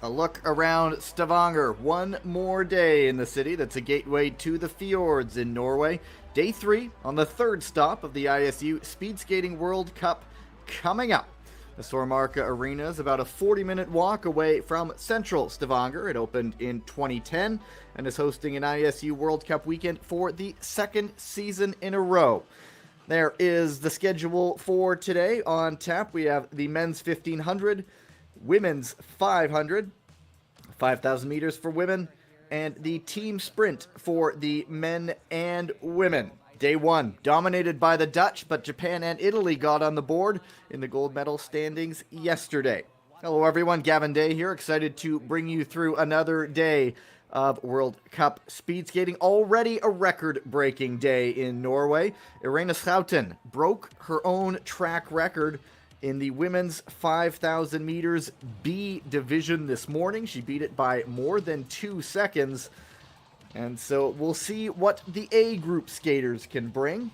A look around Stavanger. One more day in the city that's a gateway to the fjords in Norway. Day 3 on the third stop of the ISU Speed Skating World Cup coming up. The Stormarka Arena is about a 40-minute walk away from central Stavanger. It opened in 2010 and is hosting an ISU World Cup weekend for the second season in a row. There is the schedule for today on tap. We have the men's 1500, women's 500, 5,000 meters for women, and the team sprint for the men and women. Day 1 dominated by the Dutch, but Japan and Italy got on the board in the gold medal standings yesterday. Hello everyone, Gavin Day here, excited to bring you through another day of World Cup speed skating. Already a record-breaking day in Norway. Irene Schouten broke her own track record in the women's 5,000 meters B division this morning. She beat it by more than 2 seconds. And so we'll see what the A group skaters can bring.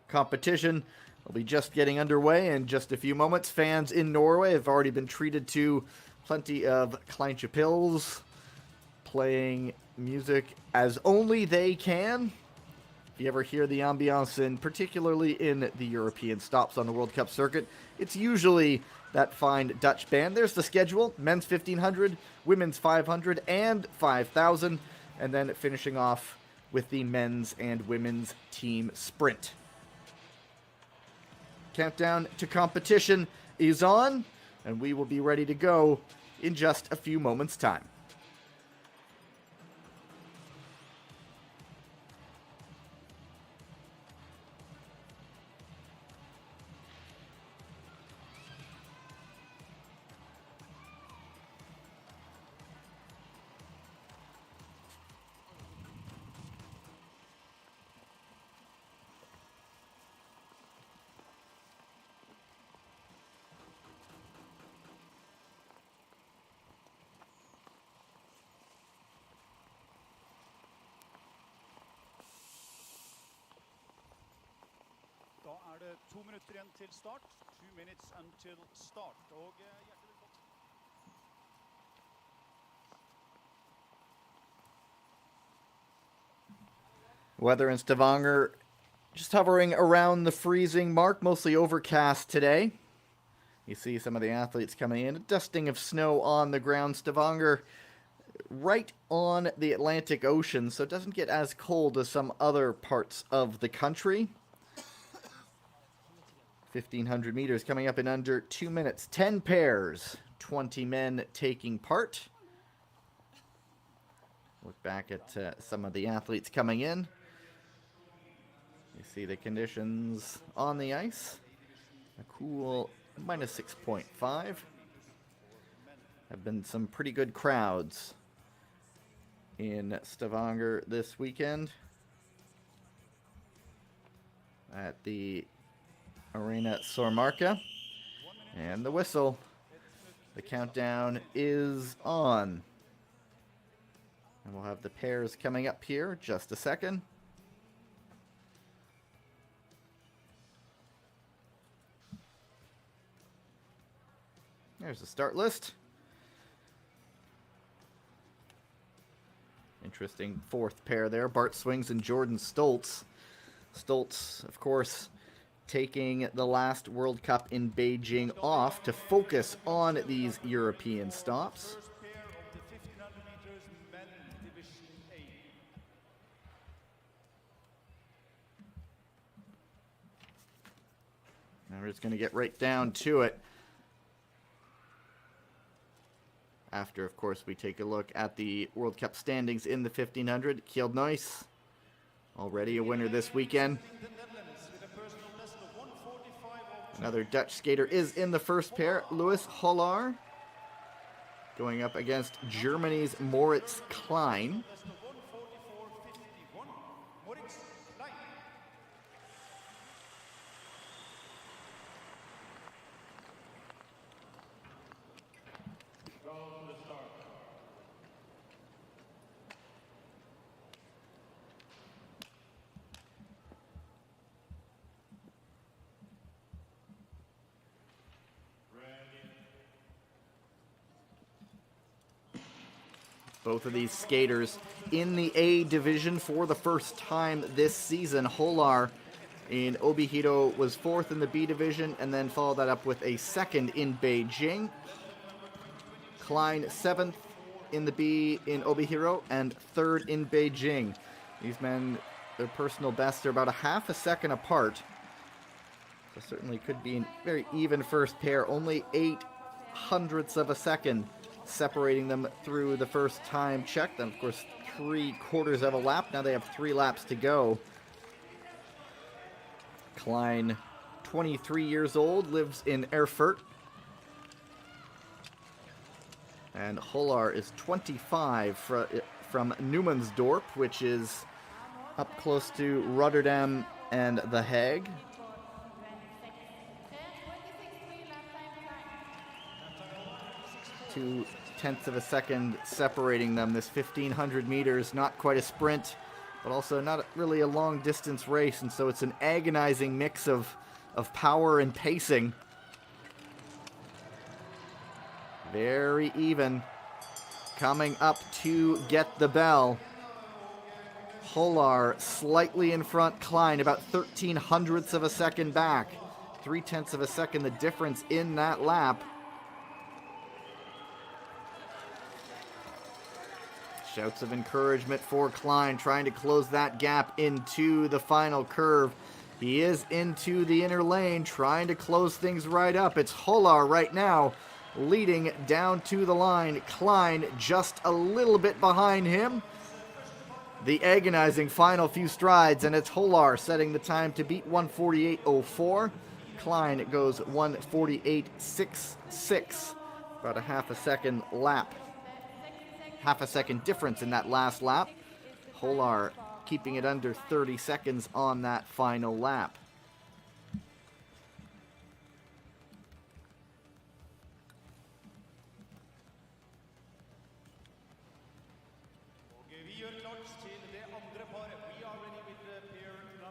Competition will be just getting underway in just a few moments. Fans in Norway have already been treated to plenty of Kleintje Pils, playing music as only they can. If you ever hear the ambiance, particularly in the European stops on the World Cup circuit, it's usually that fine Dutch band. There's the schedule: men's 1500, women's 500, and 5,000, and then finishing off with the men's and women's team sprint. Countdown to competition is on, and we will be ready to go in just a few moments' time. Da det 2 minutter igjen til start. 2 minutes until start. Og hjertelig velkommen. Weather in Stavanger just hovering around the freezing mark, mostly overcast today. You see some of the athletes coming in. A dusting of snow on the ground. Stavanger right on the Atlantic Ocean, so it doesn't get as cold as some other parts of the country. 1,500 meters coming up in under 2 minutes. 10 pairs, 20 men taking part. Look back at some of the athletes coming in. You see the conditions on the ice. A cool minus 6.5. Have been some pretty good crowds in Stavanger this weekend at the Arena Stormarka. And the whistle. The countdown is on. And we'll have the pairs coming up here just a second. There's the start list. Interesting fourth pair there. Bart Swings and Jordan Stoltz. Stoltz, of course, taking the last World Cup in Beijing off to focus on these European stops. First pair of the 1,500 meters men division A. Now we're just going to get right down to it. After, of course, we take a look at the World Cup standings in the 1,500. Kjeld Nuis, already a winner this weekend. Another Dutch skater is in the first pair, Louis Hollar, going up against Germany's Moritz Klein. Both of these skaters in the A division for the first time this season. Holar in Obihiro was 4th in the B division and then followed that up with a 2nd in Beijing. Klein 7th in the B in Obihiro and 3rd in Beijing. These men, their personal bests are about a half a second apart. So certainly could be a very even first pair. Only 0.08 of a second separating them through the first time check. Then, of course, 3/4 of a lap. Now they have 3 laps to go. Klein, 23 years old, lives in Erfurt. And Holar is 25 from Numansdorp, which is up close to Rotterdam and The Hague. 0.2 of a second separating them. This 1,500 meters, not quite a sprint, but also not really a long distance race, and so it's an agonizing mix of power and pacing. Very even. Coming up to get the bell. Holar slightly in front, Klein about 0.13 of a second back. 0.3 of a second the difference in that lap. Shouts of encouragement for Klein, trying to close that gap into the final curve. He is into the inner lane, trying to close things right up. It's Holar right now, leading down to the line. Klein just a little bit behind him. The agonizing final few strides, and it's Holar setting the time to beat 1:48.04. Klein goes 1:48.66, about a half a second lap. Half a second difference in that last lap. Holar keeping it under 30 seconds on that final lap.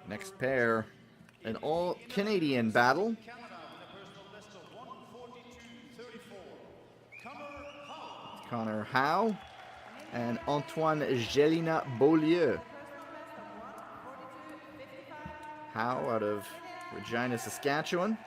Next pair, an all-Canadian battle. Connor Howe and Antoine Jelina Beaulieu. Howe out of Regina, Saskatchewan.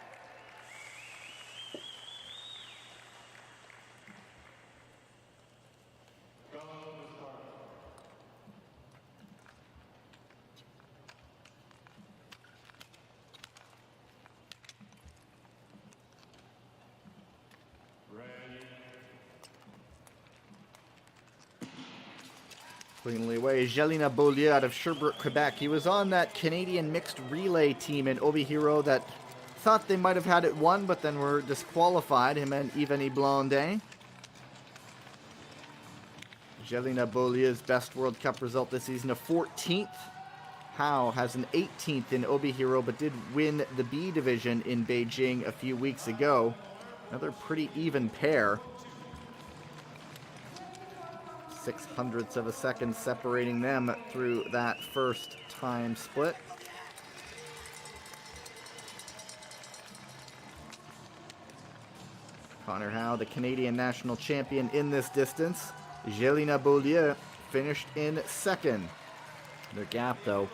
Cleanly away, Jelina Beaulieu out of Sherbrooke, Quebec. He was on that Canadian mixed relay team in Obihiro that thought they might have had it won, but then were disqualified, him and Yvonne Blondet. Jelina Beaulieu's best World Cup result this season, a 14th. Howe has an 18th in Obihiro, but did win the B division in Beijing a few weeks ago. Another pretty even pair. 0.06 of a second separating them through that first time split. Connor Howe, the Canadian national champion in this distance. Jelina Beaulieu finished in second. Their gap, though,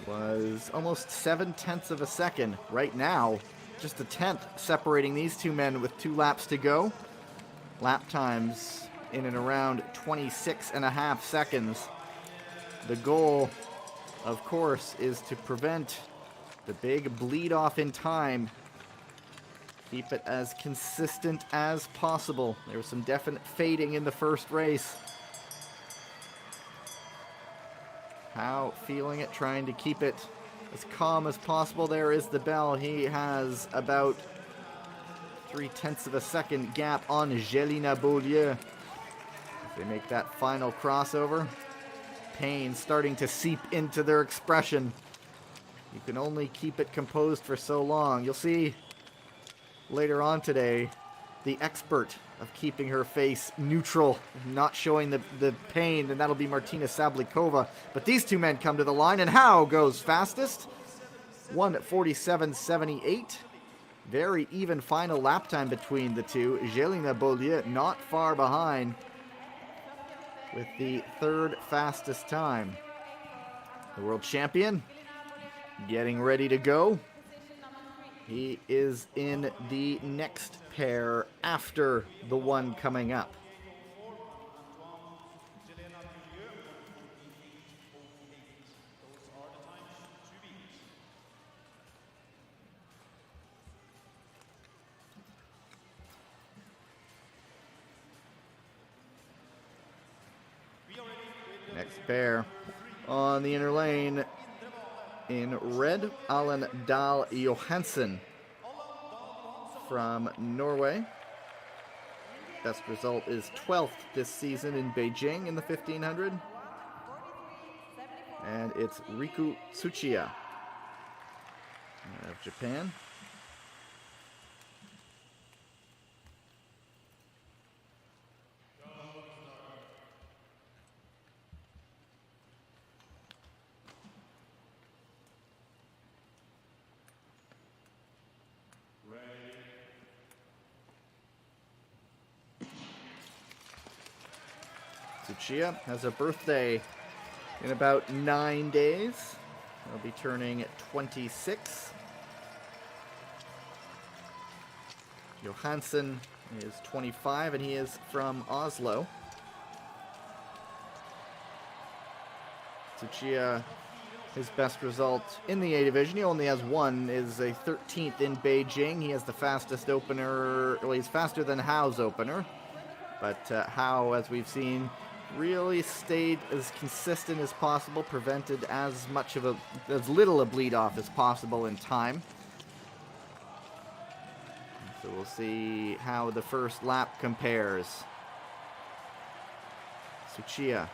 was almost 0.7 of a second. Right now, just a 1/10 separating these two men with 2 laps to go. Lap times in and around 26.5 seconds. The goal, of course, is to prevent the big bleed off in time. Keep it as consistent as possible. There was some definite fading in the first race. Howe feeling it, trying to keep it as calm as possible. There is the bell. He has about 0.3 of a second gap on Jelina Beaulieu. They make that final crossover. Pain starting to seep into their expression. You can only keep it composed for so long. You'll see later on today the expert of keeping her face neutral, not showing the pain, and that'll be Martina Sablikova. But these two men come to the line, and Howe goes fastest. 1:47.78. Very even final lap time between the two. Jelina Beaulieu not far behind. with the third fastest time. The world champion getting ready to go. He is in the next pair after the one coming up. Next pair on the inner lane in red, Alan Dahl Johansen from Norway. Best result is 12th this season in Beijing in the 1500. And it's Riku Tsuchiya of Japan. Tsuchiya has a birthday in about 9 days. He'll be turning 26. Johansson is 25 and he is from Oslo. Tsuchiya, his best result in the A division, he only has one, is a 13th in Beijing. He has the fastest opener, well, he's faster than Howe's opener. But Howe, as we've seen, really stayed as consistent as possible, prevented as little a bleed off as possible in time. So we'll see how the first lap compares. Tsuchiya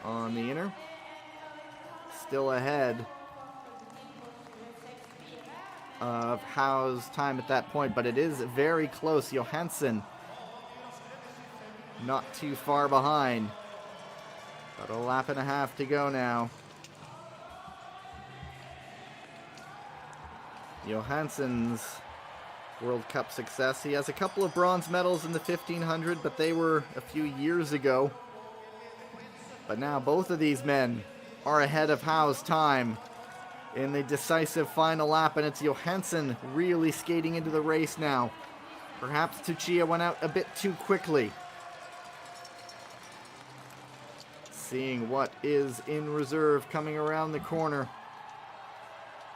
on the inner, still ahead of Howe's time at that point, but it is very close. Johansson not too far behind. About a lap and a half to go now. Johansson's World Cup success. He has a couple of bronze medals in the 1500, but they were a few years ago. But now both of these men are ahead of Howe's time in the decisive final lap, and it's Johansson really skating into the race now. Perhaps Tsuchiya went out a bit too quickly. Seeing what is in reserve coming around the corner.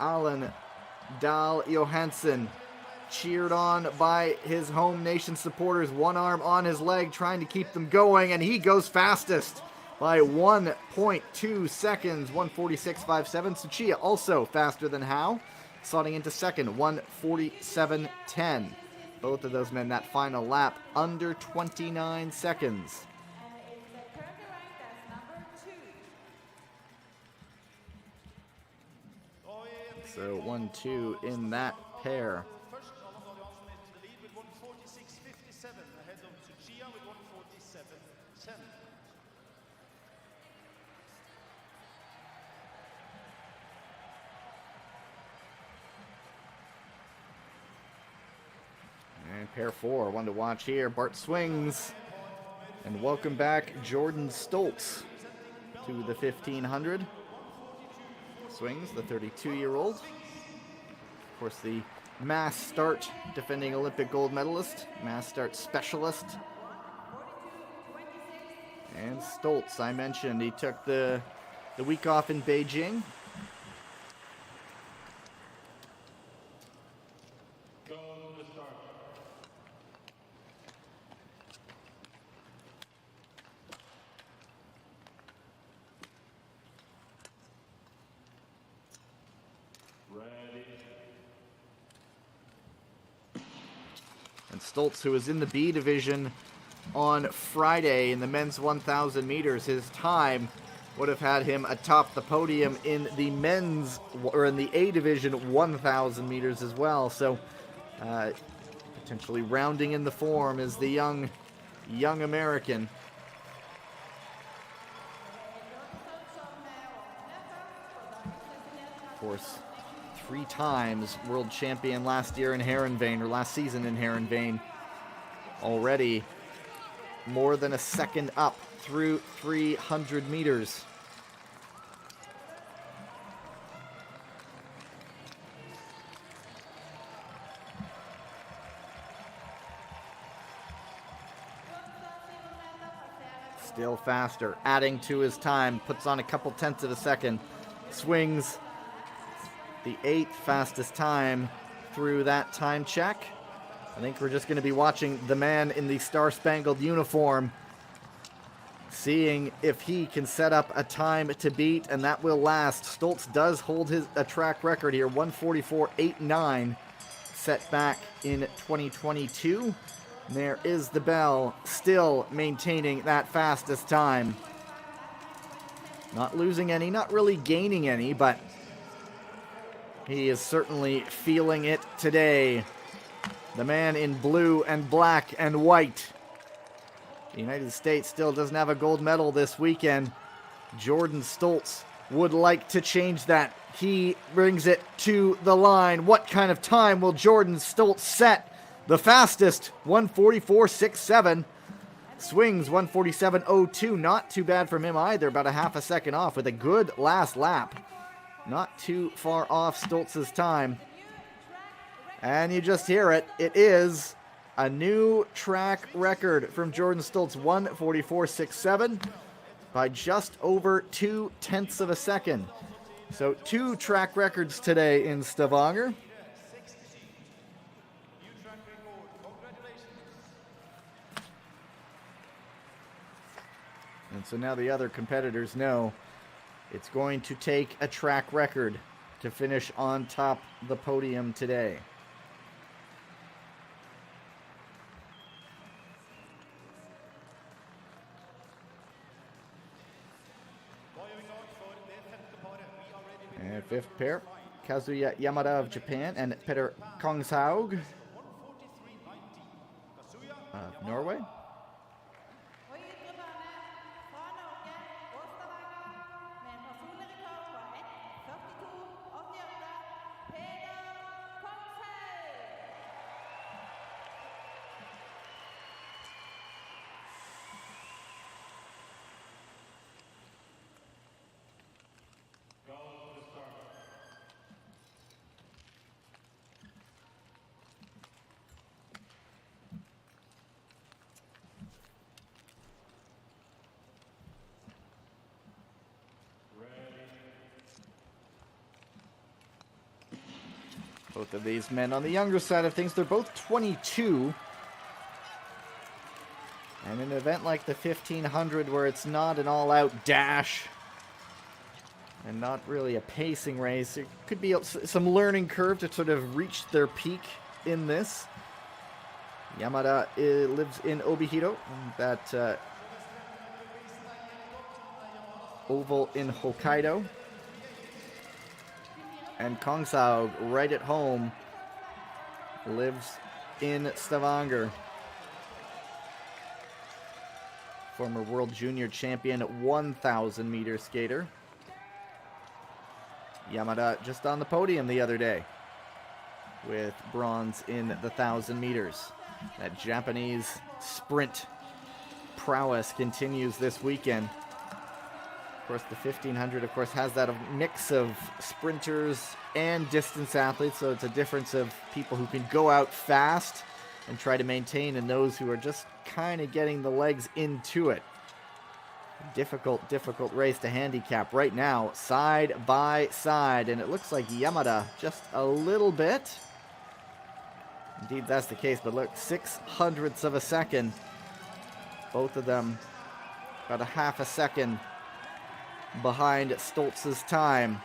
Alan Dahl Johansson, cheered on by his home nation supporters, one arm on his leg trying to keep them going, and he goes fastest by 1.2 seconds, 1:46.57. Tsuchiya also faster than Howe, slotting into second, 1:47.10. Both of those men that final lap under 29 seconds. So 1-2 in that pair. First, Alan Dahl Johansen into the lead with 1:46.57, ahead of Tsuchiya with 1:47.10. And pair 4, one to watch here. Bart Swings. And welcome back Jordan Stoltz to the 1500. Swings, the 32-year-old. Of course, the mass start defending Olympic gold medalist, mass start specialist. And Stoltz, I mentioned, he took the week off in Beijing. And Stoltz, who was in the B division on Friday in the men's 1,000 meters, his time would have had him atop the podium in the men's, or in the A division 1,000 meters as well. So potentially rounding in the form is the young American. Of course, 3 times world champion last year in Heerenveen, or last season in Heerenveen. Already more than a second up through 300 meters. Still faster, adding to his time, puts on a couple tenths of a second, swings the 8th fastest time through that time check. I think we're just going to be watching the man in the star-spangled uniform, seeing if he can set up a time to beat, and that will last. Stoltz does hold a track record here, 1:44.89, set back in 2022. There is the bell, still maintaining that fastest time. Not losing any, not really gaining any, but he is certainly feeling it today. The man in blue and black and white. The United States still doesn't have a gold medal this weekend. Jordan Stoltz would like to change that. He brings it to the line. What kind of time will Jordan Stoltz set? The fastest, 1:44.67. Swings 1:47.02. Not too bad from him either. About a half a second off with a good last lap. Not too far off Stoltz's time. And you just hear it. It is a new track record from Jordan Stoltz. 1:44.67 by just over 2/10 of a second. So 2 track records today in Stavanger. And so now the other competitors know it's going to take a track record to finish on top of the podium today. And 5th pair, Kazuya Yamada of Japan and Petter Kongshaug of Norway. Both of these men on the younger side of things, they're both 22. And in an event like the 1500 where it's not an all-out dash and not really a pacing race, it could be some learning curve to sort of reach their peak in this. Yamada lives in Obihiro, that oval in Hokkaido. And Kongshaug, right at home, lives in Stavanger. Former world junior champion, 1,000 meter skater. Yamada just on the podium the other day with bronze in the 1,000 meters. That Japanese sprint prowess continues this weekend. Of course, the 1500, of course, has that mix of sprinters and distance athletes, so it's a difference of people who can go out fast and try to maintain, and those who are just kind of getting the legs into it. Difficult race to handicap right now, side by side, and it looks like Yamada just a little bit. Indeed, that's the case, but look, 0.06 of a second. Both of them about a half a second behind Stoltz's time.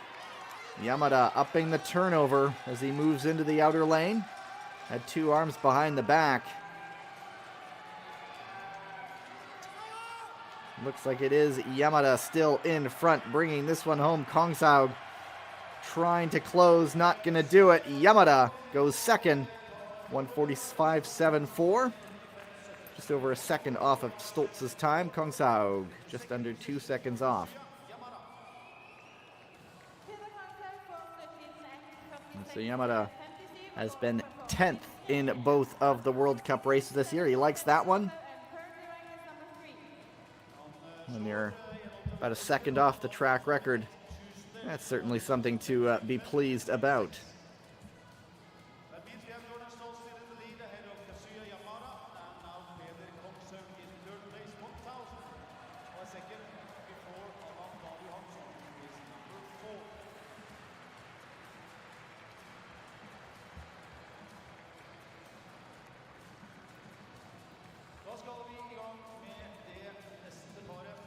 Yamada upping the turnover as he moves into the outer lane. Had 2 arms behind the back. Looks like it is Yamada still in front, bringing this one home. Kongshaug trying to close, not going to do it. Yamada goes second, 1:45.74. Just over a second off of Stoltz's time. Kongshaug just under 2 seconds off. And so Yamada has been 10th in both of the World Cup races this year. He likes that one. you're about a second off the track record, that's certainly something to be pleased about. That means we have Jordan Stolz still in the lead ahead of Kazuya Yamada, and now Peder Kongshaug in third place, 1,000 of a second before Allan Dalu Hansson, who is number 4. Da skal vi i gang med det neste paret.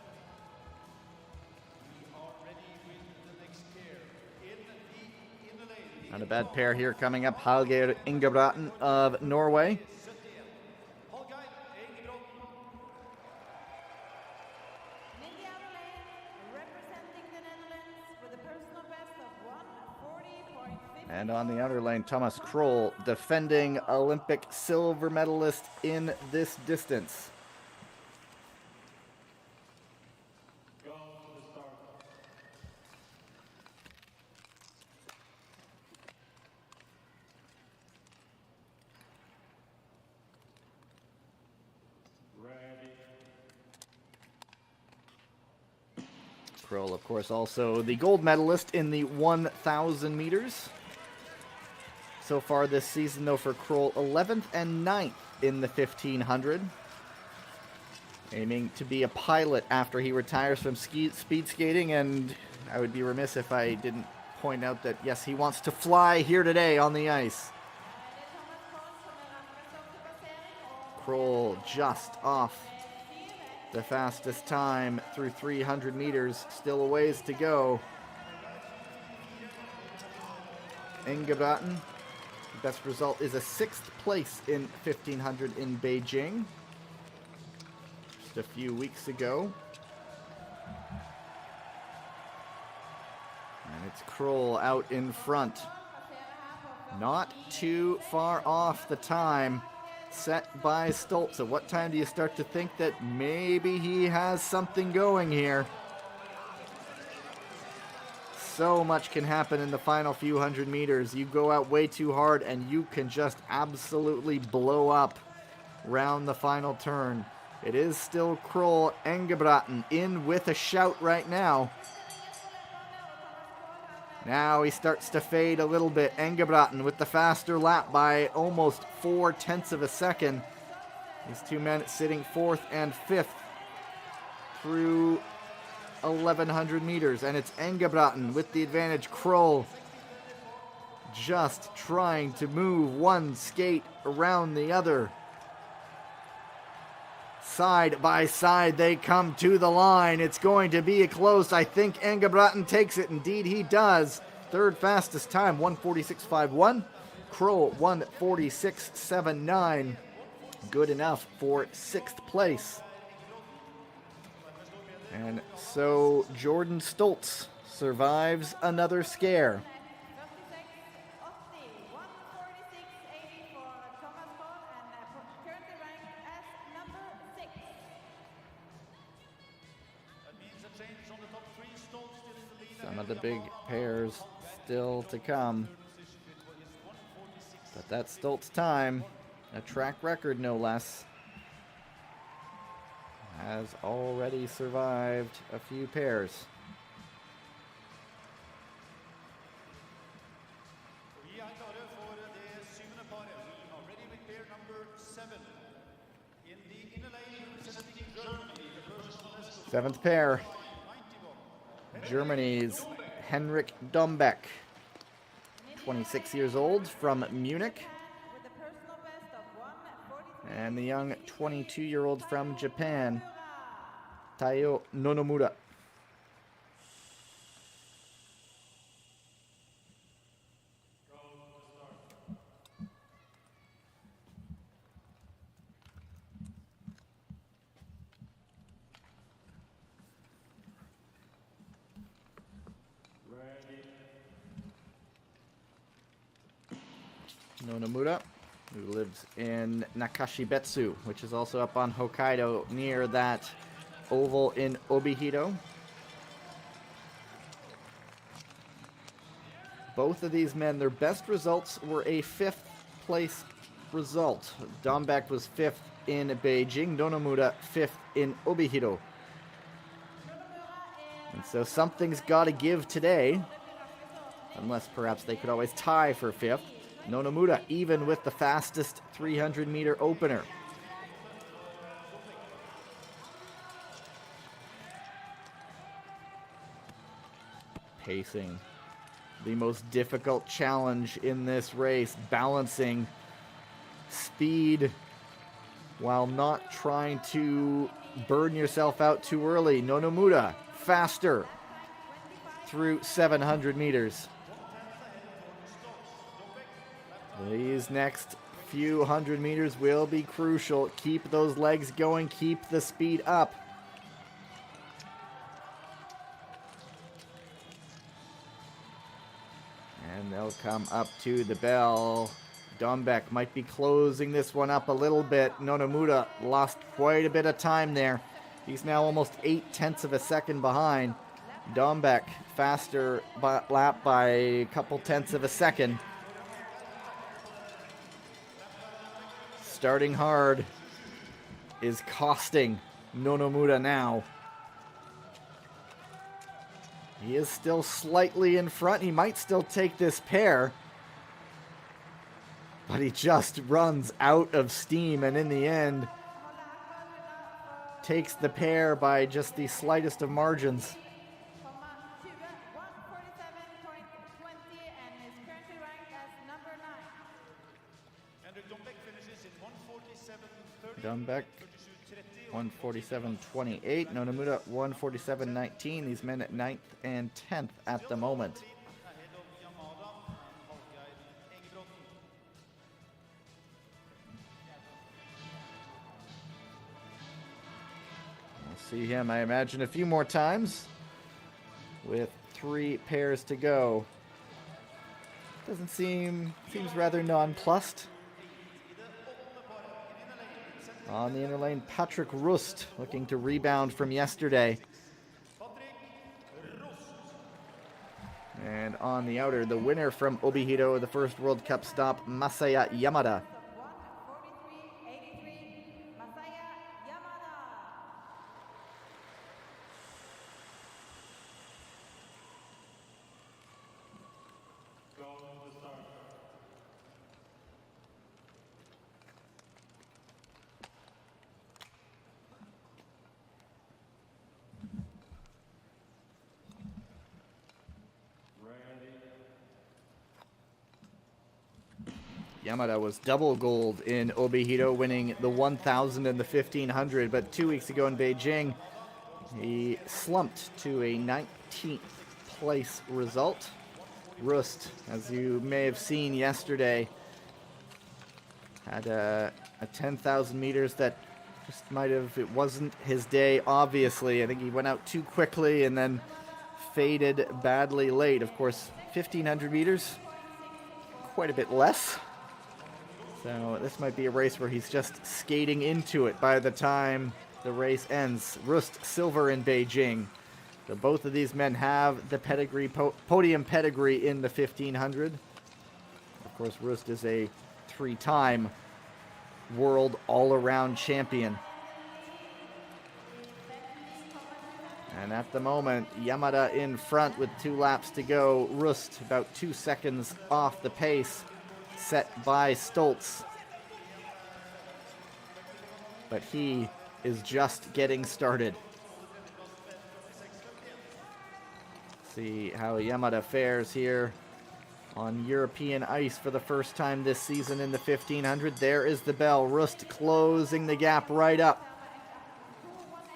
We are ready with the next pair. In the inner lane. Not a bad pair here coming up. Hallgeir Ingebrigtsen of Norway. Hallgeir Ingebrigtsen. In the outer lane, representing the Netherlands with a personal best of 1:40.50. And on the outer lane, Thomas Krol, defending Olympic silver medalist in this distance. Krol, of course, also the gold medalist in the 1,000 meters. So far this season, though, for Krol, 11th and 9th in the 1,500. Aiming to be a pilot after he retires from speed skating, and I would be remiss if I didn't point out that, yes, he wants to fly here today on the ice. Krol just off the fastest time through 300 meters. Still a ways to go. Ingebrigtsen, the best result is a 6th place in 1,500 in Beijing just a few weeks ago. And it's Krol out in front. Not too far off the time set by Stolz. At what time do you start to think that maybe he has something going here? So much can happen in the final few hundred meters. You go out way too hard and you can just absolutely blow up round the final turn. It is still Krol Ingebrigtsen in with a shout right now. Now he starts to fade a little bit. Ingebrigtsen with the faster lap by almost 0.4 of a second. These two men sitting 4th and 5th through 1,100 meters. And it's Ingebrigtsen with the advantage. Krol just trying to move one skate around the other. Side by side they come to the line. It's going to be a close. I think Ingebrigtsen takes it. Indeed he does. Third fastest time, 1:46.51. Krol 1:46.79. Good enough for 6th place. And so Jordan Stolz survives another scare. Some of the big pairs still to come. But that's Stolz time, a track record no less, has already survived a few pairs. Vi er klare for det 7. paret. We are ready with pair number 7. In the inner lane, representing Germany, the personal best of 7th pair, 91. Germany's Henrik Dombeck, 26 years old, from Munich. With a personal best of 1:43. And the young 22-year-old from Japan, Taiyo Nonomura. Nonomura, who lives in Nakashibetsu, which is also up on Hokkaido near that oval in Obihito. Both of these men, their best results were a 5th place result. Dombeck was 5th in Beijing, Nonomura 5th in Obihito. So something's got to give today, unless perhaps they could always tie for 5th. Nonomura even with the fastest 300-meter opener. Pacing, the most difficult challenge in this race, balancing speed while not trying to burn yourself out too early. Nonomura faster through 700 meters. These next few hundred meters will be crucial. Keep those legs going, keep the speed up. And they'll come up to the bell. Dombeck might be closing this one up a little bit. Nonomura lost quite a bit of time there. He's now almost 0.8 of a second behind. Dombeck faster lap by a couple tenths of a second. Starting hard is costing Nonomura now. He is still slightly in front. He might still take this pair. But he just runs out of steam, and in the end, takes the pair by just the slightest of margins. 147.20 and is currently ranked as number 9. Henrik Dombeck finishes in 147.30. Dombeck 147.28. Nonomura 147.19. These men at 9th and 10th at the moment. Ahead of Yamada and Hallgeir Engebråten. We'll see him, I imagine, a few more times with 3 pairs to go. Seems rather nonplussed. On the inner lane, Patrick Rust looking to rebound from yesterday. And on the outer, the winner from Obihiro, the first World Cup stop, Masaya Yamada. 143.83, Masaya Yamada. Yamada was double gold in Obihiro, winning the 1,000 and the 1,500, but 2 weeks ago in Beijing, he slumped to a 19th place result. Rust, as you may have seen yesterday, had a 10,000 meters that just might have, it wasn't his day, obviously. I think he went out too quickly and then faded badly late. Of course, 1,500 meters, quite a bit less. So this might be a race where he's just skating into it by the time the race ends. Rust silver in Beijing. So both of these men have the pedigree, podium pedigree in the 1,500. Of course, Rust is a 3-time world all-around champion. And at the moment, Yamada in front with 2 laps to go. Rust about 2 seconds off the pace set by Stoltz. But he is just getting started. See how Yamada fares here on European ice for the first time this season in the 1,500. There is the bell. Rust closing the gap right up.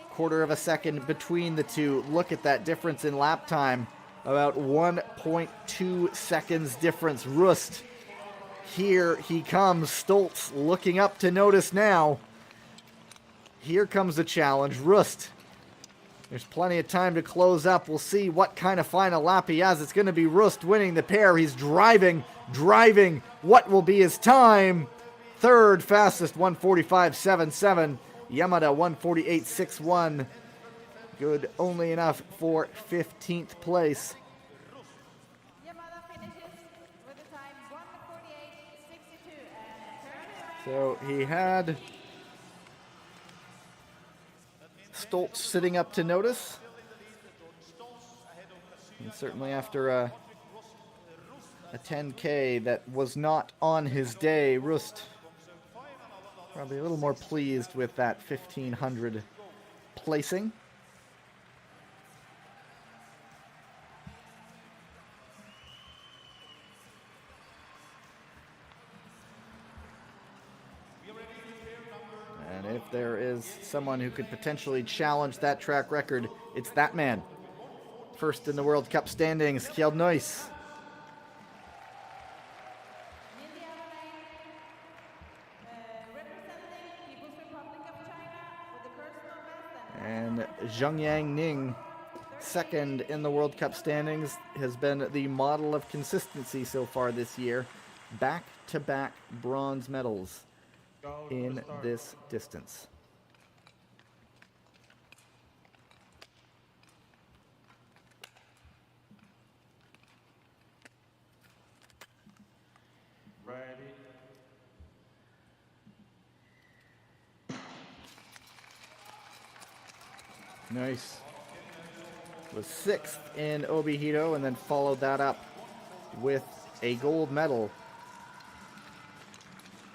Quarter of a second between the two. Look at that difference in lap time. About 1.2 seconds difference. Rust, here he comes. Stoltz looking up to notice now. Here comes the challenge. Rust, there's plenty of time to close up. We'll see what kind of final lap he has. It's going to be Rust winning the pair. He's driving. What will be his time? Third fastest, 1:45.77. Yamada 1:48.61. Good only enough for 15th place. Yamada finishes with a time 1:48.62 and So he had Stoltz sitting up to notice. And certainly after a 10K that was not on his day, Rust probably a little more pleased with that 1500 placing. And if there is someone who could potentially challenge that track record, it's that man. First in the World Cup standings, Kjeld Nuis. And Zhongyang Ning, second in the World Cup standings, has been the model of consistency so far this year. Back-to-back bronze medals in this distance. Ready. Nice. Was sixth in Obihito and then followed that up with a gold medal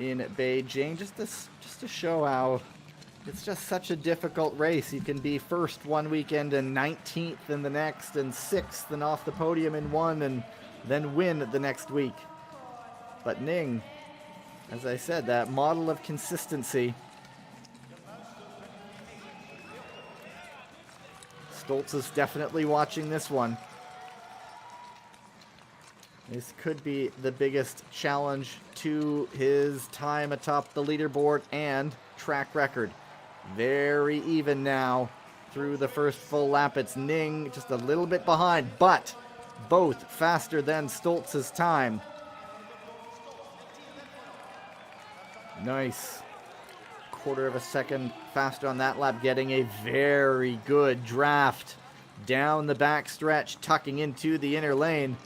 in Beijing. Just to show how it's just such a difficult race. You can be first one weekend and 19th in the next and 6th and off the podium in one and then win the next week. But Ning, as I said, that model of consistency. Stoltz is definitely watching this one. This could be the biggest challenge to his time atop the leaderboard and track record. Very even now through the first full lap. It's Ning just a little bit behind, but both faster than Stoltz's time. Nice. Quarter of a second faster on that lap, getting a very good draft down the back stretch, tucking into the inner lane.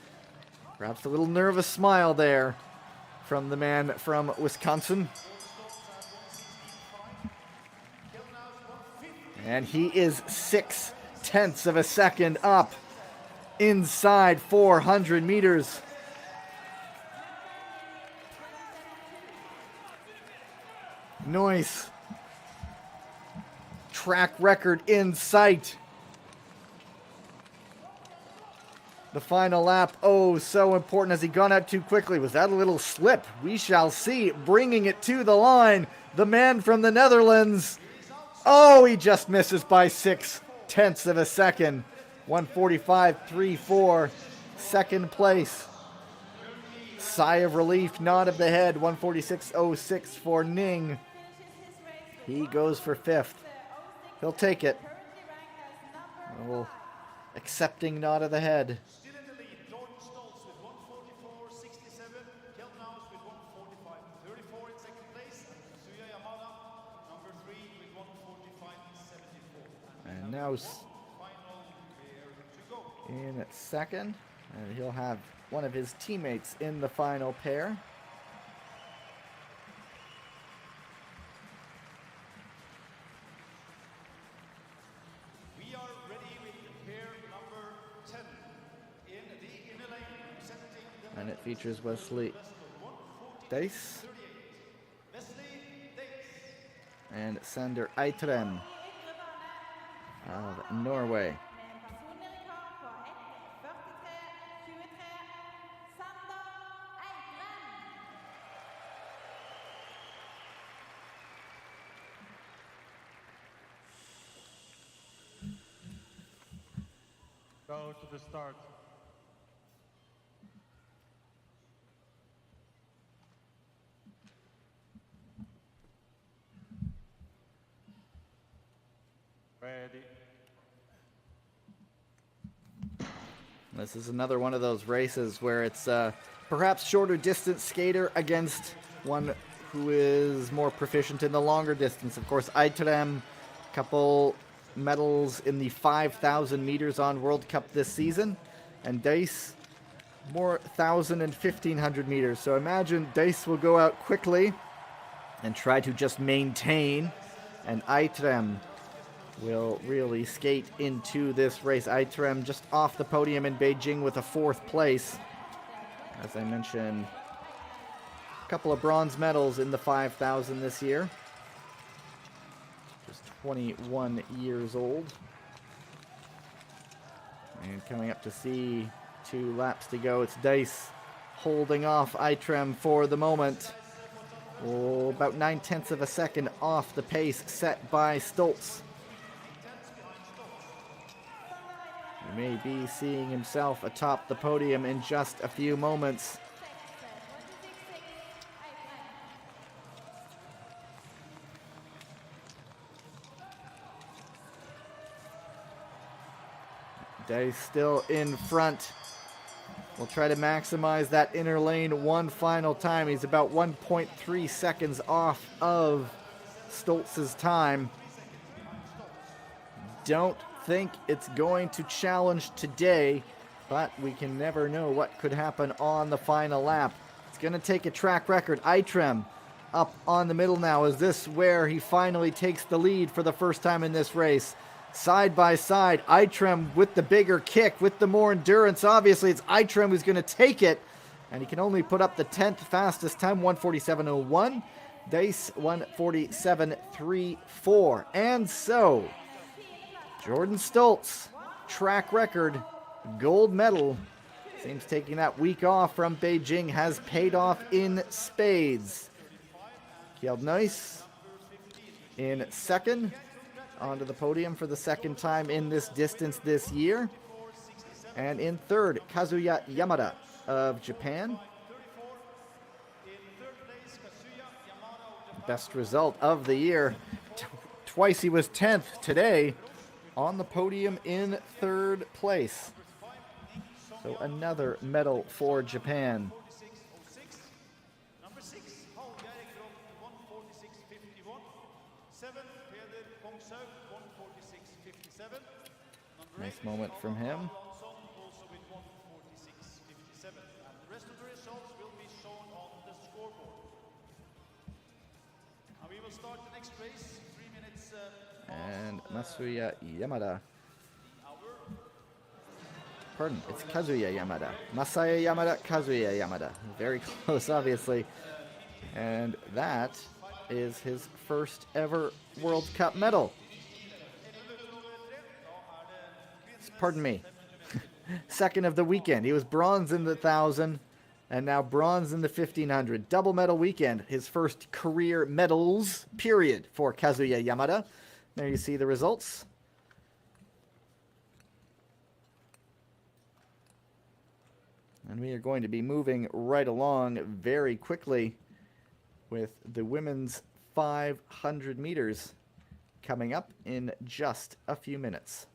Perhaps a little nervous smile there from the man from Wisconsin. And he is 0.6 of a second up inside 400 meters. Nuis. Track record in sight. The final lap, oh, so important. Has he gone out too quickly? Was that a little slip? We shall see. Bringing it to the line, the man from the Netherlands. Oh, he just misses by 0.6 of a second. 1:45.34, second place. Sigh of relief, nod of the head. 1:46.06 for Ning. He goes for 5th. He'll take it. Oh, accepting nod of the head. Still in the lead, Jordan Stoltz with 1:44.67. Kjeld Nuis with 1:45.34 in second place. And Kazuya Yamada, number 3, with 1:45.74. And now Final pair to go. in second. And he'll have one of his teammates in the final pair. We are ready with pair number 10 in the inner lane, representing the And it features Wesley Dace Wesley Dace. and Sander Eitrem of Norway. Go to the start. Ready. This is another one of those races where it's perhaps shorter distance skater against one who is more proficient in the longer distance. Of course, Eitrem, couple medals in the 5,000 meters on World Cup this season, and Dace more 1,000 and 1,500 meters. So imagine Dace will go out quickly and try to just maintain, and Eitrem will really skate into this race. Aitrem just off the podium in Beijing with a 4th place. As I mentioned, a couple of bronze medals in the 5,000 this year. Just 21 years old. And coming up to see 2 laps to go. It's Dice holding off Aitrem for the moment. Oh, about 9/10 of a second off the pace set by Stoltz. He may be seeing himself atop the podium in just a few moments. Dice still in front. We'll try to maximize that inner lane one final time. He's about 1.3 seconds off of Stoltz's time. Don't think it's going to challenge today, but we can never know what could happen on the final lap. It's going to take a track record. Aitrem up on the middle now. Is this where he finally takes the lead for the first time in this race? Side by side, Aitrem with the bigger kick, with the more endurance. Obviously, it's Aitrem who's going to take it, and he can only put up the 10th fastest time, 1:47.01. Dice 1:47.34. And so, Jordan Stoltz, track record, gold medal. Seems taking that week off from Beijing has paid off in spades. Kjeld Nuis in second, onto the podium for the 2nd time in this distance this year. And in third, Kazuya Yamada of Japan. Best result of the year. Twice he was 10th today, on the podium in 3rd place. So another medal for Japan. Number 6, Paul Gerikrom, 1:46.51. 7, Peder Kongshaug, 1:46.57. Nice moment from him. Also with 1:46.57. And the rest of the results will be shown on the scoreboard. And we will start the next race, 3 minutes. And Masuya Yamada. Pardon, it's Kazuya Yamada. Masaya Yamada, Kazuya Yamada. Very close, obviously. And that is his first ever World Cup medal. Pardon me. Second of the weekend. He was bronze in the 1,000 and now bronze in the 1,500. Double medal weekend. His first career medals, period, for Kazuya Yamada. There you see the results. And we are going to be moving right along very quickly with the women's 500 meters coming up in just a few minutes.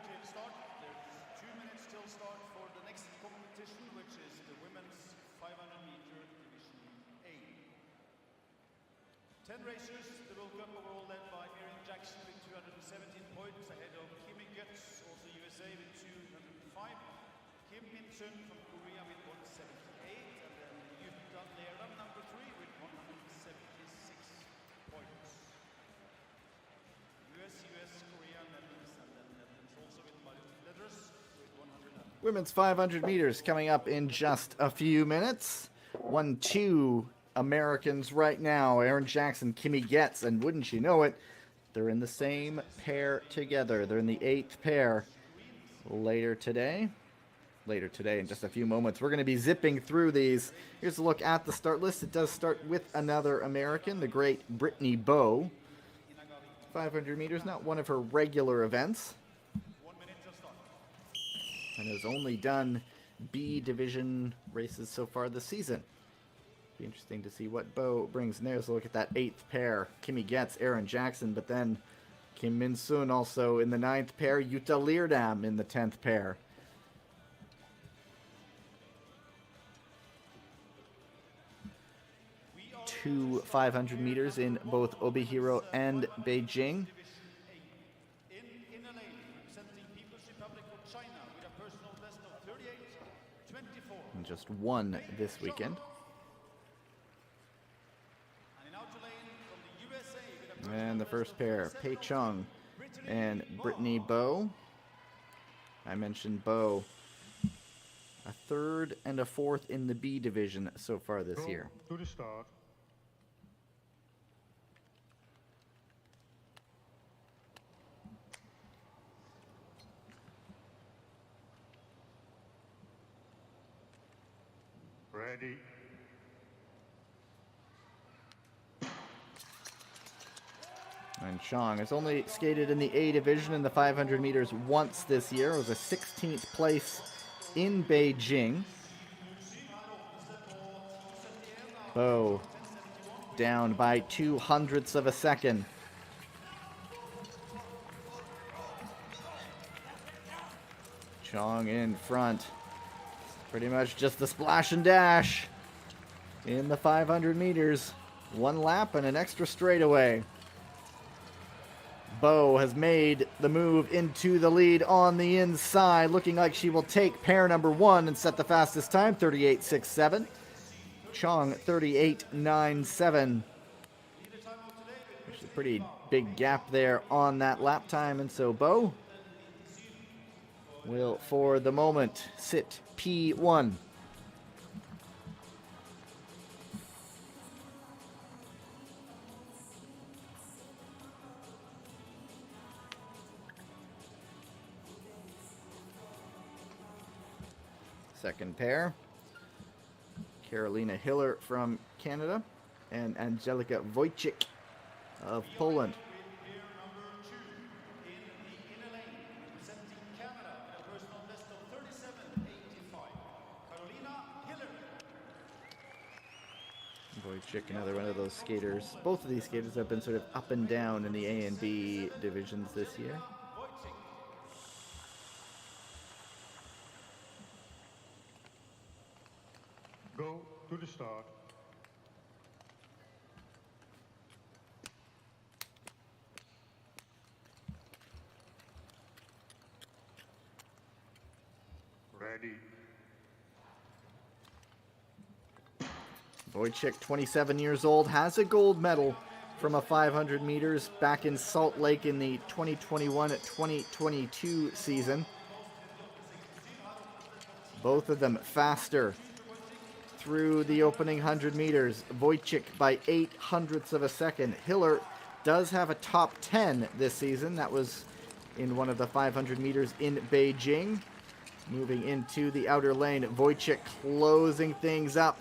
till start. There's 2 minutes till start for the next competition, which is the women's 500-meter division A. 10 racers, the World Cup overall led by Erin Jackson with 217 points ahead of Kimi Götz, also USA with 205. Kim Min-sun from Korea with 178, and then Jutta Leram, number 3, with 176 points. US, Korea, Netherlands, and then Netherlands also with Marit Leders with 100. Women's 500 meters coming up in just a few minutes. 1-2 Americans right now. Erin Jackson, Kimi Götz, and wouldn't you know it, they're in the same pair together. They're in the 8th pair later today. In just a few moments, we're going to be zipping through these. Here's a look at the start list. It does start with another American, the great Brittany Bowe. 500 meters, not one of her regular events, 1 minute till start. and has only done B division races so far this season. Be interesting to see what Bowe brings in there. So look at that 8th pair. Kimi Götz, Erin Jackson, but then Kim Min-sun also in the 9th pair. Jutta Leerdam in the 10th pair. Two 500 meters in both Obihiro and Beijing. In inner lane, representing People's Republic of China with a personal best of 38.24. And just one this weekend. And in outer lane from the USA with a And the first pair, Pei Chung and Brittany Bowe. I mentioned Bowe. A 3rd and a 4th in the B division so far this Go year. to the start. Ready. And Chong has only skated in the A division in the 500 meters once this year. It was a 16th place in Beijing. Bowe down by 0.02 of a second. Chong in front. Pretty much just the splash and dash in the 500 meters. One lap and an extra straightaway. Bowe has made the move into the lead on the inside, looking like she will take pair number 1 and set the fastest time, 38.67. Chong, 38.97. There's a pretty big gap there on that lap time, and so Bowe will, for the moment, sit P1. Second pair, Karolina Hiller from Canada and Angelika Wojcik of Poland. Pair number 2 in the inner lane, representing Canada with a personal best of 37.85. Carolina Hiller. Wojcik, another one of those skaters. Both of these skaters have been sort of up and down in the A and B divisions this year. Wojcik. Go to the start. Ready. Wojcik, 27 years old, has a gold medal from a 500 meters back in Salt Lake in the 2021-2022 season. Both of them faster through the opening 100 meters. Wojcik by 0.08 of a second. Hiller does have a top 10 this season. That was in one of the 500 meters in Beijing. Moving into the outer lane, Wojcik closing things up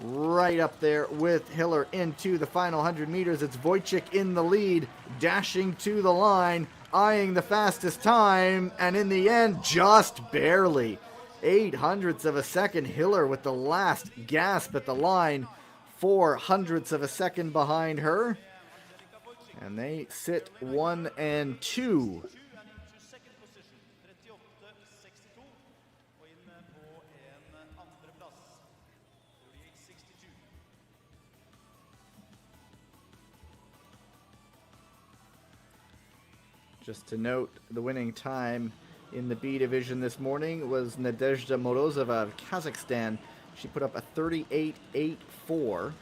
right up there with Hiller into the final 100 meters. It's Wojcik in the lead, dashing to the line, eyeing the fastest time, and in the end, just barely. 0.08 of a second. Hiller with the last gasp at the line, 0.04 of a second behind her. And they sit 1 and 2 Just to note, the winning time in the B division this morning was Nadezhda Morozova of Kazakhstan. She put up a 38.84.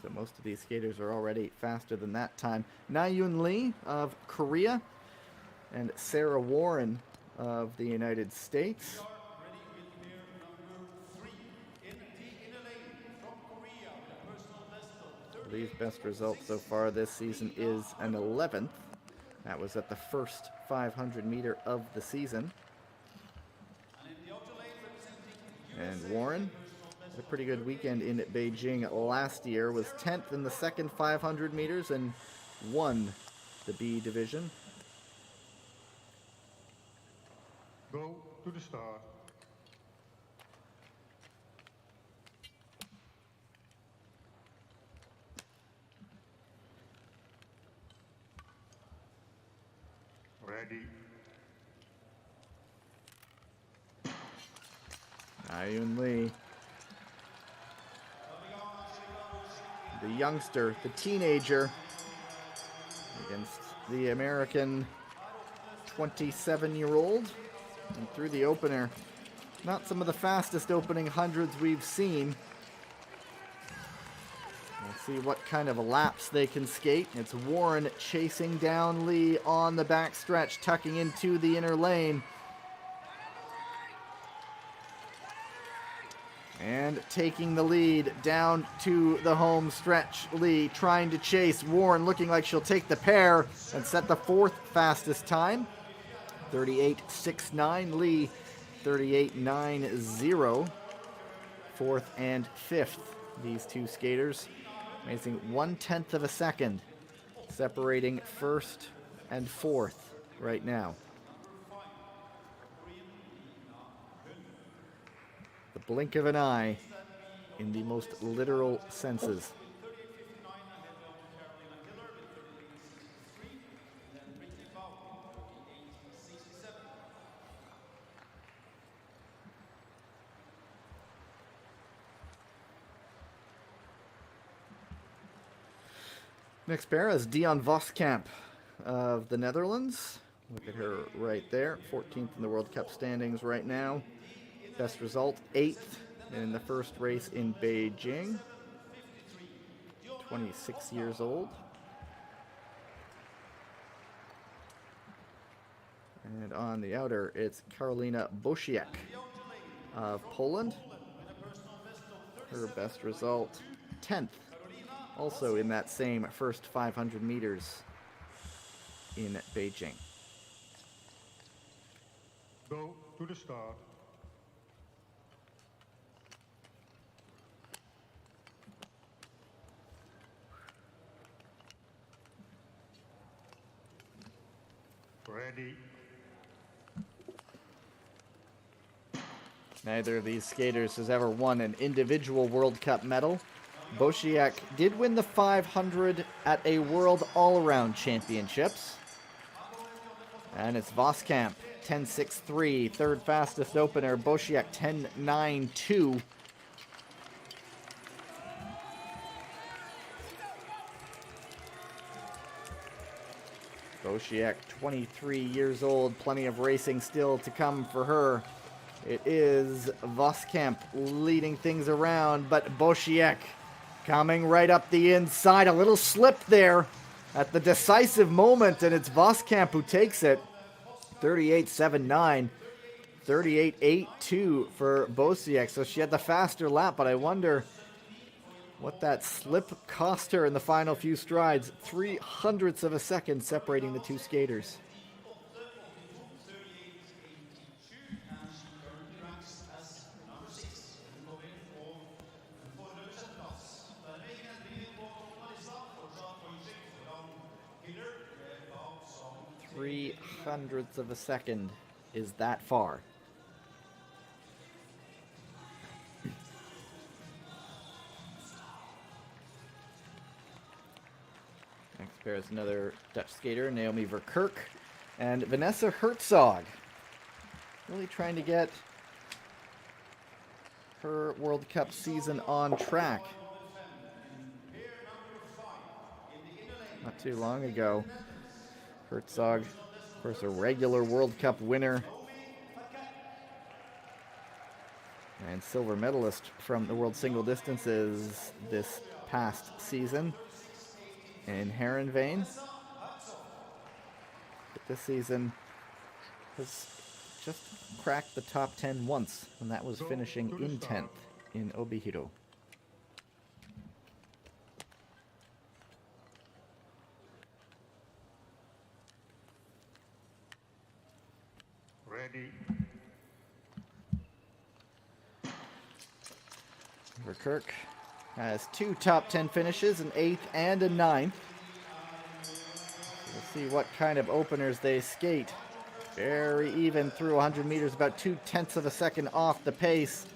So most of these skaters are already faster than that time. Na-Yoon Lee of Korea and Sarah Warren of the United States. Lee's best result so far this season is an 11th. That was at the first 500 meter of the season. And Warren had a pretty good weekend in Beijing last year, was 10th in the second 500 meters and won the B division. Go to the start. Ready. Na-Yoon Lee. The youngster, the teenager, against the American 27-year-old. And through the opener, not some of the fastest opening hundreds we've seen. We'll see what kind of laps they can skate. It's Warren chasing down Lee on the back stretch, tucking into the inner lane. And taking the lead down to the home stretch. Lee trying to chase. Warren looking like she'll take the pair and set the fourth fastest time. 38.69. Lee 38.90. Fourth and fifth. These two skaters. Amazing 1/10 of a second separating first and fourth right now. The blink of an eye in the most literal senses. Next pair is Dion Voskamp of the Netherlands. Look at her right there, 14th in the World Cup standings right now. Best result, 8th in the first race in Beijing. 26 years old. And on the outer, it's Karolina Bosiek of Poland. Her best result, 10th. Also in that same first 500 meters in Beijing. Go to the start. Ready. Neither of these skaters has ever won an individual World Cup medal. Bosiek did win the 500 at a World All-Around Championships. And it's Voskamp, 10.63, third fastest opener. Bosiek, 10.92. Bosiek, 23 years old, plenty of racing still to come for her. It is Voskamp leading things around, but Bosiek coming right up the inside. A little slip there at the decisive moment, and it's Voskamp who takes it. 38.79, 38.82 for Bosiek. So she had the faster lap, but I wonder what that slip cost her in the final few strides. 0.03 of a second separating the two skaters. Hundredths of a second is that far. Next pair is another Dutch skater, Naomi Verkerk, and Vanessa Herzog. Really trying to get her World Cup season on track. not too long ago. Herzog, of course, a regular World Cup winner and silver medalist from the World Single Distances this past season in Heerenveen. But this season has just cracked the top 10 once, and that was finishing in 10th in Obihiro. Ready. Verkerk has 2 top 10 finishes, an 8th and a 9th. We'll see what kind of openers they skate. Very even through 100 meters, about 0.2 of a second off the pace.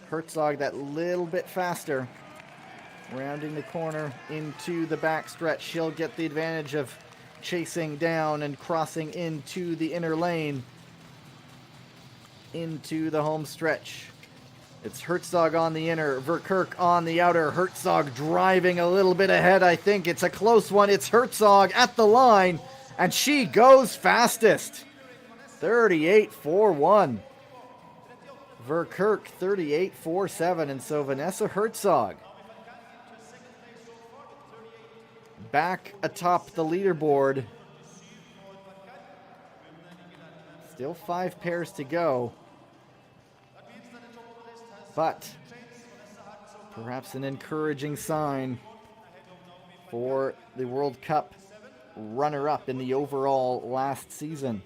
Herzog that little bit faster. Rounding the corner into the back stretch. She'll get the advantage of chasing down and crossing into the inner lane. Into the home stretch. It's Herzog on the inner, Verkerk on the outer. Herzog driving a little bit ahead, I think. It's a close one. It's Herzog at the line, and she goes fastest. 38.41. Verkerk 38.47, and so Vanessa Herzog back atop the leaderboard. Still 5 pairs to go. But perhaps an encouraging sign for the World Cup runner-up in the overall last season.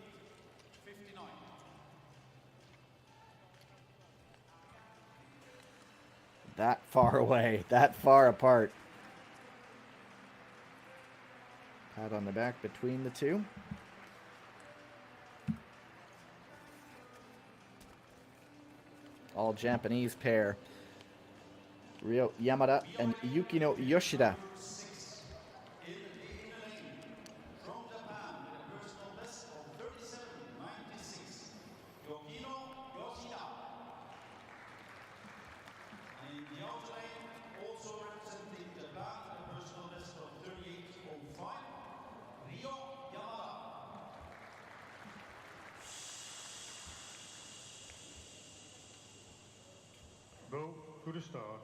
That far away, that far apart. Pat on the back between the two. All Japanese pair. Ryo Yamada and Yukino Yoshida. Go to the start.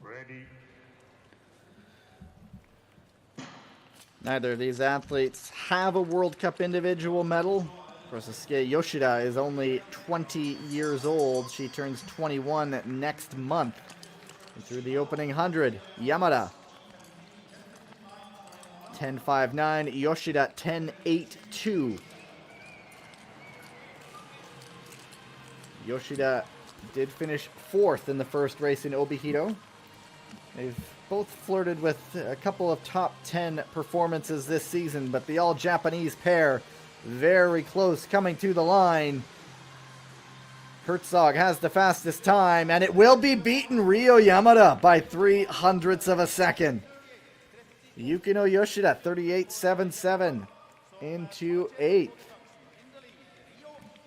Ready. Neither of these athletes have a World Cup individual medal. Of course, Sasuke Yoshida is only 20 years old. She turns 21 next month. And through the opening 100, Yamada 10.59, Yoshida 10.82. Yoshida did finish 4th in the first race in Obihiro. They've both flirted with a couple of top 10 performances this season, but the all-Japanese pair very close coming to the line. Herzog has the fastest time, and it will be beaten Ryo Yamada by 0.03 of a second. Yukino Yoshida 38.77 into 8th.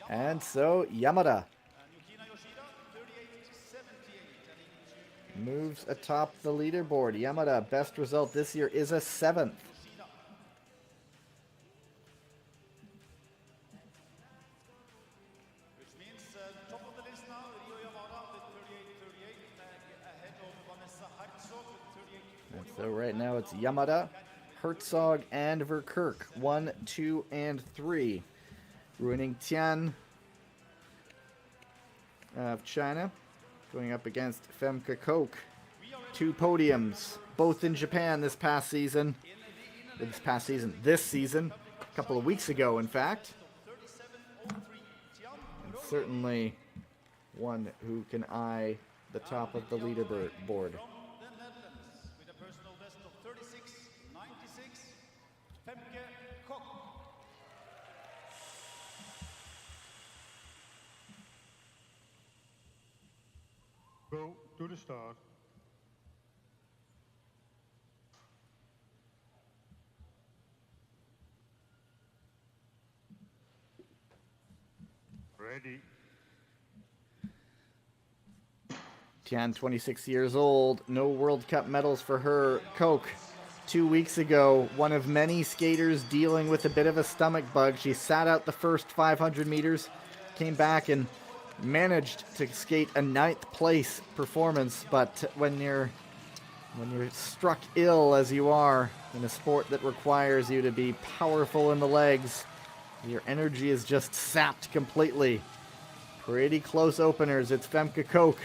And so Yamada moves atop the leaderboard. Yamada, best result this year is a 7th. Which means top of the list now, Ryo Yamada with 38.38, ahead of Vanessa Herzog with 38.41. And so right now it's Yamada, Herzog, and Verkerk. 1, 2, and 3. Ruining Tian of China going up against Femke Koch. 2 podiums, both in Japan this season, a couple of weeks ago, in fact. And certainly one who can eye the top of the leaderboard. From the Netherlands with a personal best of 36.96, Femke Koch. Go to the start. Ready. Tian, 26 years old, no World Cup medals for her. Koch, 2 weeks ago, one of many skaters dealing with a bit of a stomach bug. She sat out the first 500 meters, came back and managed to skate a 9th place performance. But when you're struck ill as you are in a sport that requires you to be powerful in the legs, your energy is just sapped completely. Pretty close openers. It's Femke Koch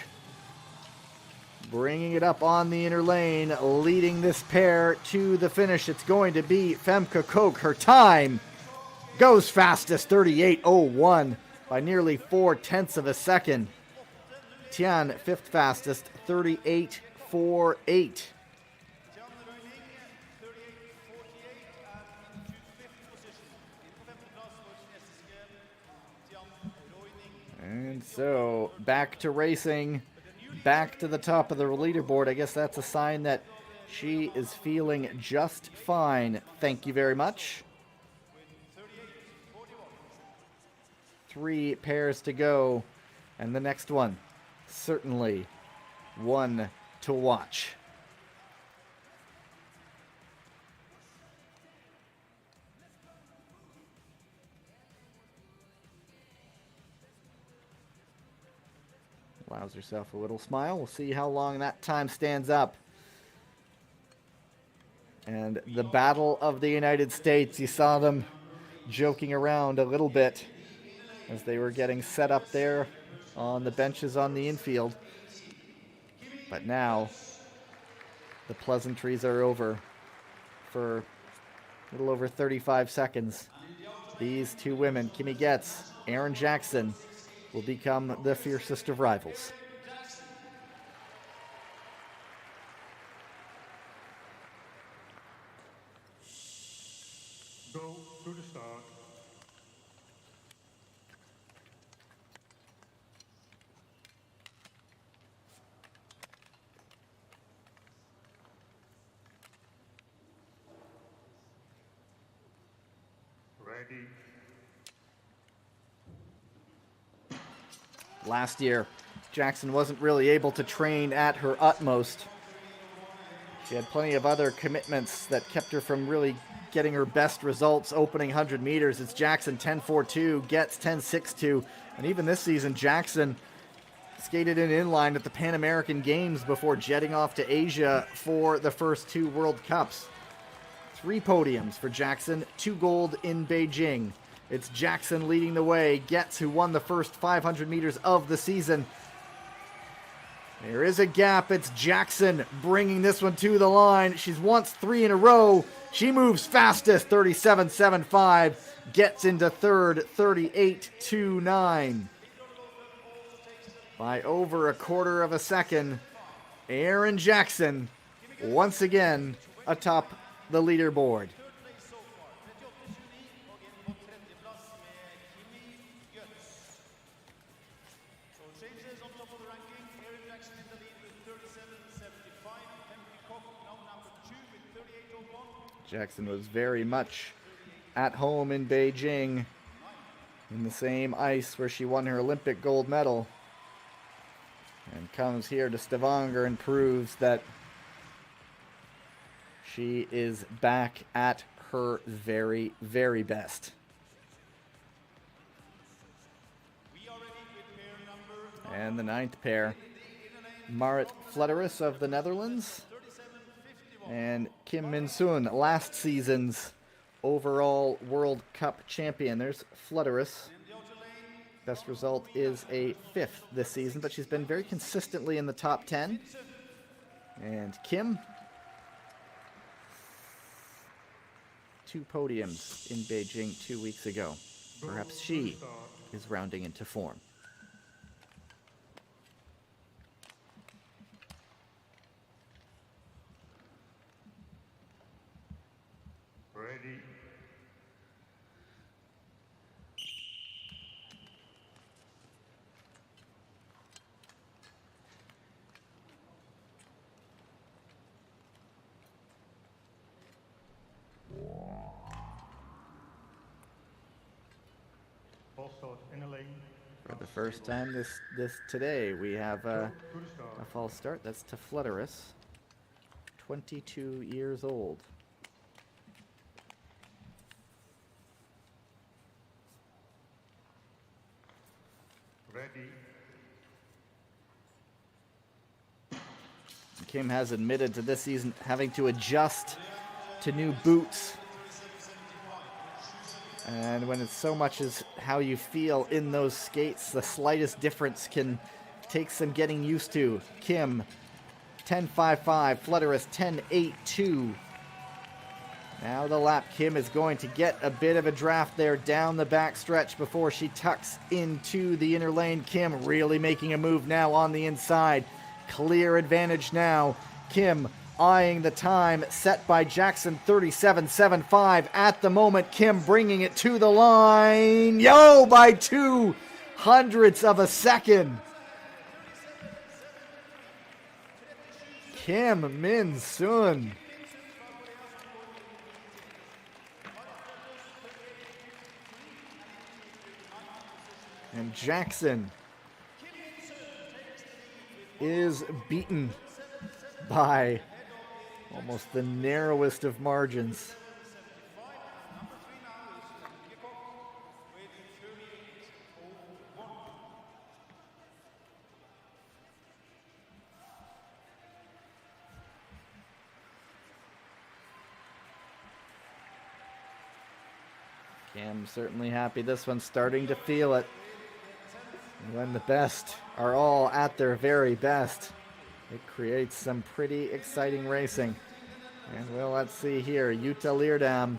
bringing it up on the inner lane, leading this pair to the finish. It's going to be Femke Koch. Her time goes fastest, 38.01 by nearly 4/10 of a second. Tian, 5th fastest, 38.48. And so, back to racing, back to the top of the leaderboard. I guess that's a sign that she is feeling just fine. Thank you very much. 3 pairs to go, and the next one, certainly one to watch. Allows herself a little smile. We'll see how long that time stands up. And the Battle of the United States, you saw them joking around a little bit as they were getting set up there on the benches on the infield. But now the pleasantries are over for a little over 35 seconds. These 2 women, Kimi Getz, Erin Jackson, will become the fiercest of rivals. Go to the start. Ready. Last year, Jackson wasn't really able to train at her utmost. She had plenty of other commitments that kept her from really getting her best results opening 100 meters. It's Jackson 10.42, Getz 10.62, and even this season, Jackson skated in inline at the Pan American Games before jetting off to Asia for the first 2 World Cups. 3 podiums for Jackson, 2 gold in Beijing. It's Jackson leading the way. Getz, who won the first 500 meters of the season. There is a gap. It's Jackson bringing this one to the line. She's won 3 in a row. She moves fastest, 37.75. Gets into third, 38.29. By over a quarter of a second, Erin Jackson once again atop the leaderboard. Jackson was very much at home in Beijing, in the same ice where she won her Olympic gold medal, and comes here to Stavanger and proves that she is back at her very, very best. And the 9th pair, Marit Flederis of the Netherlands and Kim Min-soon, last season's overall World Cup champion. There's Flederis. Best result is a 5th this season, but she's been very consistently in the top 10. And Kim, 2 podiums in Beijing 2 weeks ago. Perhaps she is rounding into form. Ready. Ball start in the lane. For the first time today, we have a false start. That's to Flutterus, 22 years old. Ready. Kim has admitted to this season having to adjust to new boots. And when it's so much as how you feel in those skates, the slightest difference can take some getting used to. Kim, 10.55, Flutterus 10.82. Now the lap. Kim is going to get a bit of a draft there down the back stretch before she tucks into the inner lane. Kim really making a move now on the inside. Clear advantage now. Kim eyeing the time set by Jackson, 37.75 at the moment. Kim bringing it to the line. By 0.02 of a second. Kim Min-sun. And Jackson is beaten by almost the narrowest of margins. Cam certainly happy. This one's starting to feel it. When the best are all at their very best, it creates some pretty exciting racing. And well, let's see here. Jutta Leerdam.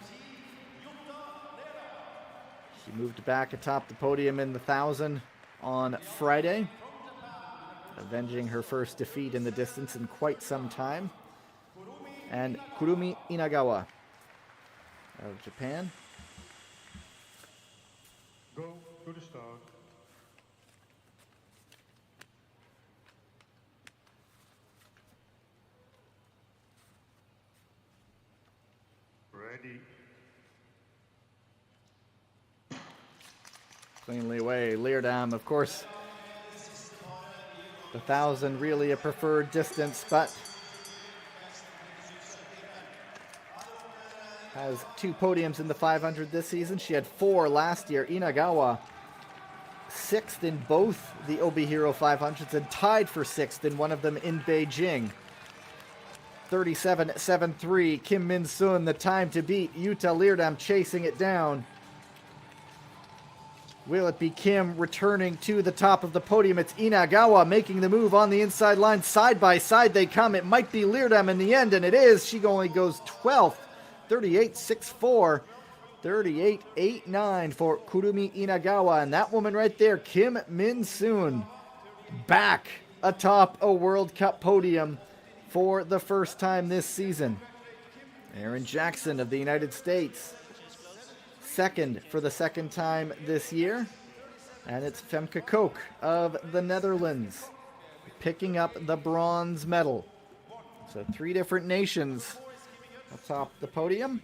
She moved back atop the podium in the 1,000 on Friday, avenging her first defeat in the distance in quite some time. And Kurumi Inagawa of Japan. Go to the start. Ready. Cleanly away. Leerdam, of course. The 1,000 really a preferred distance, but has 2 podiums in the 500 this season. She had 4 last year. Inagawa, 6th in both the Obi Hero 500s and tied for 6th in one of them in Beijing. 37.73. Kim Min-sun, the time to beat. Jutta Leerdam chasing it down. Will it be Kim returning to the top of the podium? It's Inagawa making the move on the inside line. Side by side they come. It might be Leerdam in the end, and it is. She only goes 12th. 38.64. 38.89 for Kurumi Inagawa. And that woman right there, Kim Min-sun, back atop a World Cup podium for the first time this season. Aaron Jackson of the United States, second for the second time this year. And it's Femke Koch of the Netherlands picking up the bronze medal. So 3 different nations atop the podium.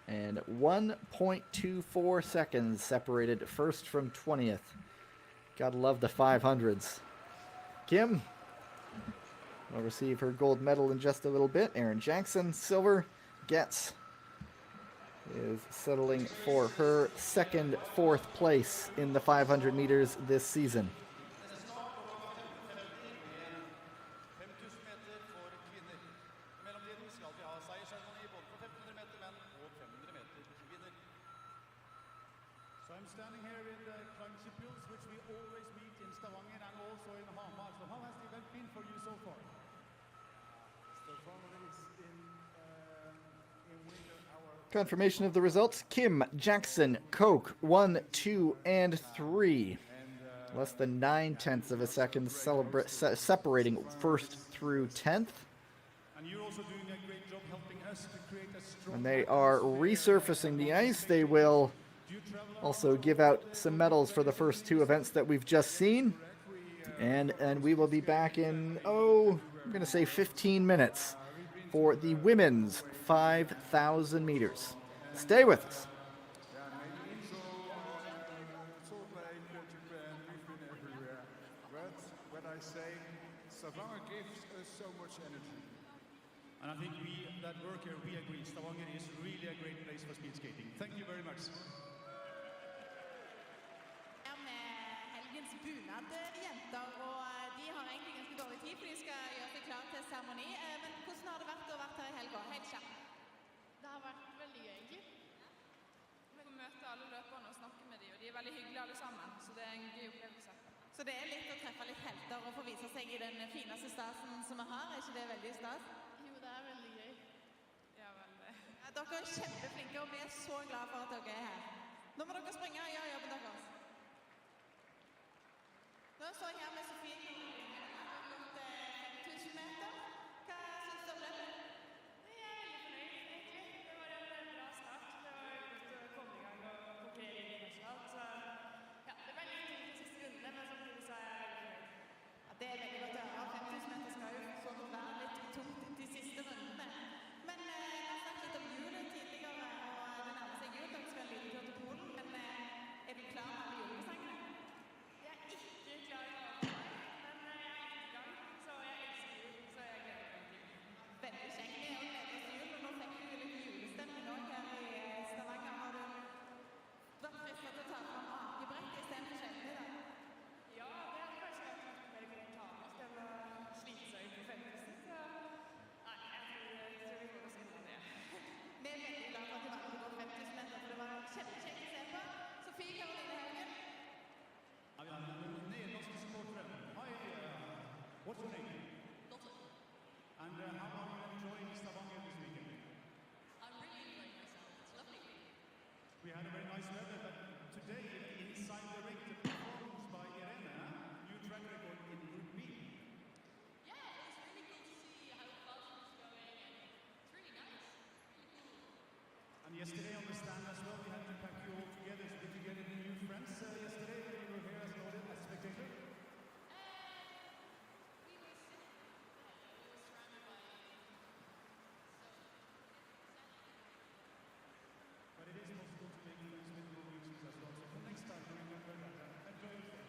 And 1.24 seconds separated first from 20th. Gotta love the 500s. Kim will receive her gold medal in just a little bit. Aaron Jackson, silver. Getz is settling for her second, 4th place in the 500 meters this season. So I'm standing here in the Principles, which we always meet in Stavanger and also in Hamar. So how has the event been for you so far? Stavanger is in winter hour. Confirmation of the results. Kim, Jackson, Koch, 1, 2, and 3. Less than 9/10 of a second separating first through 10th. And you're also doing a great job helping us to create a strong... And they are resurfacing the ice. They will also give out some medals for the first two events that we've just seen. And we will be back in, I'm going to say 15 minutes for the women's 5,000 meters. Stay with us. Yeah, maybe Inzo, Salt Lake, Japan, we've been everywhere. But what I say, Stavanger gives us so much energy. And I think we that work here, we agree. Stavanger is really a great place for speed skating. Thank you very much. Med helgens bunad-jenter, og de har egentlig ganske dårlig tid, for de skal gjøre seg klar til seremoni. Men hvordan har det vært å være her i helga? Helt kjapt. Det har vært veldig gøy, egentlig. Vi får møte alle løperne og snakke med dem, og de er veldig hyggelige alle sammen, så det er en gøy opplevelse. Så det er litt å treffe litt helter og få vise seg i den fineste stasen som vi har. Er ikke det veldig stas? Jo, det er veldig gøy. Ja, veldig. Ja, dere er kjempeflinke, og vi er så glad for at dere er her. Nå må dere springe og gjøre jobben deres. Nå står jeg her med Sofie Kjellin. Hun har gått 5000 meter. Hva synes du om det? Jeg er veldig fornøyd, egentlig. Det var en bra start. Det var godt å komme i gang og konkurrere internasjonalt. Så ja, det ble litt tungt de siste rundene, men samtidig så er jeg veldig fornøyd. Ja, det er veldig godt å høre. 5000 meter skal jo så vidt være litt tungt de siste rundene. Men jeg har snakket litt om julen tidligere, og det nærmer seg jul. Dere skal en liten tur til Polen, men er du klar med alle julesangene? Jeg er ikke klar i dag, men jeg er i gang, så jeg elsker jul, så jeg gleder meg til. Veldig kjekt. Vi er jo gleder oss til jul, og nå fikk vi litt julestemning også her i Stavanger. Har du vært fristet til å ta fram akebrekket i stedet for skjellene i dag? Ja, det hadde kanskje vært litt mer greit å ta med oss. Det var slite seg ut på 5000, så nei, jeg tror vi går oss inn på det. Vi er veldig glad for at du valgte å gå 5000 meter, for det var kjempekjekt å se på. Sofie Karoline Haugen. I mean, nederlandske supportere. Hi, what's your name? Lotte. And how are you enjoying Stavanger this weekend? I'm really enjoying myself. It's lovely. We had a very nice weather, but today, inside the ring, the performance by Irene, new track record in Group B. Yeah, it was really cool to see how fast it was going, and it's really nice. Really cool. And yesterday on the stand as well, we had to pack you all together. So did you get any new friends yesterday when you were here as an audience, as a spectator? We were sitting there, we were surrounded by But it is possible to make friends with Norwegians as well. So for next time, remember that. Enjoy your stay.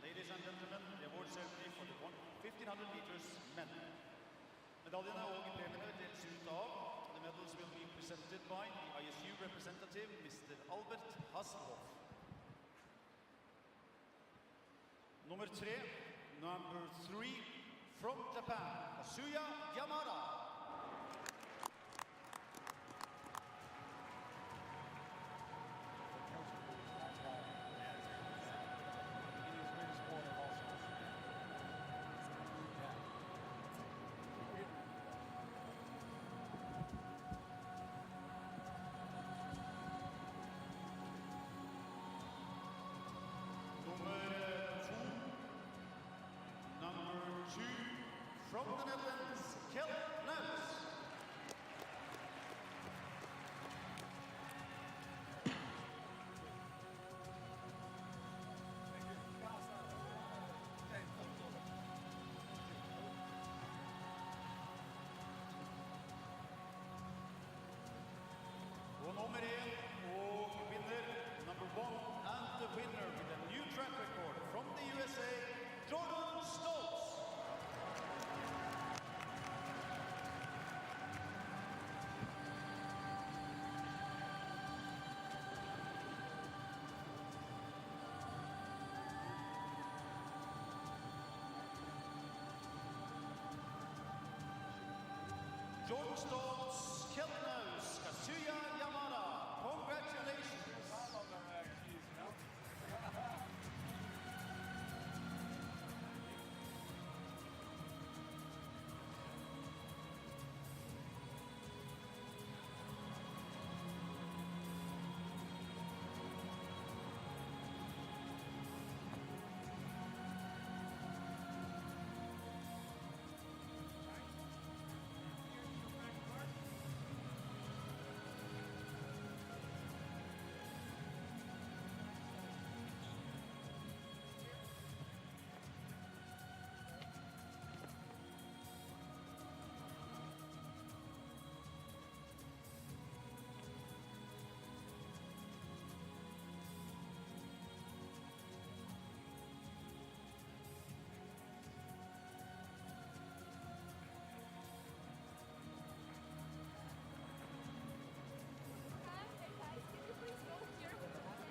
Ladies and gentlemen, the award ceremony for the 1500 meters men. Medaljene og premiene deles ut av. The medals will be presented by the ISU representative, Mr. Albert Hasselhoff. Nummer 3, number 3 from Japan, Kazuya Yamada. 2, from the Netherlands, Kjell Naus. Og nummer 1 og vinner, number 1 and the winner with a new track record from the USA, Jordan Stoltz. Jordan Stoltz, Kjell Naus, Kazuya Yamada, congratulations.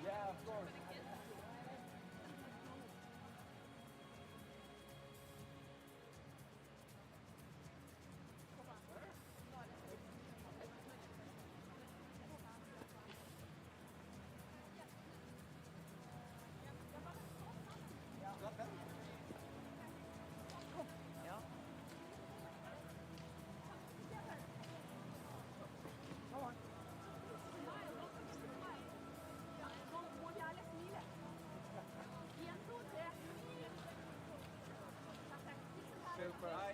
Yeah, of course. Super. Hi.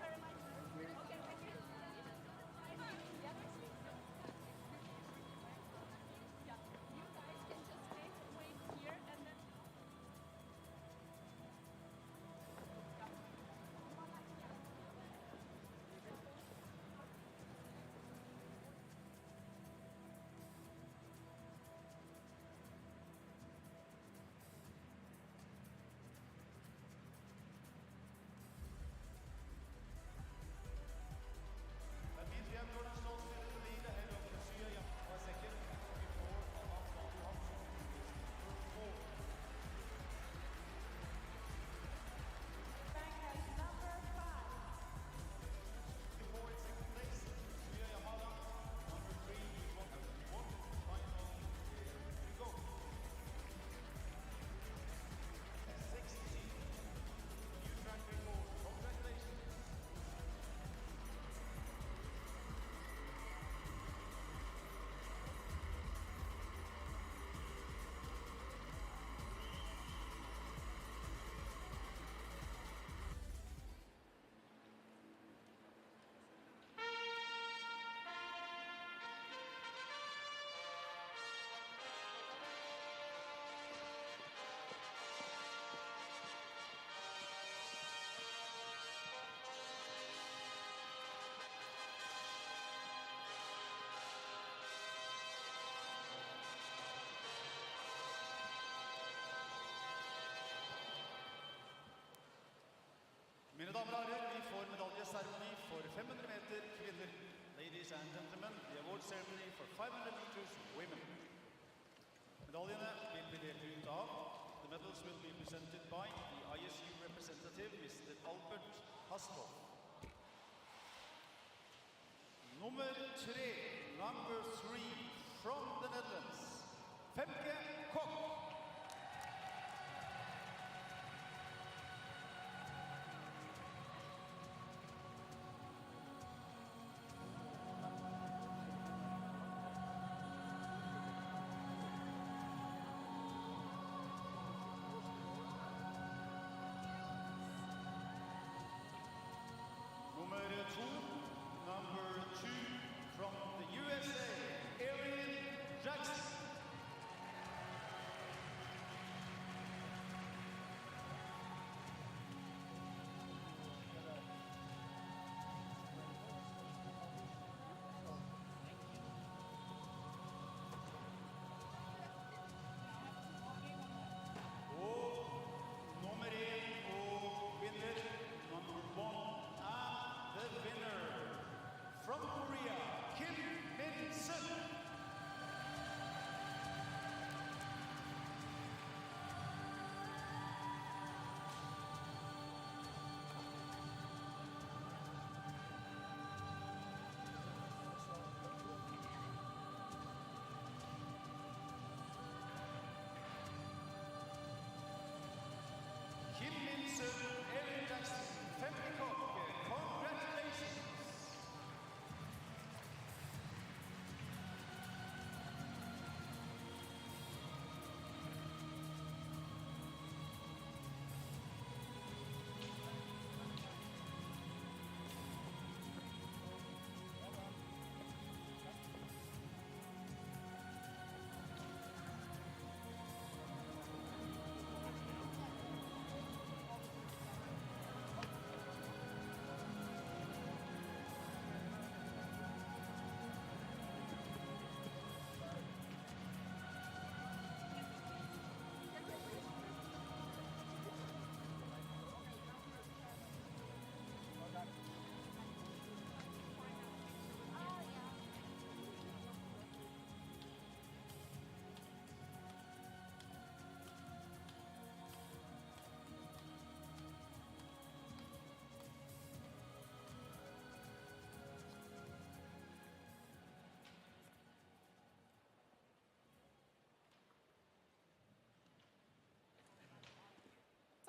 That means we have Jordan Stoltz in the lead ahead of Kazuya Yamada second, before Alaf Dadu Hansen is third. Before in second place, Kazuya Yamada, number 3, one final, here we go. 60, new track record, congratulations. Mine damer og herrer, vi får medaljeseremoni for 500 meter kvinner. Ladies and gentlemen, the award ceremony for 500 meters women. Medaljene vil bli delt ut av. The medals will be presented by the ISU representative, Mr. Albert Hasloff. Nummer 3, number 3, from the Netherlands, Femke Kok. number 2 from the USA, Erin Jackson. Og nummer 1 og vinner, number 1, and the winner from Korea, Kim Min-sun. Kim Min-sun, Erin Jackson, 50 kokke, congratulations!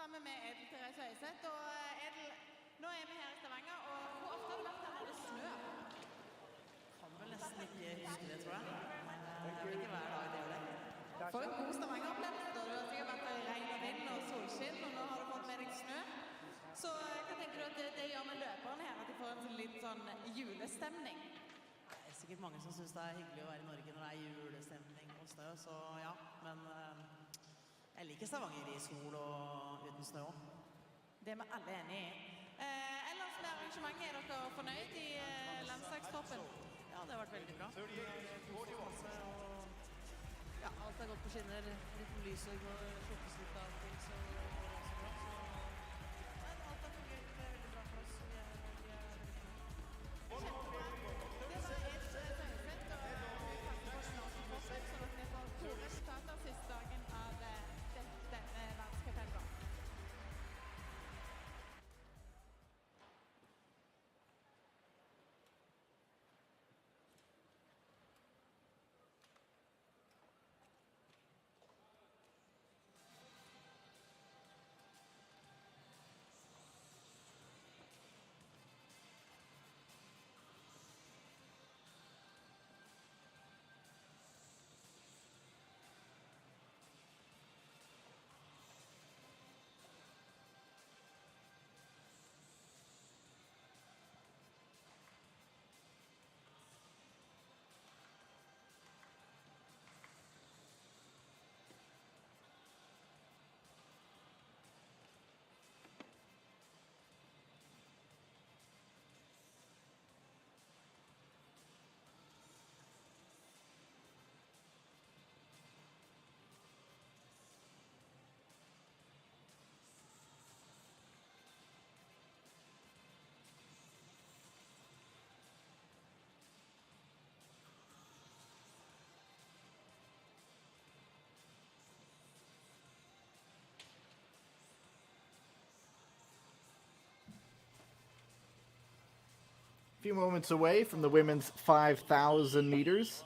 Sammen med Edel Therese Høiseth. Og Edel, nå er vi her i Stavanger, og hvor ofte har du vært her når det snør? Kan vel nesten ikke huske det, tror jeg. Men det er vel ikke hver dag det gjør det. For en god Stavanger-opplevelse. Du har sikkert vært her i regn og vind og solskinn, og nå har du fått med deg snø. Så hva tenker du at det gjør med løperne her, at de får en litt sånn julestemning? Det er sikkert mange som synes det er hyggelig å være i Norge når det er julestemning og snø, så ja. Men jeg liker Stavanger i sol og uten snø også. Det er vi alle enige i. Ellers med arrangementet, er dere fornøyd i landslagstoppen? Ja, det har vært veldig bra. Ja, alt har gått på skinner. Litt lys og slukkes litt av ting, så går det også bra. Men alt har fungert veldig bra for oss. Vi er veldig fornøyd. Kjempebra. Det var Edel Therese Høiseth, og takk for snakken for seg, sånn at vi får gode resultater siste dagen av denne verdenscuphelga. Few moments away from the women's 5,000 meters.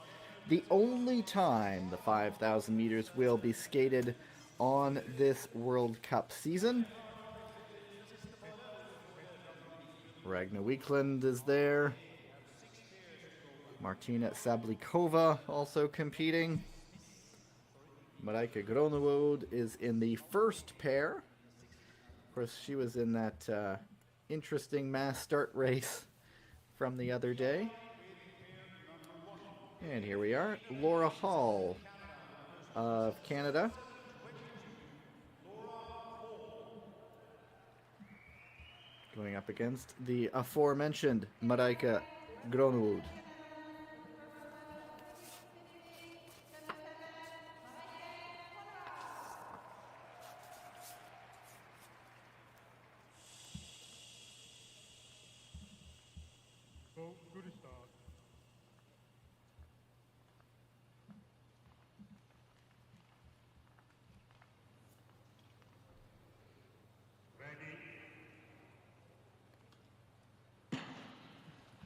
The only time the 5,000 meters will be skated on this World Cup season. Ragna Wiklund is there. Martina Sablikova also competing. Marika Gronewod is in the first pair. Of course, she was in that interesting mass start race from the other day. And here we are, Laura Hall of Canada. Going up against the aforementioned Marijke Groenewald. Go to the start. Ready.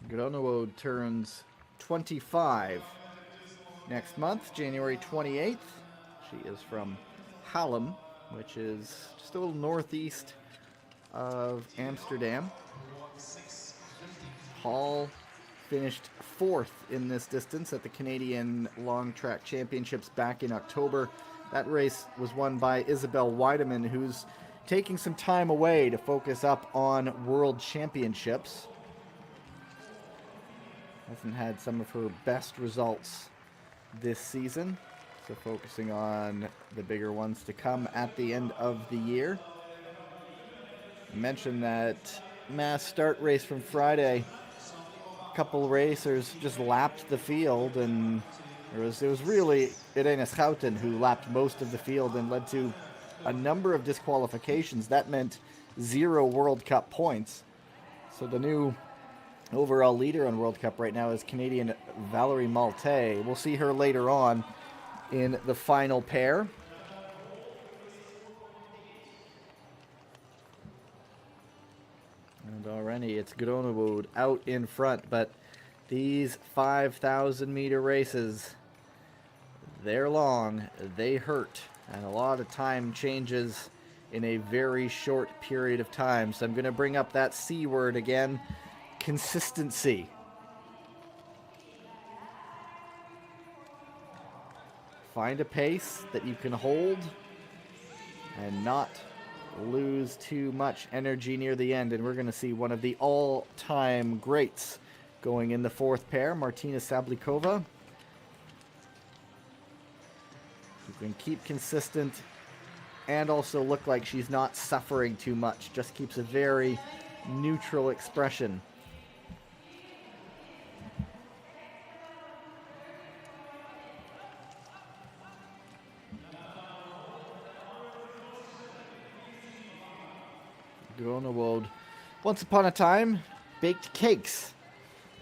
Groenewald turns 25 next month, January 28th. She is from Haarlem, which is just a little northeast of Amsterdam. Hall finished 4th in this distance at the Canadian Long Track Championships back in October. That race was won by Isabel Weideman, who's taking some time away to focus up on World Championships. Hasn't had some of her best results this season, so focusing on the bigger ones to come at the end of the year. I mentioned that mass start race from Friday. A couple racers just lapped the field, and it was really Irene Schouten who lapped most of the field and led to a number of disqualifications. That meant 0 World Cup points. So the new overall leader on World Cup right now is Canadian Valerie Malte. We'll see her later on in the final pair. And already it's Groenewald out in front, but these 5,000 meter races, they're long, they hurt, and a lot of time changes in a very short period of time. So I'm going to bring up that C word again, consistency. Find a pace that you can hold and not lose too much energy near the end, and we're going to see one of the all-time greats going in the 4th pair, Martina Sablikova, who can keep consistent and also look like she's not suffering too much, just keeps a very neutral expression. Groenewald, once upon a time, baked cakes,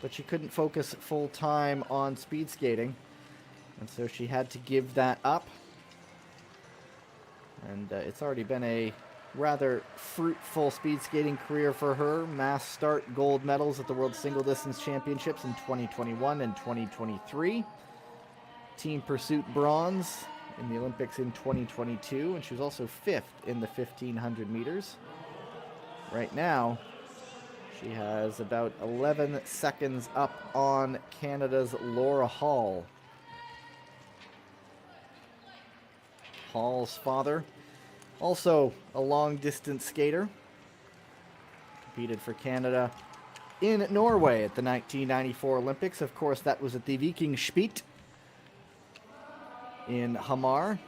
but she couldn't focus full time on speed skating, and so she had to give that up. And it's already been a rather fruitful speed skating career for her. Mass start gold medals at the World Single Distance Championships in 2021 and 2023. Team pursuit bronze in the Olympics in 2022, and she was also 5th in the 1500 meters. Right now, she has about 11 seconds up on Canada's Laura Hall. Hall's father, also a long-distance skater, competed for Canada in Norway at the 1994 Olympics. Of course, that was at the Viking Spit in Hamar.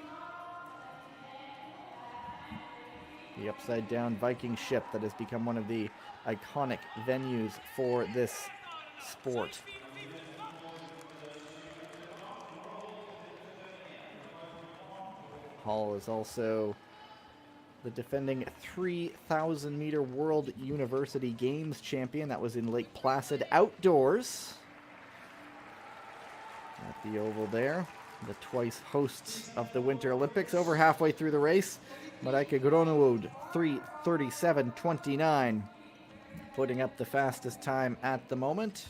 The upside-down Viking ship that has become one of the iconic venues for this sport. Hall is also the defending 3,000-meter World University Games champion. That was in Lake Placid outdoors at the oval there. The twice hosts of the Winter Olympics. Over halfway through the race, Marijke Groenewald, 3:37.29, putting up the fastest time at the moment.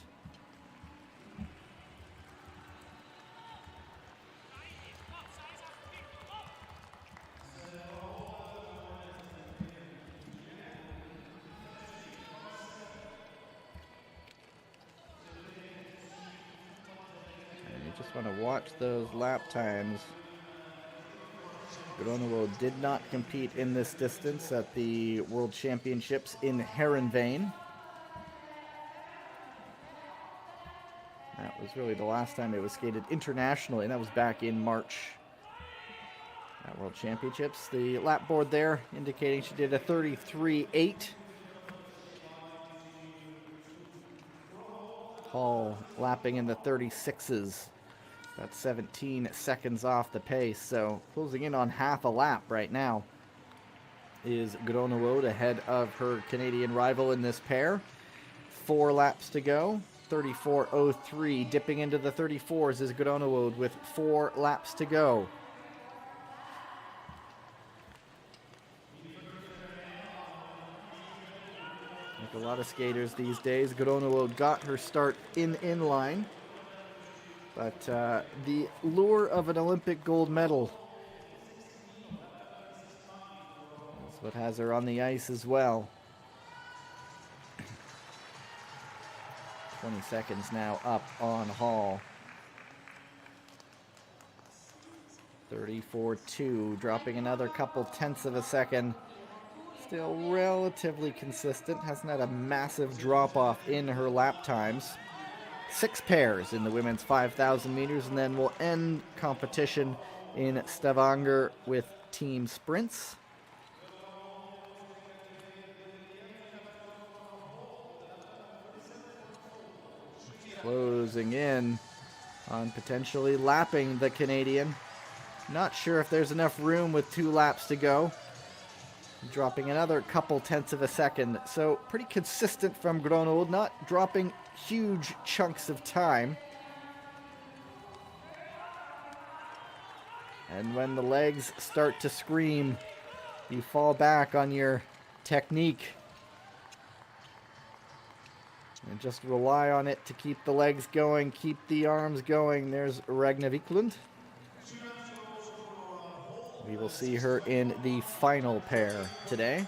And you just want to watch those lap times. Groenewald did not compete in this distance at the World Championships in Heerenveen. That was really the last time it was skated internationally, and that was back in March at World Championships. The lap board there indicating she did a 33.8. Hall lapping in the 36s. About 17 seconds off the pace, so closing in on half a lap right now is Gronewold ahead of her Canadian rival in this pair. 4 laps to go. 34.03, dipping into the 34s is Gronewold with 4 laps to go. Like a lot of skaters these days, Gronewold got her start in inline. But the lure of an Olympic gold medal is what has her on the ice as well. 20 seconds now up on Hall. 34.2, dropping another couple tenths of a second. Still relatively consistent, hasn't had a massive drop off in her lap times. 6 pairs in the women's 5,000 meters, and then we'll end competition in Stavanger with team sprints. Closing in on potentially lapping the Canadian. Not sure if there's enough room with 2 laps to go. Dropping another couple tenths of a second. So pretty consistent from Gronewold, not dropping huge chunks of time. And when the legs start to scream, you fall back on your technique and just rely on it to keep the legs going, keep the arms going. There's Ragna Wiklund. We will see her in the final pair today.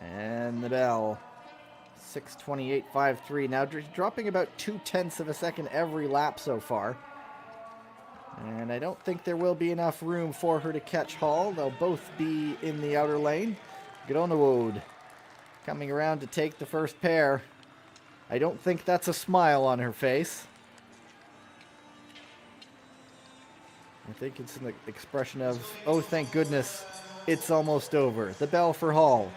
And the bell. 6:28.53. Now dropping about 2 tenths of a second every lap so far. And I don't think there will be enough room for her to catch Hall. They'll both be in the outer lane. Gronewold coming around to take the first pair. I don't think that's a smile on her face. I think it's an expression of, oh, thank goodness, it's almost over. The bell for Hall.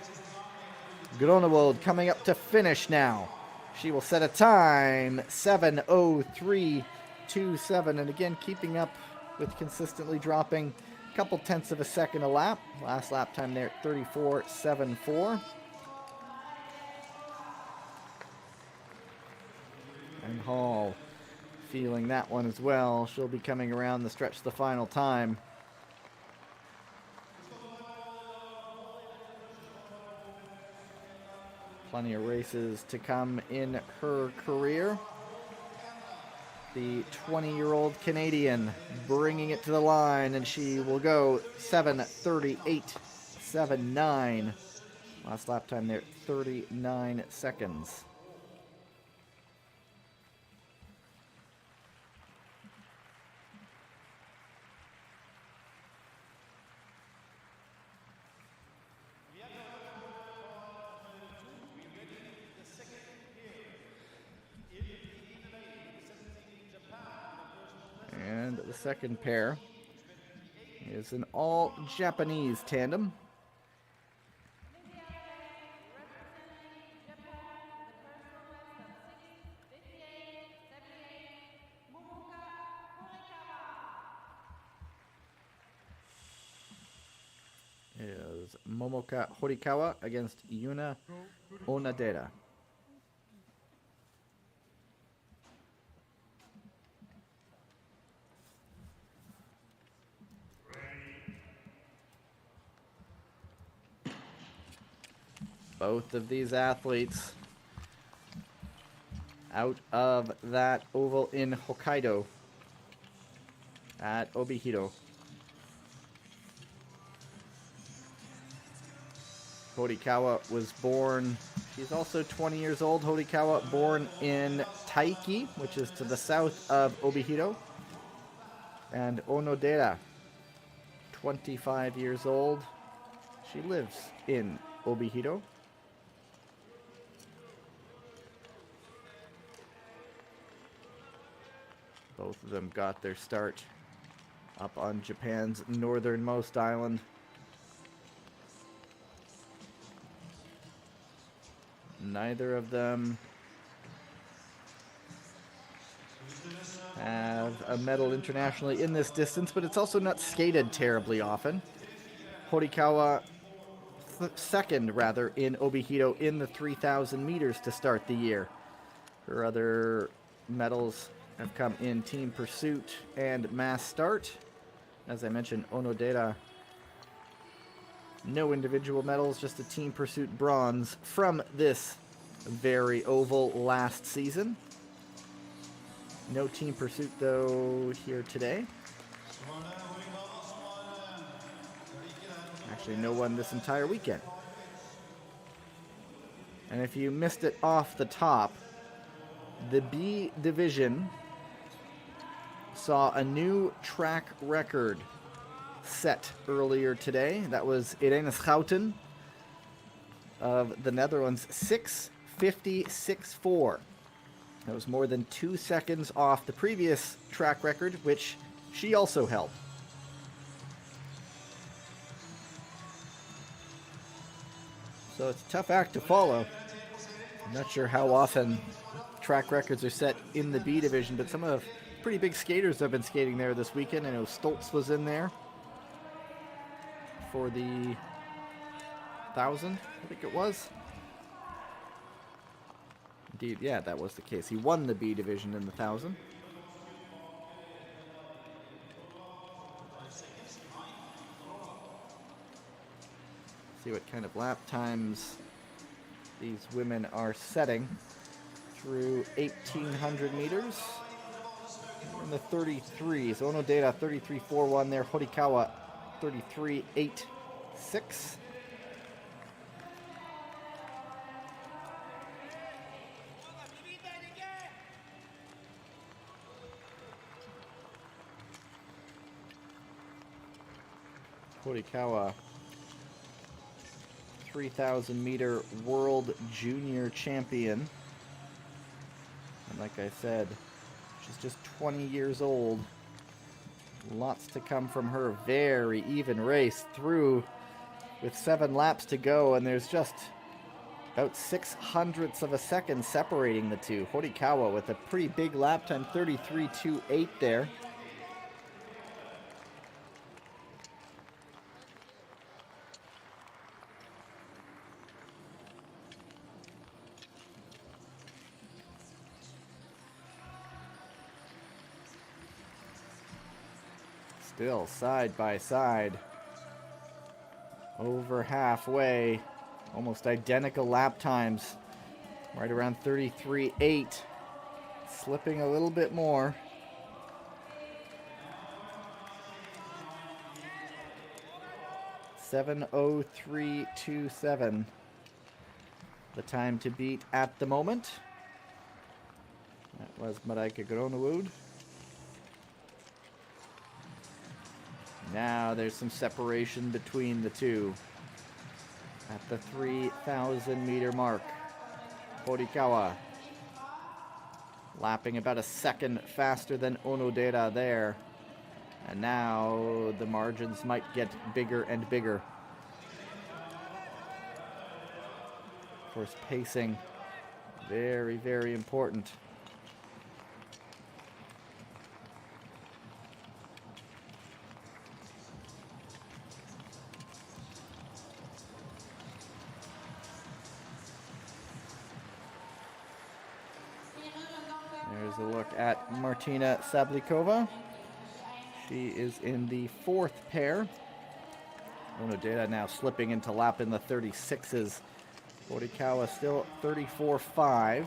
Gronewold coming up to finish now. She will set a time, 7:03.27, and again keeping up with consistently dropping a couple tenths of a second a lap. Last lap time there at 34.74. And Hall feeling that one as well. She'll be coming around the stretch the final time. Plenty of races to come in her career. The 20-year-old Canadian bringing it to the line, and she will go 7:38.79. Last lap time there, 39 seconds. And the second pair is an all-Japanese tandem. Is Momoka Horikawa against Yuna Onadera. Both of these athletes out of that oval in Hokkaido at Obihiro. Horikawa was born, she's also 20 years old. Horikawa born in Taiki, which is to the south of Obihiro. And Onodera, 25 years old. She lives in Obihiro. Both of them got their start up on Japan's northernmost island. Neither of them have a medal internationally in this distance, but it's also not skated terribly often. Horikawa second, rather, in Obihiro in the 3,000 meters to start the year. Her other medals have come in team pursuit and mass start. As I mentioned, Onodera, no individual medals, just a team pursuit bronze from this very oval last season. No team pursuit, though, here today. Actually, no one this entire weekend. And if you missed it off the top, the B division saw a new track record set earlier today. That was Irene Schouten of the Netherlands, 6:50.64. That was more than 2 seconds off the previous track record, which she also held. So it's a tough act to follow. I'm not sure how often track records are set in the B division, but some of the pretty big skaters have been skating there this weekend. I know Stoltz was in there for the 1,000, I think it was. Indeed, yeah, that was the case. He won the B division in the 1,000. See what kind of lap times these women are setting through 1,800 meters. We're in the 33s. Onodera 33.41 there. Horikawa 33.86. Horikawa, 3,000 meter world junior champion. And like I said, she's just 20 years old. Lots to come from her. Very even race through with 7 laps to go, and there's just about 0.06 of a second separating the two. Horikawa with a pretty big lap time, 33.28 there. Still side by side, over halfway, almost identical lap times, right around 33.8, slipping a little bit more. (7:03.27), the time to beat at the moment. That was Marijke Groenewoud. Now there's some separation between the two at the 3,000 meter mark. Horikawa lapping about a second faster than Onodera there. And now the margins might get bigger and bigger. Of course, pacing, very, very important. There's a look at Martina Sablikova. She is in the 4th pair. Onodera now slipping into lap in the 36s. Horikawa still 34.5.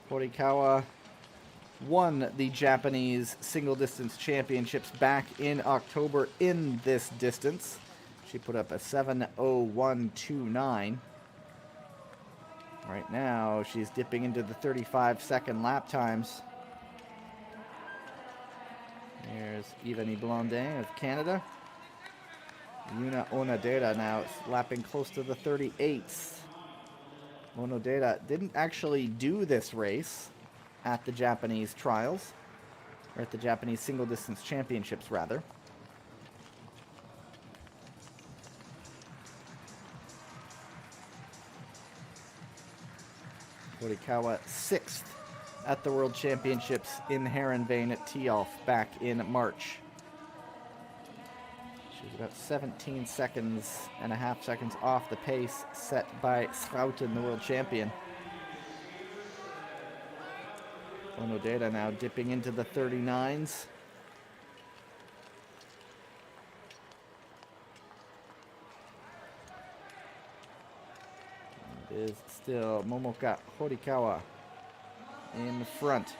Horikawa won the Japanese single distance championships back in October in this distance. She put up a 7:01.29. Right now, she's dipping into the 35-second lap times. There's Yvonne Blondin of Canada. Yuna Onodera now lapping close to the 38th. Onodera didn't actually do this race at the Japanese trials, or at the Japanese single distance championships rather. Horikawa 6th at the World Championships in Heerenveen at Tialf back in March. She was about 17 seconds and a half seconds off the pace set by Schouten, the world champion. Onodera now dipping into the 39s. It is still Momoka Horikawa in front.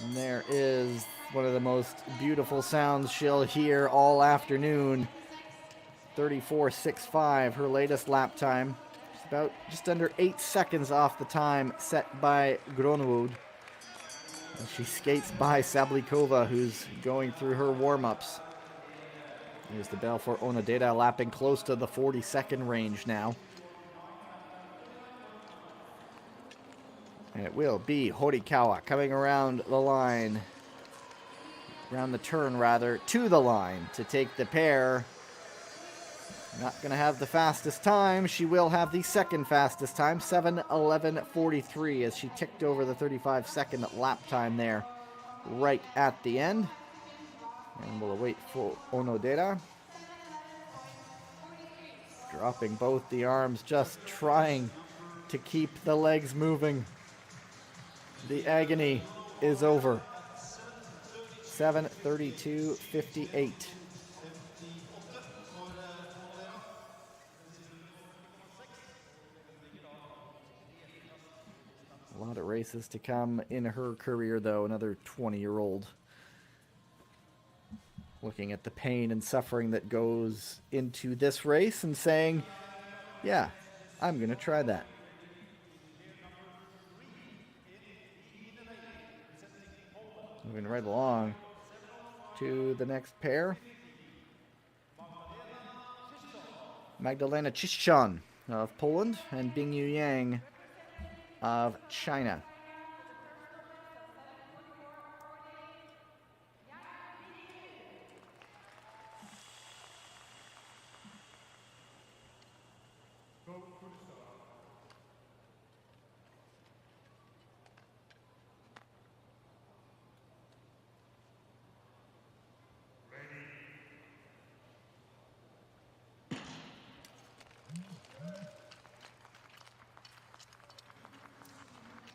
And there is one of the most beautiful sounds she'll hear all afternoon. 34.65, her latest lap time. She's about just under 8 seconds off the time set by Gronwood. As she skates by Sablikova, who's going through her warm-ups. There's the bell for Onodera, lapping close to the 40-second range now. And it will be Horikawa coming around the line, around the turn rather, to the line to take the pair. Not going to have the fastest time. She will have the second fastest time, 7:11.43, as she ticked over the 35-second lap time there right at the end. And we'll await for Onodera. Dropping both the arms, just trying to keep the legs moving. The agony is over. 7:32.58. A lot of races to come in her career, though. Another 20-year-old. Looking at the pain and suffering that goes into this race and saying, yeah, I'm going to try that. Moving right along to the next pair. Magdalena Chiszczon of Poland and Bingyu Yang of China.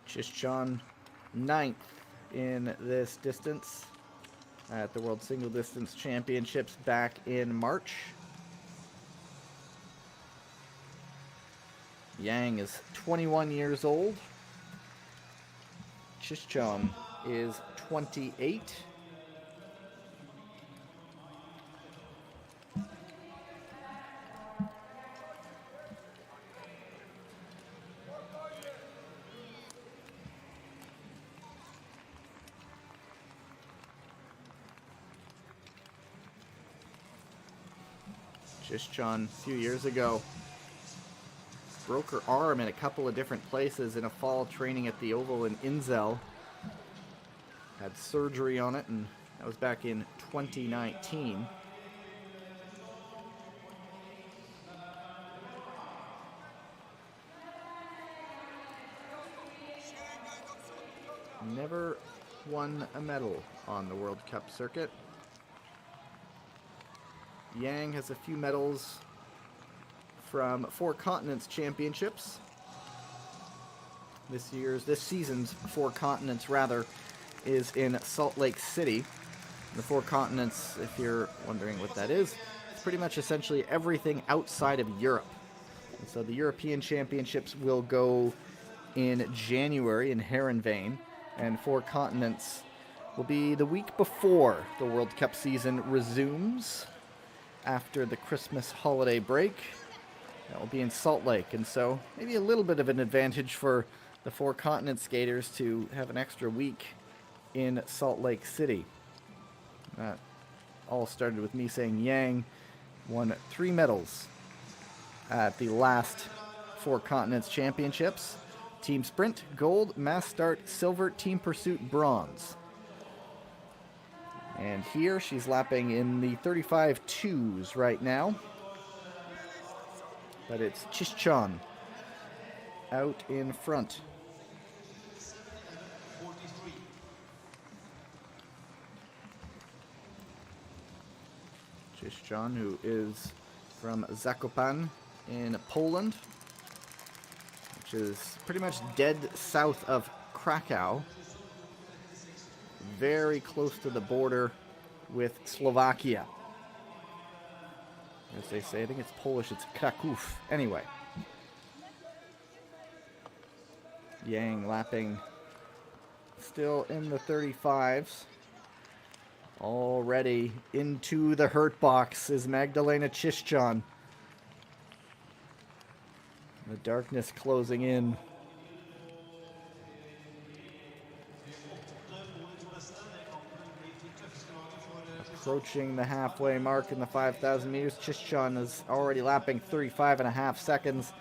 Chiszczon 9th in this distance at the World Single Distance Championships back in March. Yang is 21 years old. Chiszczon is 28. Chiszczon, a few years ago, broke her arm in a couple of different places in a fall training at the Oval in Inzel. Had surgery on it, and that was back in 2019. Never won a medal on the World Cup circuit. Yang has a few medals from Four Continents Championships. This season's Four Continents, rather, is in Salt Lake City. The Four Continents, if you're wondering what that is, it's pretty much essentially everything outside of Europe. And so the European Championships will go in January in Heerenveen, and Four Continents will be the week before the World Cup season resumes after the Christmas holiday break. That will be in Salt Lake, and so maybe a little bit of an advantage for the Four Continent skaters to have an extra week in Salt Lake City. That all started with me saying Yang won 3 medals at the last 4 Continents Championships. Team Sprint, gold, mass start, silver, team pursuit, bronze. And here she's lapping in the 35.2s right now. But it's Chishchan out in front. Chishchan, who is from Zakopane in Poland, which is pretty much dead south of Krakow, very close to the border with Slovakia. As they say, I think it's Polish, it's Kraków. Anyway. Yang lapping still in the 35s. Already into the hurt box is Magdalena Chishchan. The darkness closing in. Approaching the halfway mark in the 5,000 meters. Chishchan is already lapping 35.5 seconds.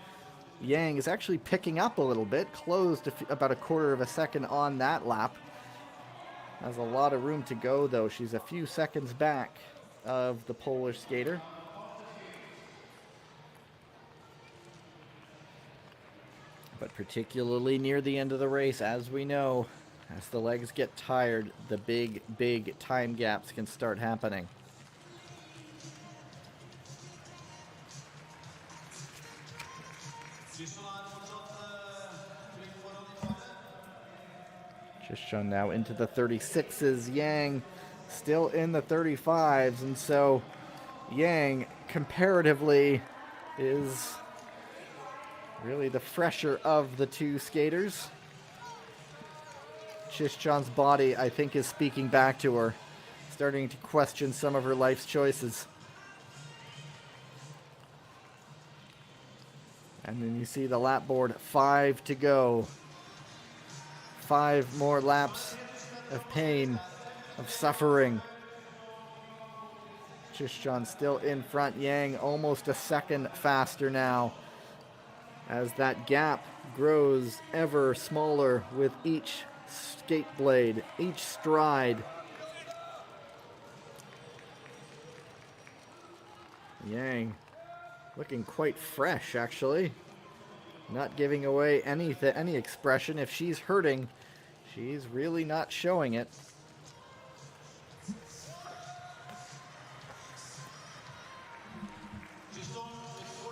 Yang is actually picking up a little bit, closed about a quarter of a second on that lap. Has a lot of room to go, though. She's a few seconds back of the Polish skater. But particularly near the end of the race, as we know, as the legs get tired, the big time gaps can start happening. Chishchan now into the 36s. Yang still in the 35s, and so Yang comparatively is really the fresher of the 2 skaters. Chishchan's body, I think, is speaking back to her, starting to question some of her life's choices. And then you see the lap board, 5 to go. 5 more laps of pain, of suffering. Chishchan still in front. Yang almost a second faster now, as that gap grows ever smaller with each skate blade, each stride. Yang looking quite fresh, actually. Not giving away any expression. If she's hurting, she's really not showing it.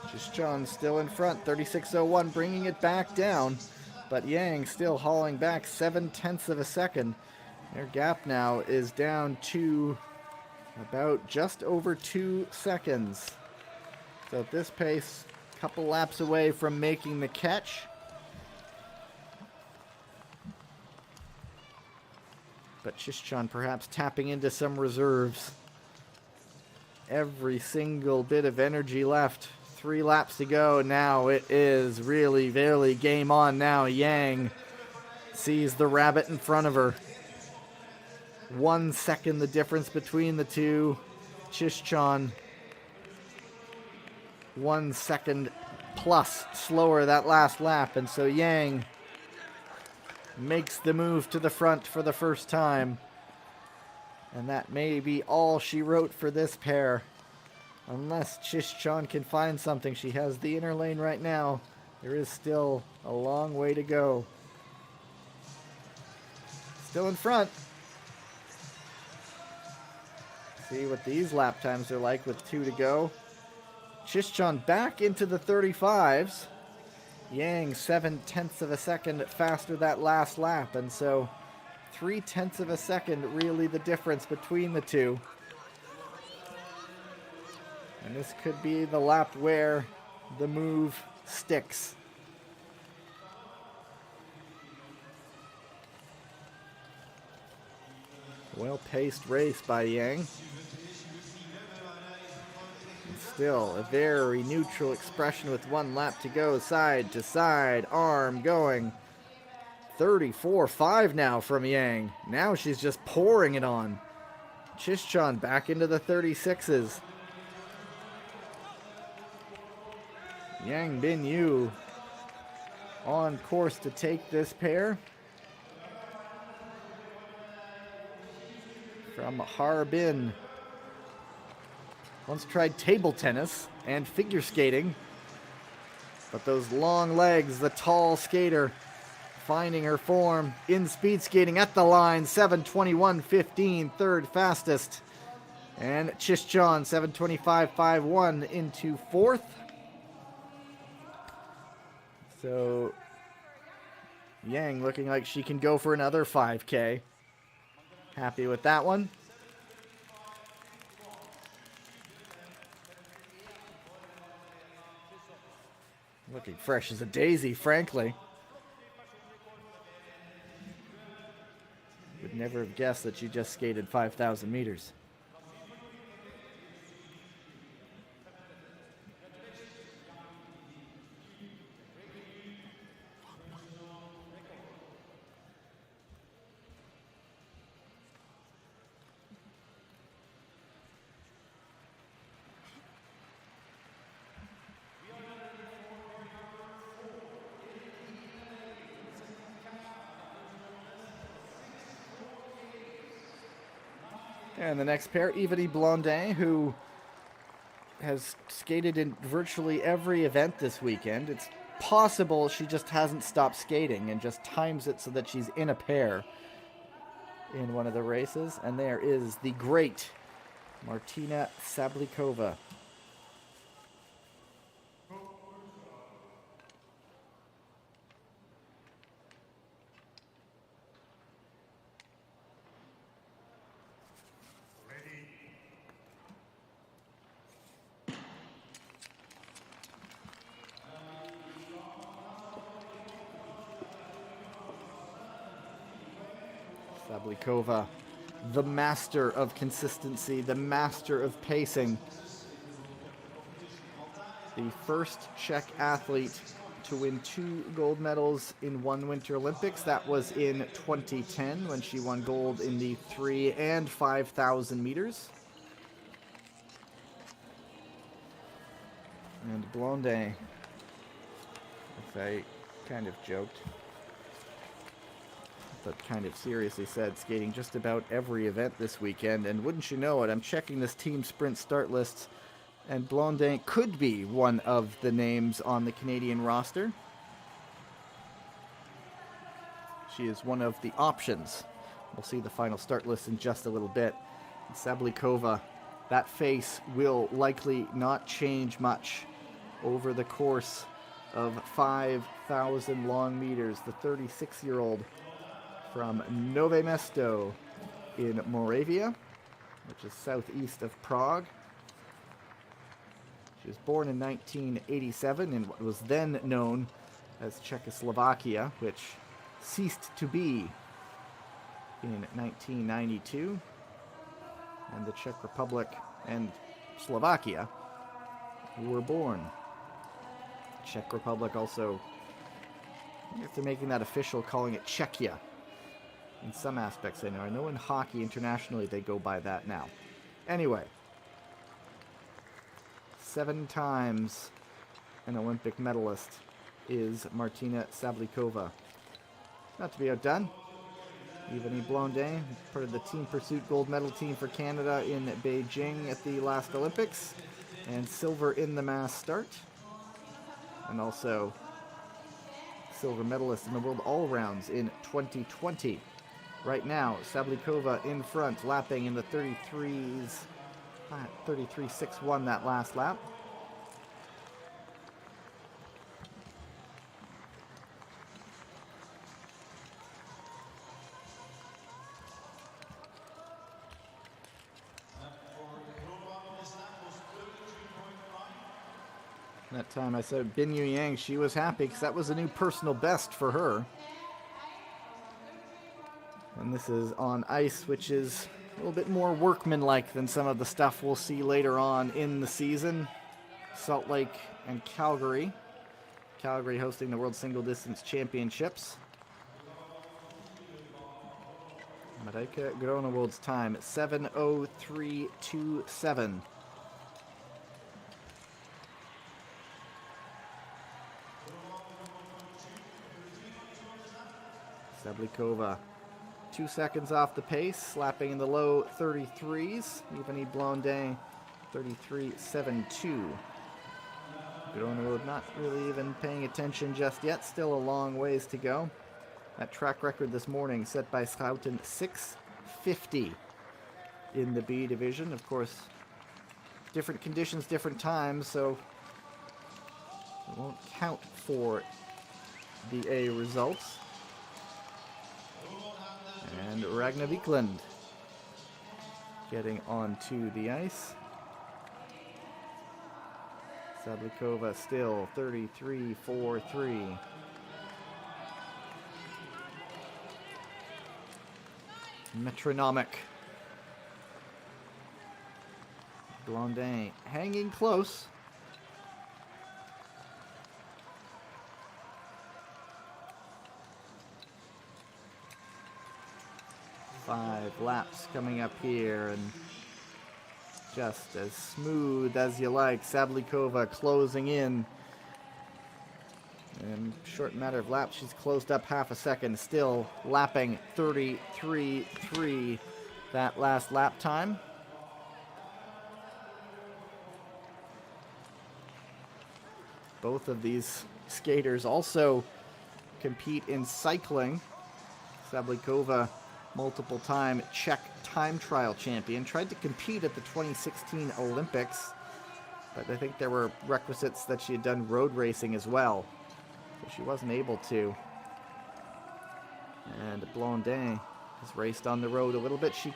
Chishchan still in front, 36.01, bringing it back down. But Yang still hauling back 0.7 of a second. Their gap now is down to about just over 2 seconds. So at this pace, a couple laps away from making the catch. But Chishchan perhaps tapping into some reserves. Every single bit of energy left. 3 laps to go. Now it is really game on now. Yang sees the rabbit in front of her. 1 second the difference between the two. Chishchan 1 second plus slower that last lap, and so Yang makes the move to the front for the first time. And that may be all she wrote for this pair. Unless Chishchan can find something. She has the inner lane right now. There is still a long way to go. Still in front. See what these lap times are like with 2 to go. Chishchan back into the 35s. Yang 0.7 of a second faster that last lap. And so 0.3 of a second really the difference between the two. And this could be the lap where the move sticks. Well-paced race by Yang. And still a very neutral expression with 1 lap to go, side to side, arm going. 34.5 now from Yang. Now she's just pouring it on. Chishchon back into the 36s. Yang Bin Yu on course to take this pair from Harbin. Once tried table tennis and figure skating, but those long legs, the tall skater, finding her form in speed skating at the line. 7:21.15, third fastest. And Chishchon, 7:25.51 into fourth. So Yang looking like she can go for another 5K. Happy with that one. Looking fresh as a daisy, frankly. Would never have guessed that she just skated 5,000 meters. And the next pair, Yvonne Blondin, who has skated in virtually every event this weekend. It's possible she just hasn't stopped skating and just times it so that she's in a pair in one of the races. And there is the great Martina Sablikova. Sablikova, the master of consistency, the master of pacing. The first Czech athlete to win 2 gold medals in one Winter Olympics. That was in 2010 when she won gold in the 3 and 5,000 meters. And Blondin, if I kind of joked, but kind of seriously said, skating just about every event this weekend. And wouldn't you know it, I'm checking this team sprint start list, and Blondin could be one of the names on the Canadian roster. She is one of the options. We'll see the final start list in just a little bit. Sablikova, that face will likely not change much over the course of 5,000 long meters. The 36-year-old from Nové Mesto in Moravia, which is southeast of Prague. She was born in 1987 in what was then known as Czechoslovakia, which ceased to be in 1992. And the Czech Republic and Slovakia were born. Czech Republic also, if they're making that official, calling it Czechia. In some aspects, I know in hockey internationally they go by that now. Anyway, 7 times an Olympic medalist is Martina Sablikova. Not to be outdone, Yvonne Blondin, part of the team pursuit gold medal team for Canada in Beijing at the last Olympics, and silver in the mass start, and also silver medalist in the world all-rounds in 2020. Right now, Sablikova in front, lapping in the 33s, 33.61 that last lap. That time I said Bin Yu Yang, she was happy because that was a new personal best for her. And this is on ice, which is a little bit more workmanlike than some of the stuff we'll see later on in the season. Salt Lake and Calgary. Calgary hosting the World Single Distance Championships. Mareike Groenewold's time, 7:03.27. Sablikova, 2 seconds off the pace, slapping in the low 33s. Yvonne Blondet, 33.72. Groenewold not really even paying attention just yet. Still a long ways to go. That track record this morning set by Schouten, 6:50 in the B division. Of course, different conditions, different times, so it won't count for the A results. And Ragnar Wiklund getting onto the ice. Sablikova still 33.43. Metronomic. Blondet hanging close. Five laps coming up here, and just as smooth as you like. Sablikova closing in. In a short matter of laps, she's closed up half a second, still lapping 33.3 that last lap time. Both of these skaters also compete in cycling. Sablikova, multiple-time Czech time trial champion, tried to compete at the 2016 Olympics, but I think there were requisites that she had done road racing as well, so she wasn't able to. And Blondet has raced on the road a little bit. She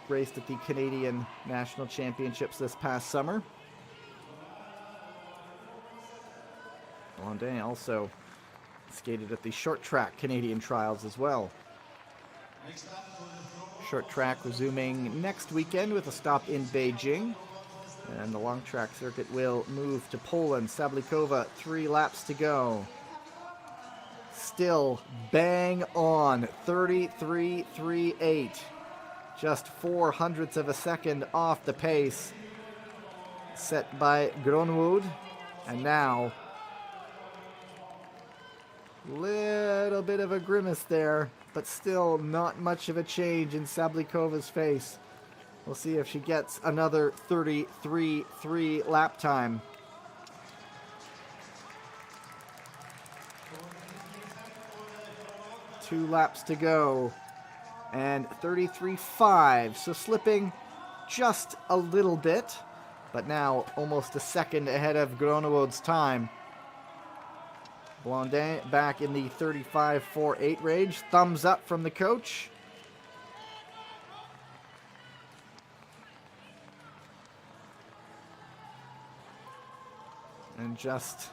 raced at the Canadian National Championships this past summer. Blondet also skated at the short track Canadian trials as well. Short track resuming next weekend with a stop in Beijing. And the long track circuit will move to Poland. Sablikova, 3 laps to go. Still bang on, 33.38. Just 0.04 of a second off the pace set by Groenewold. And now, little bit of a grimace there, but still not much of a change in Sablikova's face. We'll see if she gets another 33.3 lap time. Two laps to go, and 33.5, so slipping just a little bit, but now almost a second ahead of Groenewold's time. Blondet back in the 35.48 range. Thumbs up from the coach. And just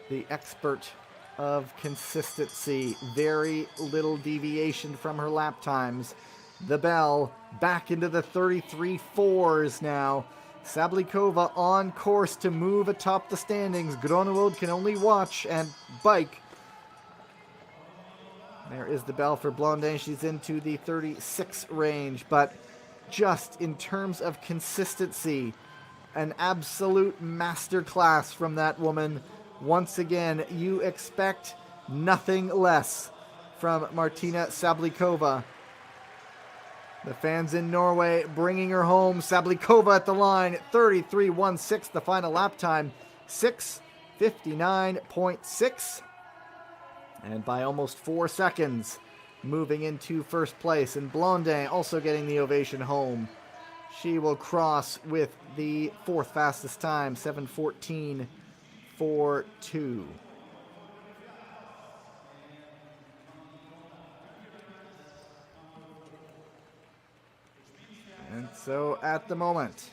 the expert of consistency. Very little deviation from her lap times. The bell back into the 33.4s now. Sablikova on course to move atop the standings. Groenewold can only watch and bike. There is the bell for Blondet. She's into the 36 range, but just in terms of consistency, an absolute masterclass from that woman. Once again, you expect nothing less from Martina Sablikova. The fans in Norway bringing her home. Sablikova at the line, 33.16, the final lap time, 6:59.6. And by almost 4 seconds, moving into first place. And Blondet also getting the ovation home. She will cross with the 4th fastest time, 7:14.42. And so at the moment,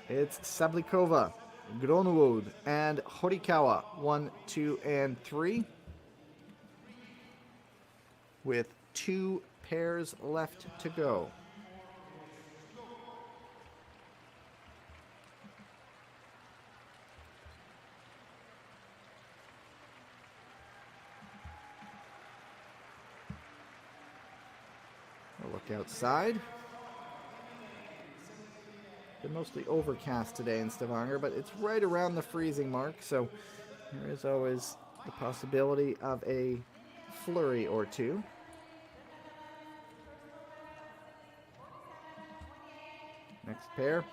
it's Sablikova, Groenewold, and Horikawa, 1, 2, and 3. With 2 pairs left to go. Look outside. Been mostly overcast today in Stavanger, but it's right around the freezing mark, so there is always the possibility of a flurry or two. Next pair,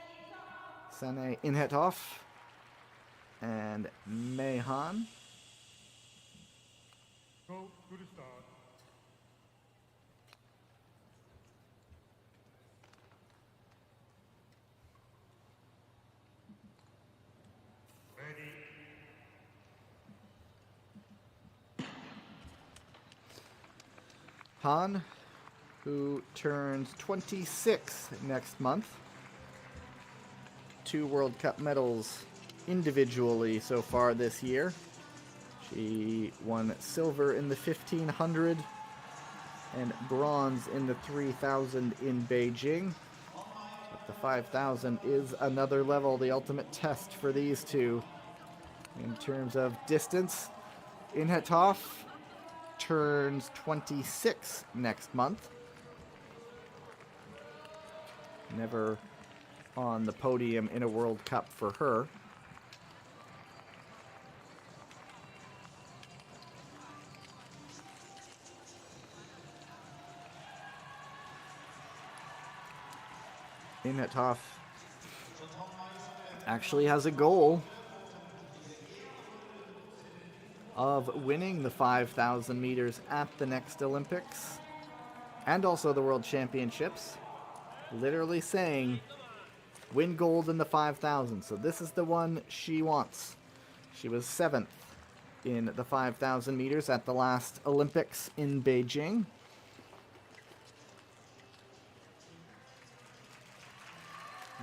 Sane Inhethoff and Mehan. Go to the start. Ready. Han, who turns 26 next month. 2 World Cup medals individually so far this year. She won silver in the 1500 and bronze in the 3000 in Beijing. But the 5000 is another level, the ultimate test for these two in terms of distance. Inhethoff turns 26 next month. Never on the podium in a World Cup for her. Inhethoff actually has a goal of winning the 5,000 meters at the next Olympics and also the World Championships. Literally saying, win gold in the 5,000. So this is the one she wants. She was 7th in the 5,000 meters at the last Olympics in Beijing.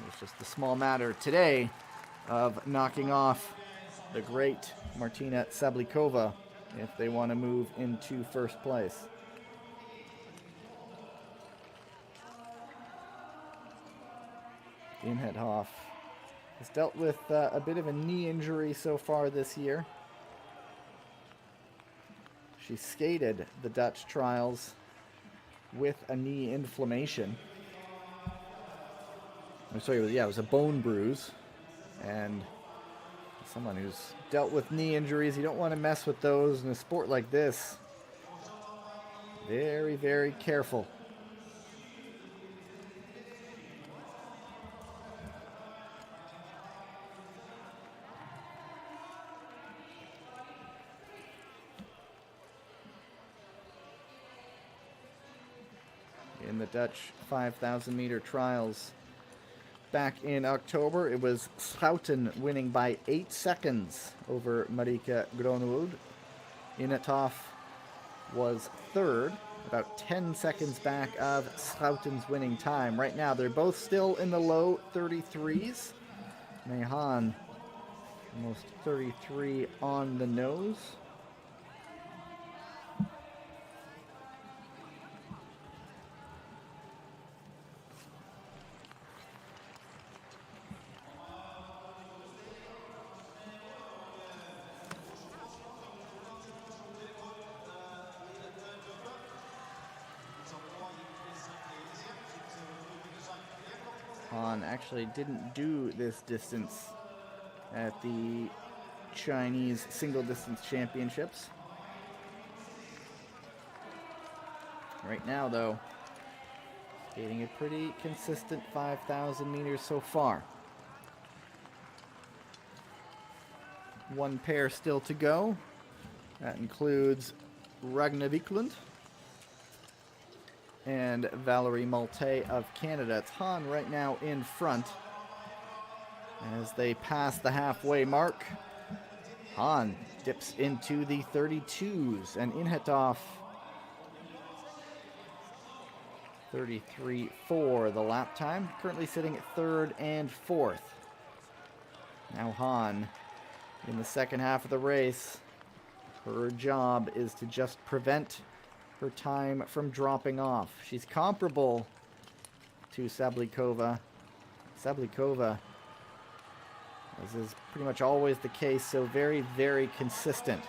It's just a small matter today of knocking off the great Martina Sablikova if they want to move into first place. Inhethoff has dealt with a bit of a knee injury so far this year. She skated the Dutch trials with a knee inflammation. I'm sorry, it was a bone bruise. And someone who's dealt with knee injuries, you don't want to mess with those in a sport like this. Very, very careful. In the Dutch 5,000 meter trials back in October, it was Schouten winning by 8 seconds over Marika Gronwood. Inhethoff was third, about 10 seconds back of Schouten's winning time. Right now, they're both still in the low 33s. Mehan, almost 33 on the nose. Han actually didn't do this distance at the Chinese single distance championships. Right now, though, skating a pretty consistent 5,000 meters so far. One pair still to go. That includes Ragna Wiklund and Valerie Malte of Canada. It's Han right now in front as they pass the halfway mark. Han dips into the 32s and Inhethoff 33.4 the lap time, currently sitting at third and fourth. Now Han in the second half of the race. Her job is to just prevent her time from dropping off. She's comparable to Sablikova. Sablikova, as is pretty much always the case, so very, very consistent.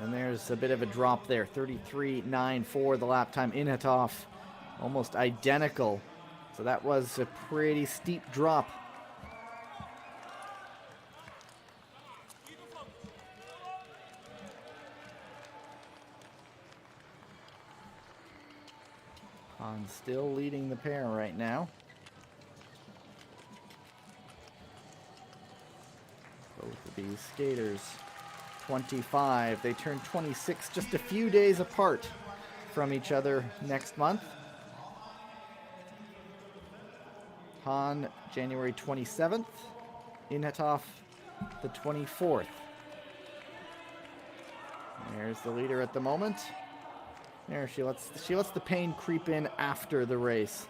And there's a bit of a drop there. 33.94 the lap time. Inhatov almost identical. So that was a pretty steep drop. Han still leading the pair right now. Both of these skaters, 25. They turn 26 just a few days apart from each other next month. Han, January 27th. Inhatov, the 24th. There's the leader at the moment. There, she lets the pain creep in after the race.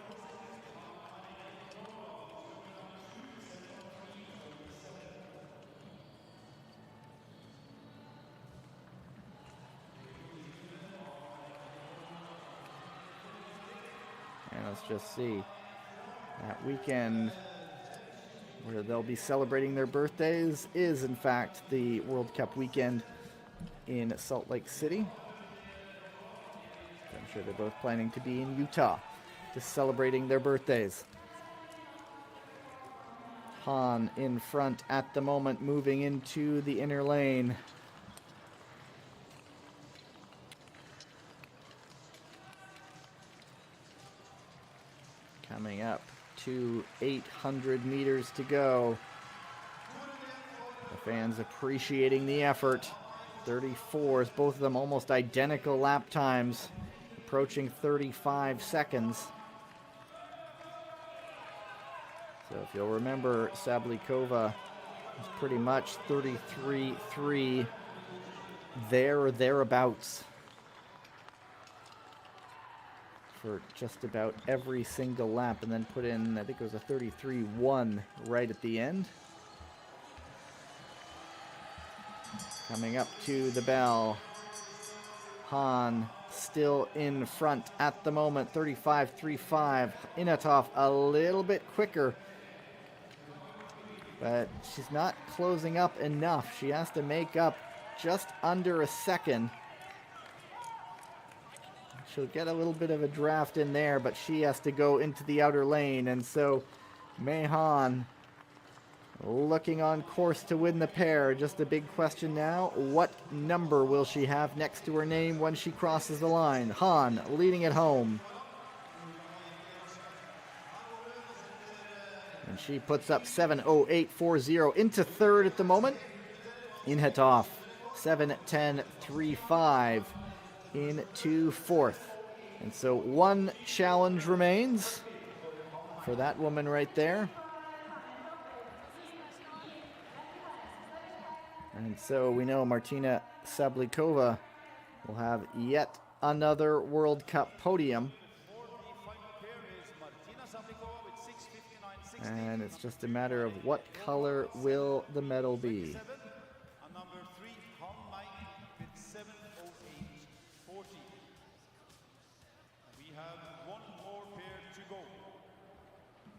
And let's just see. That weekend where they'll be celebrating their birthdays is in fact the World Cup weekend in Salt Lake City. I'm sure they're both planning to be in Utah, just celebrating their birthdays. Han in front at the moment, moving into the inner lane. Coming up to 800 meters to go. The fans appreciating the effort. 34s, both of them almost identical lap times, approaching 35 seconds. So if you'll remember, Sablikova was pretty much 33.3 there or thereabouts for just about every single lap, and then put in, I think it was a 33.1 right at the end. Coming up to the bell. Han still in front at the moment, 35.35. Inhatov a little bit quicker, but she's not closing up enough. She has to make up just under a second. She'll get a little bit of a draft in there, but she has to go into the outer lane, and so Mei Han looking on course to win the pair. Just a big question now, what number will she have next to her name when she crosses the line? Han leading it home. And she puts up 7:08.40 into third at the moment. Inhatov 7:10.35 into fourth. And so one challenge remains for that woman right there. And so we know Martina Sablikova will have yet another World Cup podium. And it's just a matter of what color will the medal be. And number 3, Han Mike with 7:08.40. We have one more pair to go.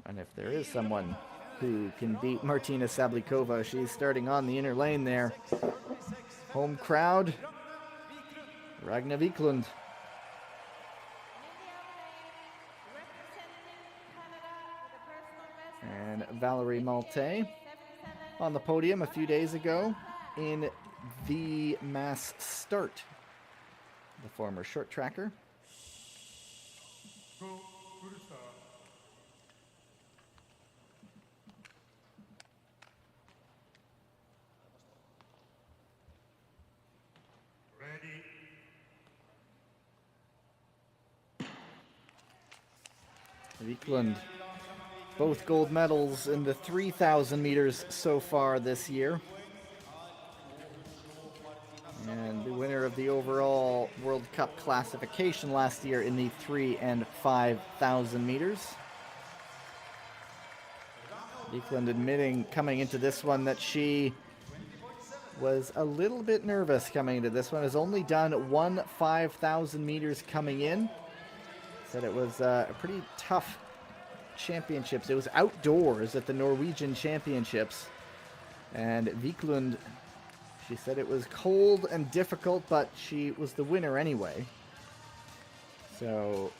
And if there is someone who can beat Martina Sablikova, she's starting on the inner lane there. Home crowd, Ragna Wiklund. And Valerie Malte on the podium a few days ago in the mass start. The former short tracker. Go to the start. Ready. Wiklund, both gold medals in the 3,000 meters so far this year. And the winner of the overall World Cup classification last year in the 3,000 and 5,000 meters. Wiklund admitting coming into this one that she was a little bit nervous coming into this one. Has only done one 5,000 meters coming in. Said it was a pretty tough championships. It was outdoors at the Norwegian Championships. And Wiklund, She said it was cold and difficult, but she was the winner anyway. So,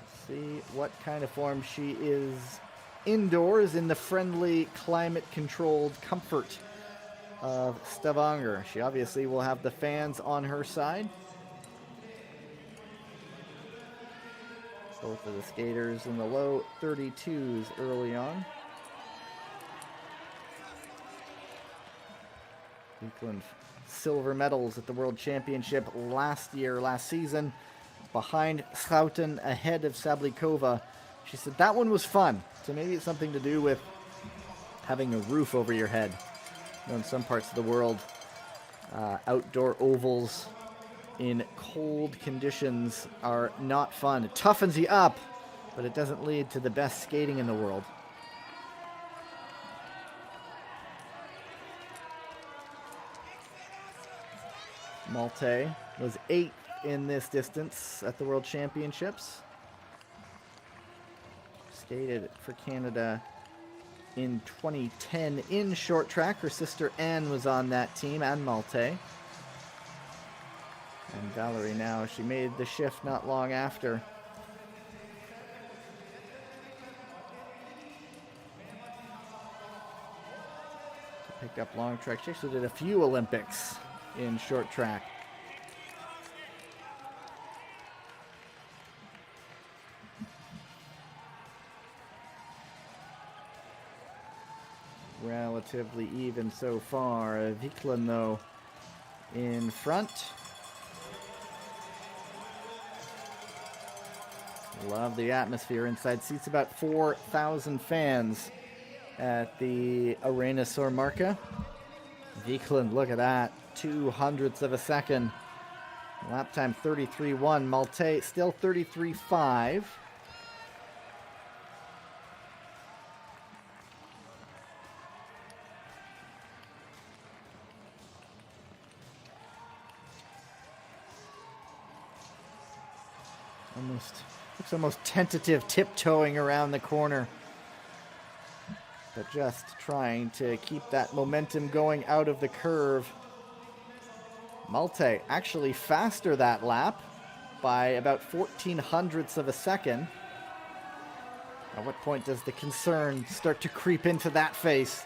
let's see what kind of form she is indoors in the friendly, climate-controlled comfort of Stavanger. She obviously will have the fans on her side. Both of the skaters in the low 32s early on. Vikeland silver medals at the World Championship last season. Behind Schouten, ahead of Sablikova. She said that one was fun. So maybe it's something to do with having a roof over your head. You know, in some parts of the world, outdoor ovals in cold conditions are not fun. It toughens you up, but it doesn't lead to the best skating in the world. Malte was 8th in this distance at the World Championships. Skated for Canada in 2010 in short track. Her sister Anne was on that team, Anne Malte. And Valerie now, she made the shift not long after. Picked up long track. She actually did a few Olympics in short track. Relatively even so far. Vikeland, though, in front. Love the atmosphere inside. Seats about 4,000 fans at the Arena Sormarka. Vikeland, look at that. 0.02 of a second. Lap time 33.1. Malte still 33.5. Looks almost tentative, tiptoeing around the corner. But just trying to keep that momentum going out of the curve. Malte actually faster that lap by about 0.14 of a second. At what point does the concern start to creep into that face?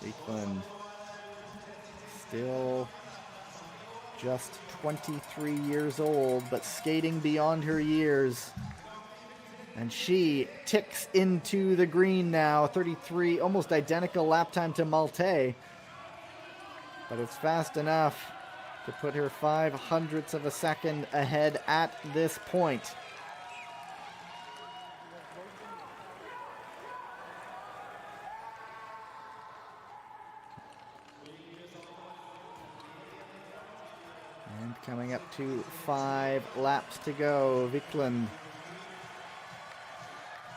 Vikeland still just 23 years old, but skating beyond her years. And she ticks into the green now. 33, almost identical lap time to Malte. But it's fast enough to put her 0.05 of a second ahead at this point. And coming up to 5 laps to go, Vikeland.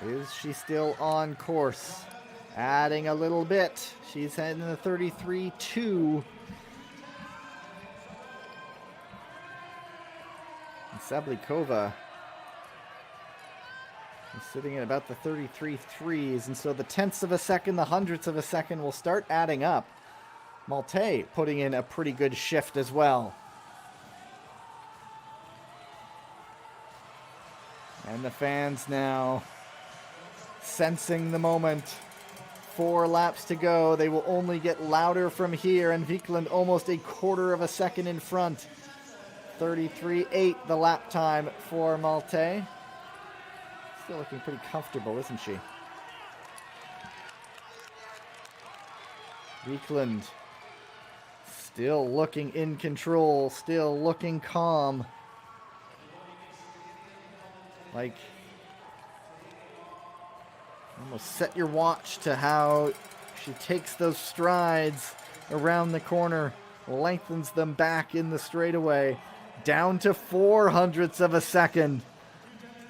Is she still on course? Adding a little bit. She's heading to 33.2. And Sablikova is sitting at about the 33.3s. And so the 10ths of a second, the 100ths of a second will start adding up. Malte putting in a pretty good shift as well. And the fans now sensing the moment. 4 laps to go. They will only get louder from here, and Vikeland almost 1/4 of a second in front. 33.8 the lap time for Malte. Still looking pretty comfortable, isn't she? Vikeland still looking in control, still looking calm. Like, almost set your watch to how she takes those strides around the corner, lengthens them back in the straightaway, down to 0.04 of a second.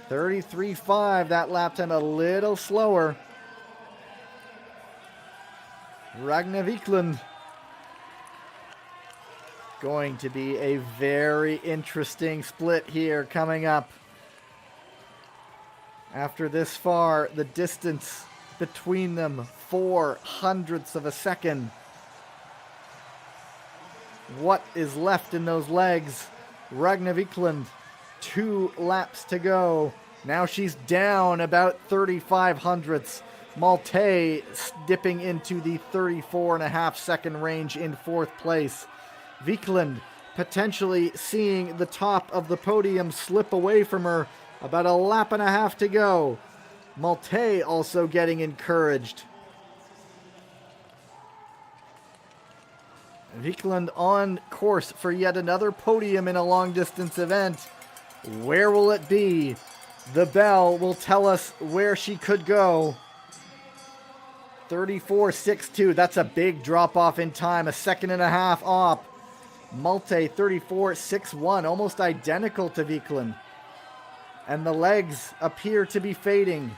33.5, that lap time a little slower. Ragna Vikeland. Going to be a very interesting split here coming up. After this far, the distance between them, 0.04 of a second. What is left in those legs? Ragna Wiklund, 2 laps to go. Now she's down about 35 hundredths. Malte dipping into the 34.5 second range in 4th place. Wiklund potentially seeing the top of the podium slip away from her. About a lap and a half to go. Malte also getting encouraged. Wiklund on course for yet another podium in a long distance event. Where will it be? The bell will tell us where she could go. 34.62. That's a big drop off in time. A second and a half off. Malte 34.61. Almost identical to Wiklund. And the legs appear to be fading.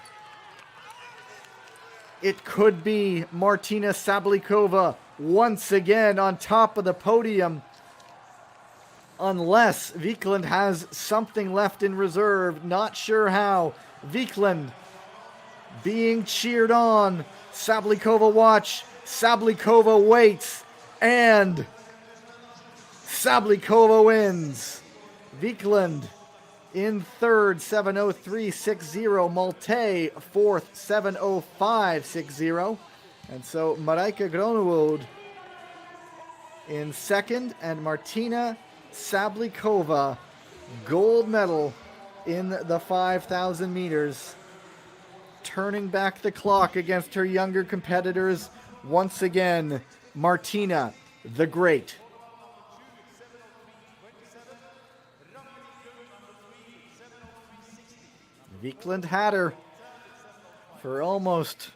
It could be Martina Sablikova once again on top of the podium. Unless Wiklund has something left in reserve. Not sure how. Wiklund being cheered on. Sablikova watch. Sablikova waits. And Sablikova wins. Wiklund in 3rd, 7:03.60. Malte 4th, 7:05.60. And so Marijke Groenewold in 2nd, and Martina Sablikova, gold medal in the 5,000 meters. Turning back the clock against her younger competitors once again. Martina, the Great. Wiklund had her for almost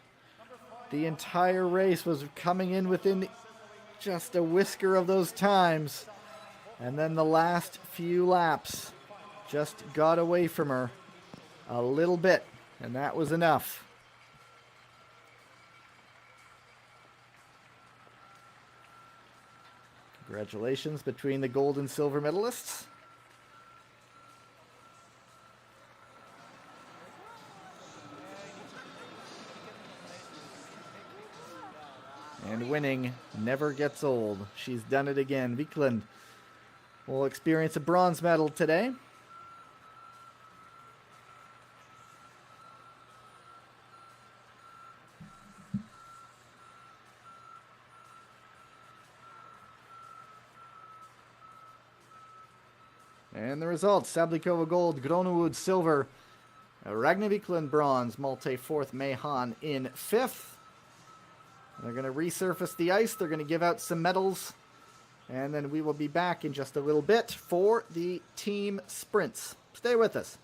the entire race, was coming in within just a whisker of those times. And then the last few laps just got away from her a little bit, and that was enough. Congratulations between the gold and silver medalists. And winning never gets old. She's done it again. Wiklund will experience a bronze medal today. And the results: Sablikova gold, Groenewold silver, Ragna Wiklund bronze, Malte 4th, Mehan in 5th. They're going to resurface the ice. They're going to give out some medals. And then we will be back in just a little bit for the team sprints. Stay with us.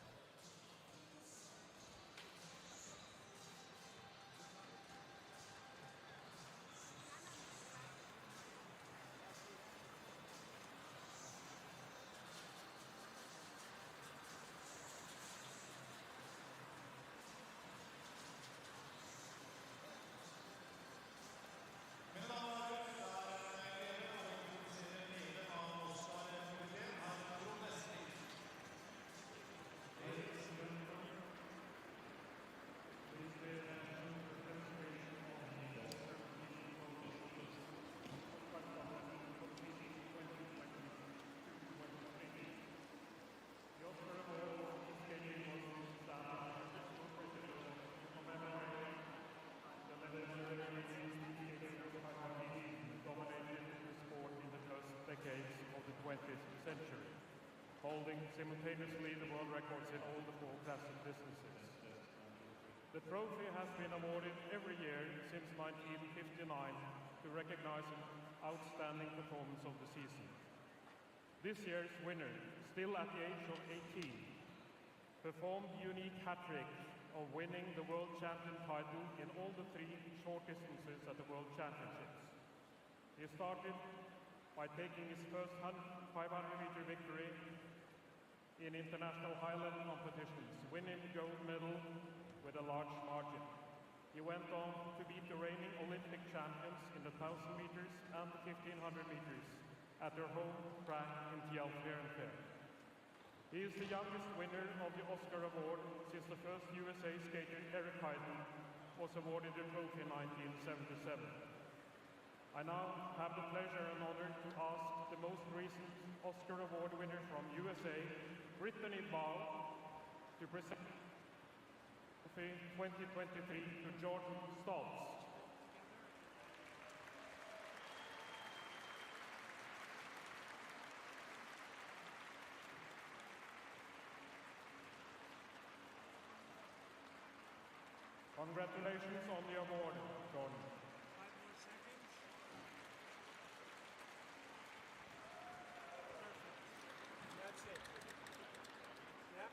Of the 20th century, holding simultaneously the world records in all the 4 classic distances. The trophy has been awarded every year since 1959 to recognize an outstanding performance of the season. This year's winner, still at the age of 18, performed the unique hat-trick of winning the world champion title in all the 3 short distances at the World Championships. He started by taking his first 500-meter victory in international highland competitions, winning the gold medal with a large margin. He went on to beat the reigning Olympic champions in the 1,000 meters and the 1,500 meters at their home track in Tjelfjern. He is the youngest winner of the Oscar Award since since the first USA skater, Eric Heiden, was awarded the trophy in 1977. I now have the pleasure and honor to ask the most recent Oscar Award winner from USA, Brittany Bow, to present Trophy 2023 to Jordan Stoltz. Congratulations on the award, Jordan. 5 more seconds. Perfect. That's it. Yep.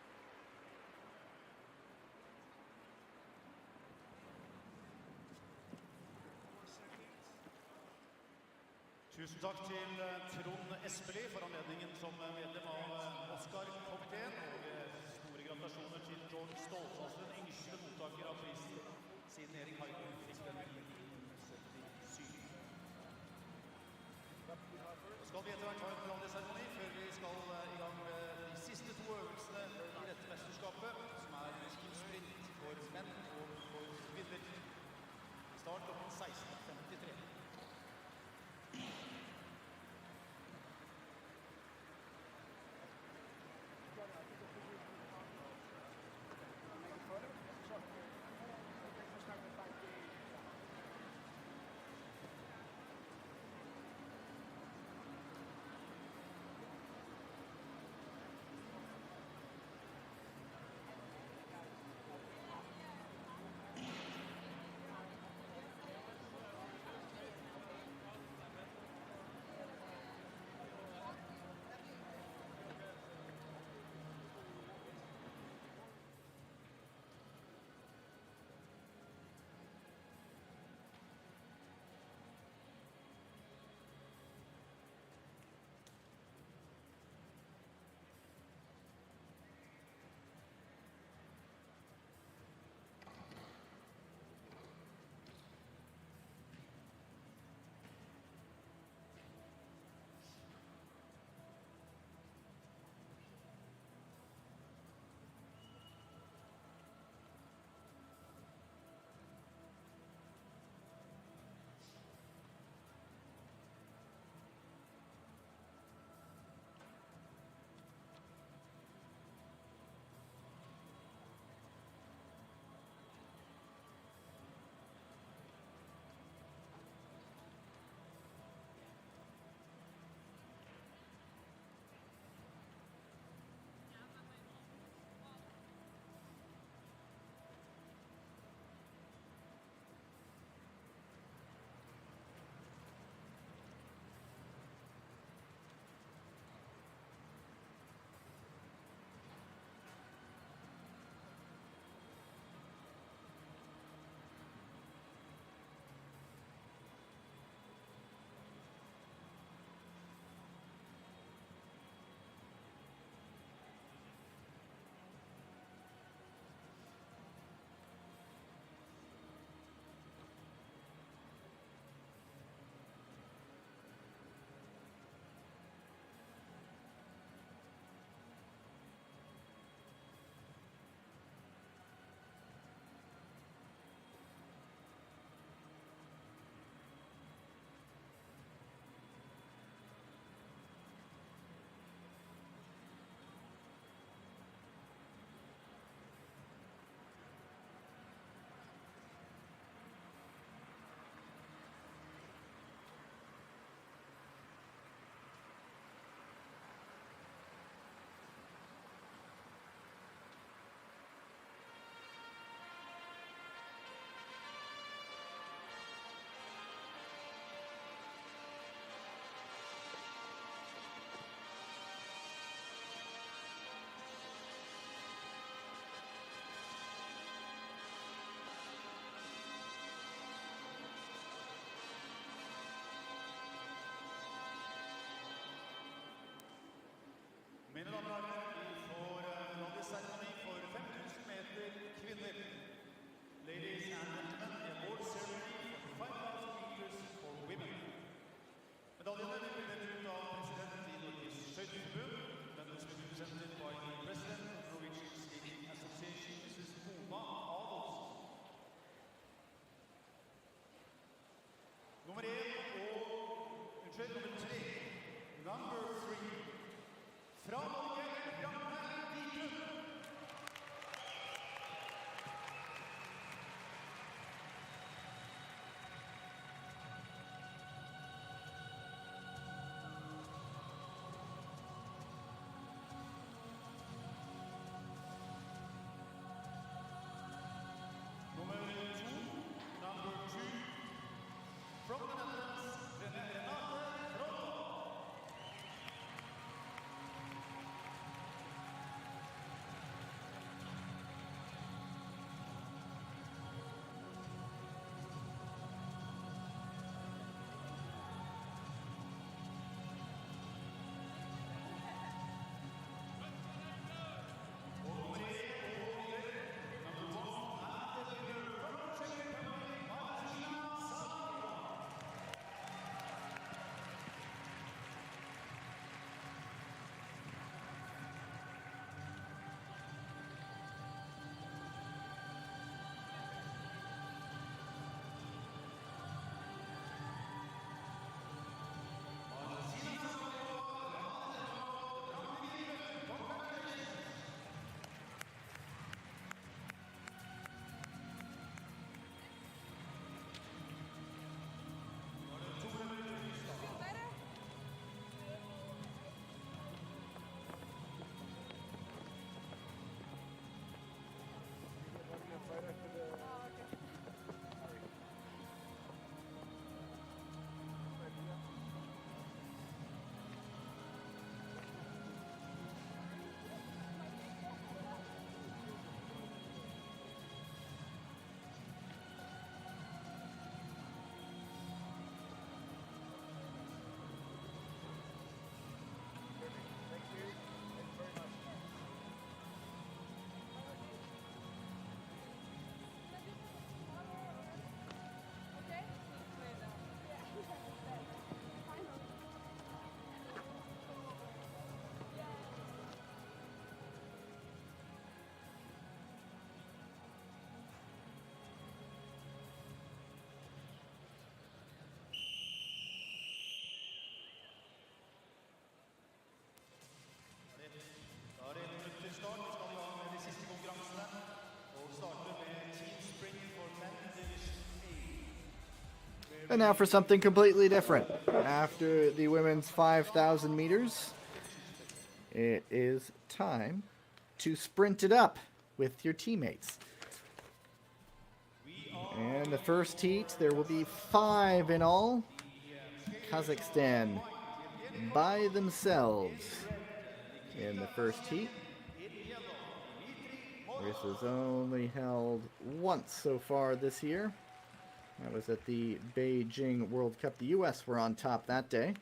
More seconds. Tusen takk til Trond Espelid for anledningen som medlem av Oscar-komiteen. Og store gratulasjoner til Jordan Stoltz, altså den yngste mottaker av prisen siden Erik Heiden fikk den i 1977. Nå skal vi etter hvert ha en forandringsseremoni før vi skal i gang med de siste 2 øvelsene i dette mesterskapet, som teamsprint for menn og for kvinner. Start klokken 16:53. start skal vi ha med de siste konkurransene, og starter med Team Sprint for Men Division A. And now for something completely different. After the women's 5,000 meters, it is time to sprint it up with your teammates. And the first heat, there will be 5 in all. Kazakhstan by themselves in the first heat. This was only held once so far this year. That was at the Beijing World Cup. The U.S. were on top that day.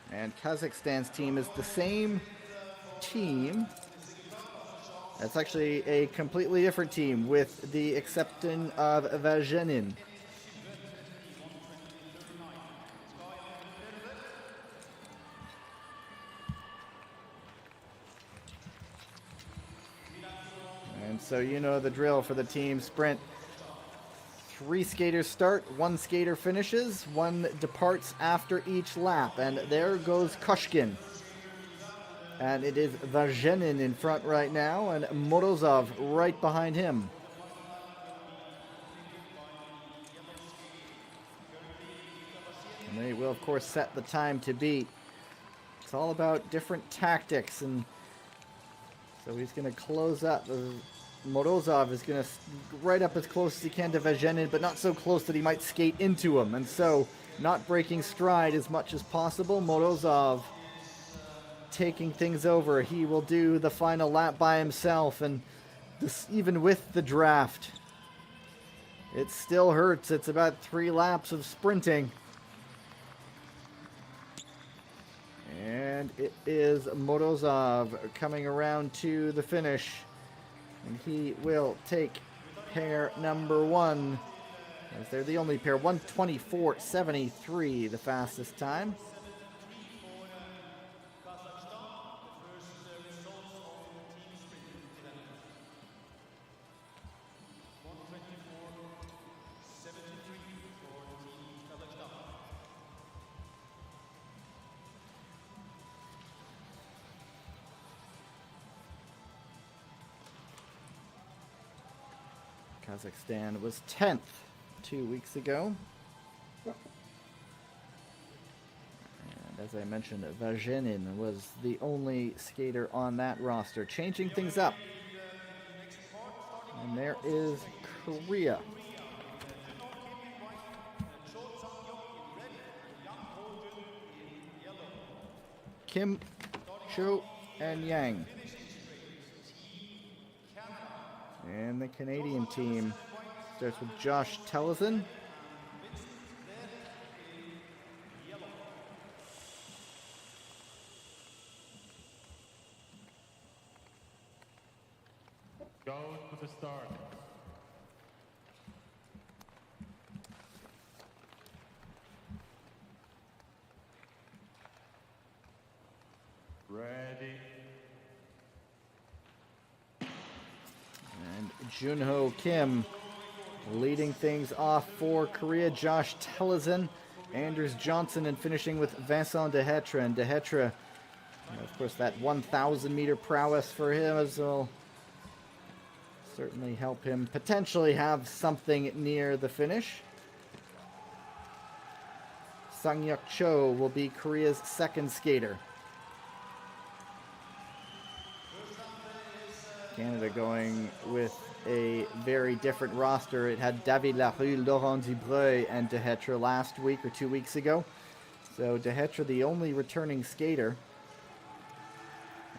And Kazakhstan's team is the same team. That's actually a completely different team with the exception of Vagenin. And so you know the drill for the team sprint. 3 skaters start, 1 skater finishes, 1 departs after each lap. And there goes Koshkin. And it is Vagenin in front right now, and Morozov right behind him. And they will, of course, set the time to beat. It's all about different tactics, and so he's going to close up. Morozov is going to right up as close as he can to Vagenin, but not so close that he might skate into him. And so, not breaking stride as much as possible. Morozov taking things over. He will do the final lap by himself, and this, even with the draft, it still hurts. It's about 3 laps of sprinting. And it is Morozov coming around to the finish. And he will take pair number 1, as they're the only pair. 1:24.73, the fastest time. Kazakhstan was 10th 2 weeks ago. And as I mentioned, Vagenin was the only skater on that roster, changing things up. And there is Korea. Kim, Cho, and Yang. And the Canadian team starts with Josh Tellison. Go to the start. Ready. And Junho Kim leading things off for Korea. Josh Tellison, Anders Johnson, and finishing with Vincent Dehetre. And Dehetre, of course, that 1,000 meter prowess for him as will certainly help him potentially have something near the finish. Sang-Yuk Cho will be Korea's second skater. Canada going with a very different roster. It had David Larue, Laurent Dubreuil, and Dehetre last week or 2 weeks ago. So Dehetre, the only returning skater.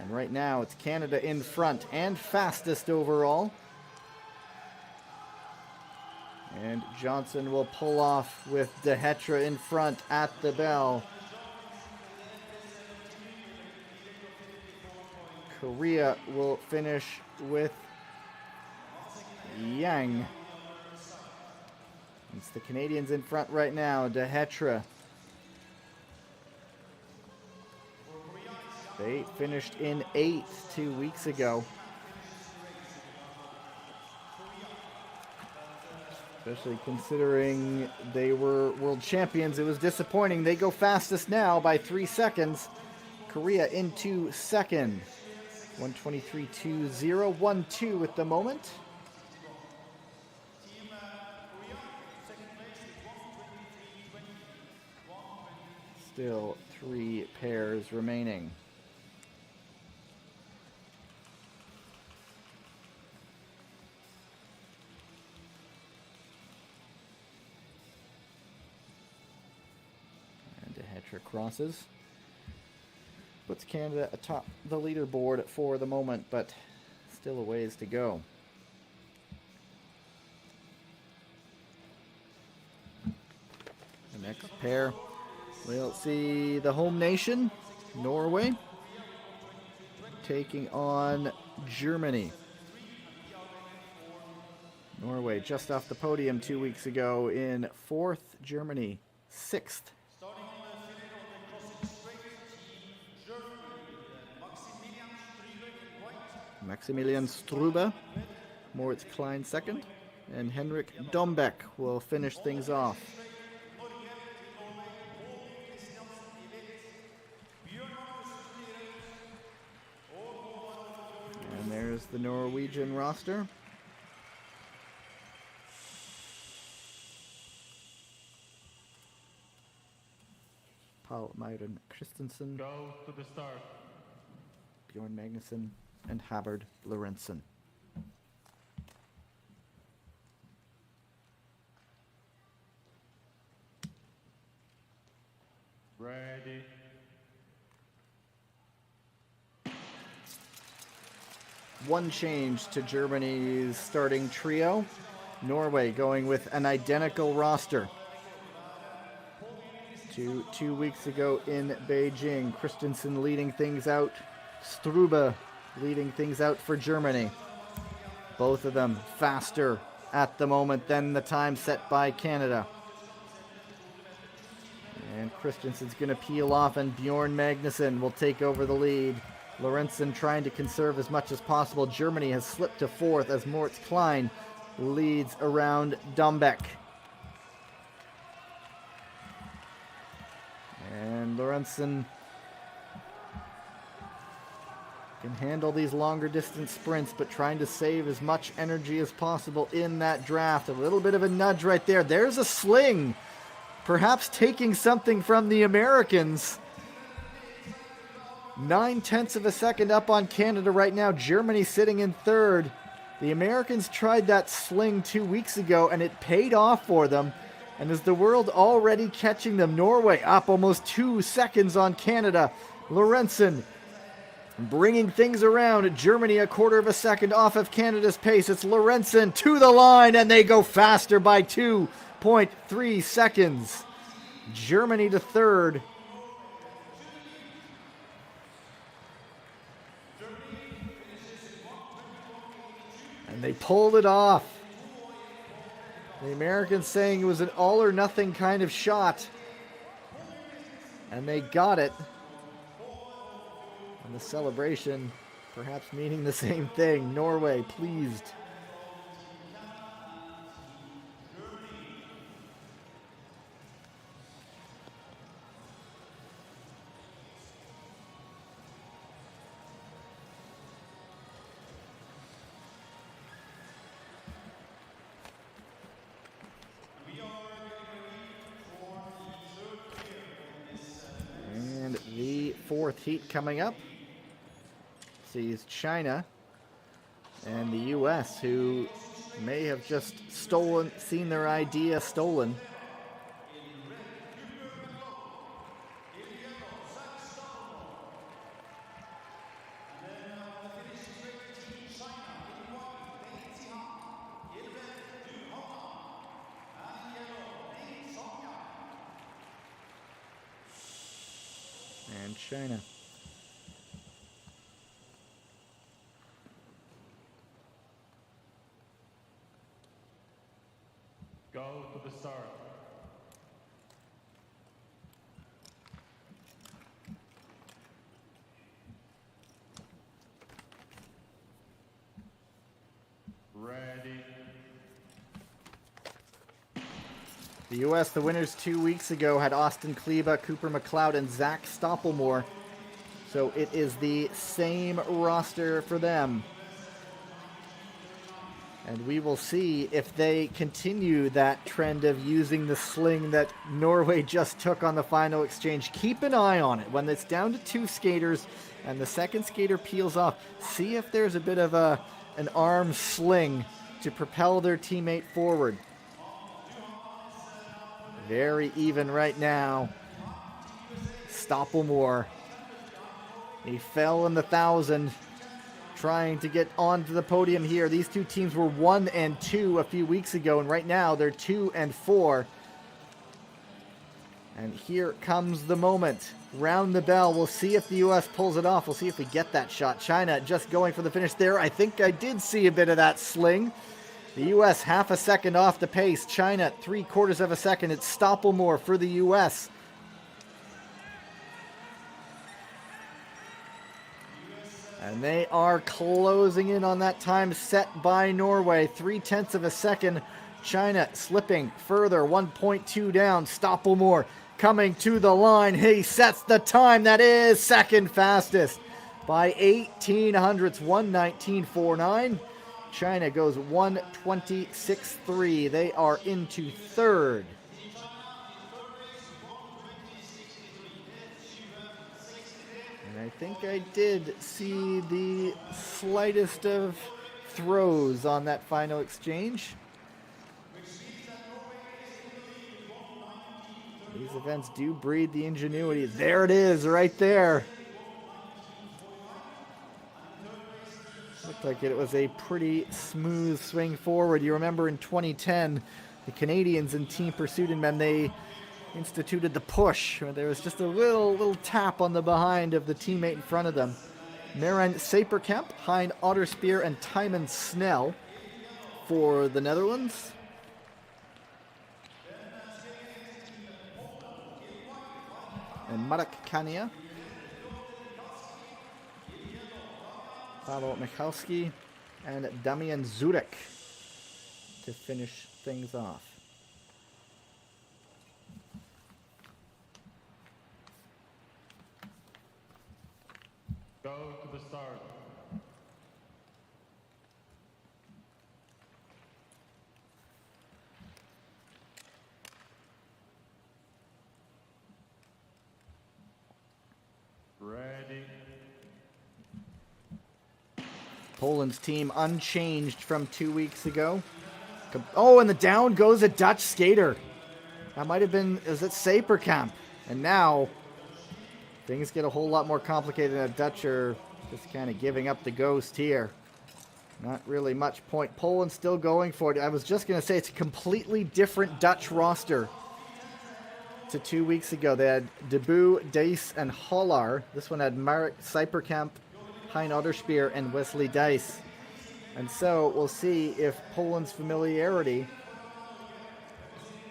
And right now it's Canada in front and fastest overall. And Johnson will pull off with Dehetre in front at the bell. Korea will finish with Yang It's the Canadians in front right now. De Hetra. They finished in 8th 2 weeks ago. Especially considering they were world champions. It was disappointing. They go fastest now by 3 seconds. Korea into second. 1:23.20. 1-2 at the moment. Still 3 pairs remaining. And De Hetra crosses. Puts Canada atop the leaderboard for the moment, but still a ways to go. The next pair, we'll see the home nation, Norway, taking on Germany. Norway just off the podium 2 weeks ago in 4th, Germany 6th. Maximilian Strube, Moritz Klein second, and Henrik Dombeck will finish things off. And there's the Norwegian roster. Paul Myron Christensen. Go to the start. Bjorn Magnusson and Haberd Lorentzen. Ready. One change to Germany's starting trio. Norway going with an identical roster to 2 weeks ago in Beijing. Christensen leading things out. Strube leading things out for Germany. Both of them faster at the moment than the time set by Canada. And Christensen's going to peel off, and Bjorn Magnusson will take over the lead. Lorentzen trying to conserve as much as possible. Germany has slipped to 4th as Moritz Klein leads around Dombeck. And Lorentzen can handle these longer distance sprints, but trying to save as much energy as possible in that draft. A little bit of a nudge right there. There's a sling. Perhaps taking something from the Americans. 9/10 of a second up on Canada right now. Germany sitting in 3rd. The Americans tried that sling 2 weeks ago, and it paid off for them. And is the world already catching them? Norway up almost 2 seconds on Canada. Lorentzen bringing things around. Germany a 1/4 of a second off of Canada's pace. It's Lorentzen to the line, and they go faster by 2.3 seconds. Germany to 3rd. And they pulled it off. The Americans saying it was an all or nothing kind of shot. And they got it. And the celebration perhaps meaning the same thing. Norway pleased. And the 4th heat coming up sees China and the US, who may have just seen their idea stolen. And China. Go to the start. Ready. The U.S., the winners 2 weeks ago, had Austin Kleba, Cooper McLeod, and Zach Stoppelmoor. So it is the same roster for them. And we will see if they continue that trend of using the sling that Norway just took on the final exchange. Keep an eye on it. When it's down to 2 skaters and the second skater peels off, see if there's a bit of an arm sling to propel their teammate forward. Very even right now. Stoppelmoor. He fell in the 1,000, trying to get onto the podium here. These two teams were 1 and 2 a few weeks ago, and right now they're 2 and 4. And here comes the moment. Round the bell. We'll see if the U.S. pulls it off. We'll see if we get that shot. China just going for the finish there. I think I did see a bit of that sling. The U.S. half a second off the pace. China 3/4 of a second. It's Stoppelmoor for the U.S. And they are closing in on that time set by Norway. 0.3 of a second. China slipping further. 1.2 down. Stoppelmoor coming to the line. He sets the time. That is second fastest by 18 hundredths. 1:19.49. China goes 1:26.3. They are into third. And I think I did see the slightest of throws on that final exchange. These events do breed the ingenuity. There it is, right there. Looked like it was a pretty smooth swing forward. You remember in 2010, the Canadians in Team Pursuit and Men, they instituted the push, where there was just a little tap on the behind of the teammate in front of them. Maren Saperkamp, Hein Otterspeer, and Tijmen Snell for the Netherlands. And Marek Kania, Pavel Michalski, and Damian Zurek to finish things off. Go to the start. Ready. Poland's team unchanged from 2 weeks ago. Oh, and the down goes a Dutch skater. That might have been, is it Saperkamp? And now things get a whole lot more complicated. The Dutch are just kind of giving up the ghost here. Not really much point. Poland still going for it. I was just going to say it's a completely different Dutch roster to 2 weeks ago. They had Debu, Dice, and Hollar. This one had Marek Saperkamp, Hein Otterspeer, and Wesley Dice. And so we'll see if Poland's familiarity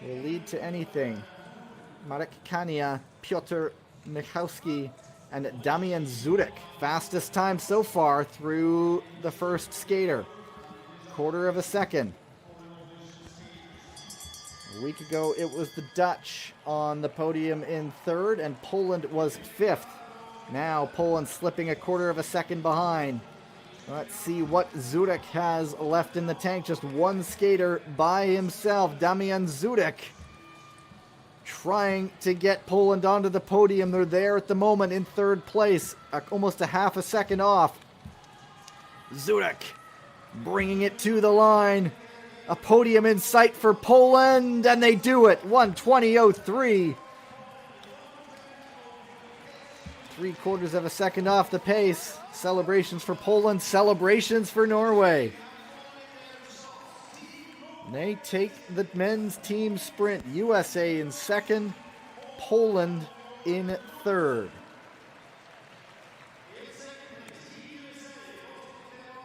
will lead to anything. Marek Kania, Piotr Michalski, and Damian Zurek. Fastest time so far through the first skater. 1/4 of a second. A week ago, it was the Dutch on the podium in third, and Poland was fifth. Now Poland slipping 1/4 of a second behind. Let's see what Zurek has left in the tank. Just one skater by himself, Damian Zurek, trying to get Poland onto the podium. They're there at the moment in third place, almost a half a second off. Zurek bringing it to the line. A podium in sight for Poland, and they do it. 1:20.03. 3/4 of a second off the pace. Celebrations for Poland, celebrations for Norway. They take the men's team sprint. USA in second, Poland in third.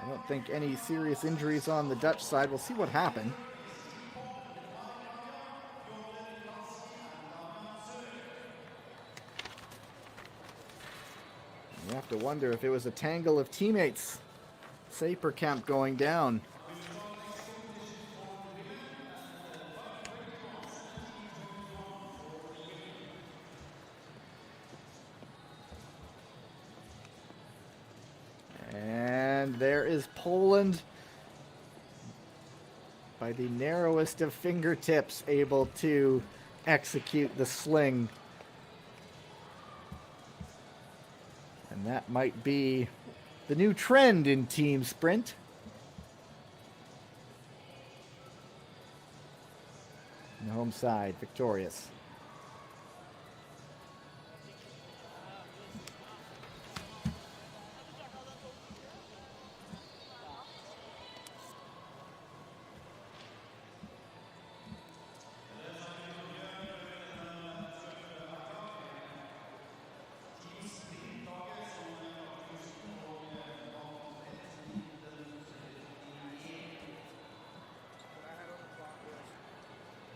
I don't think any serious injuries on the Dutch side. We'll see what happened. You have to wonder if it was a tangle of teammates. Saperkamp going down. And there is Poland, by the narrowest of fingertips, able to execute the sling. And that might be the new trend in team sprint. And the home side victorious.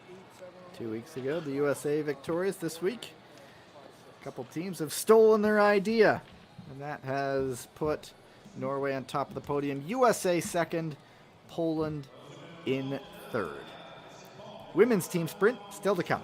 Eat 2 weeks ago, the USA victorious. This week, a couple teams have stolen their idea, and that has put Norway on top of the podium. USA second, Poland in third. Women's team sprint still to come.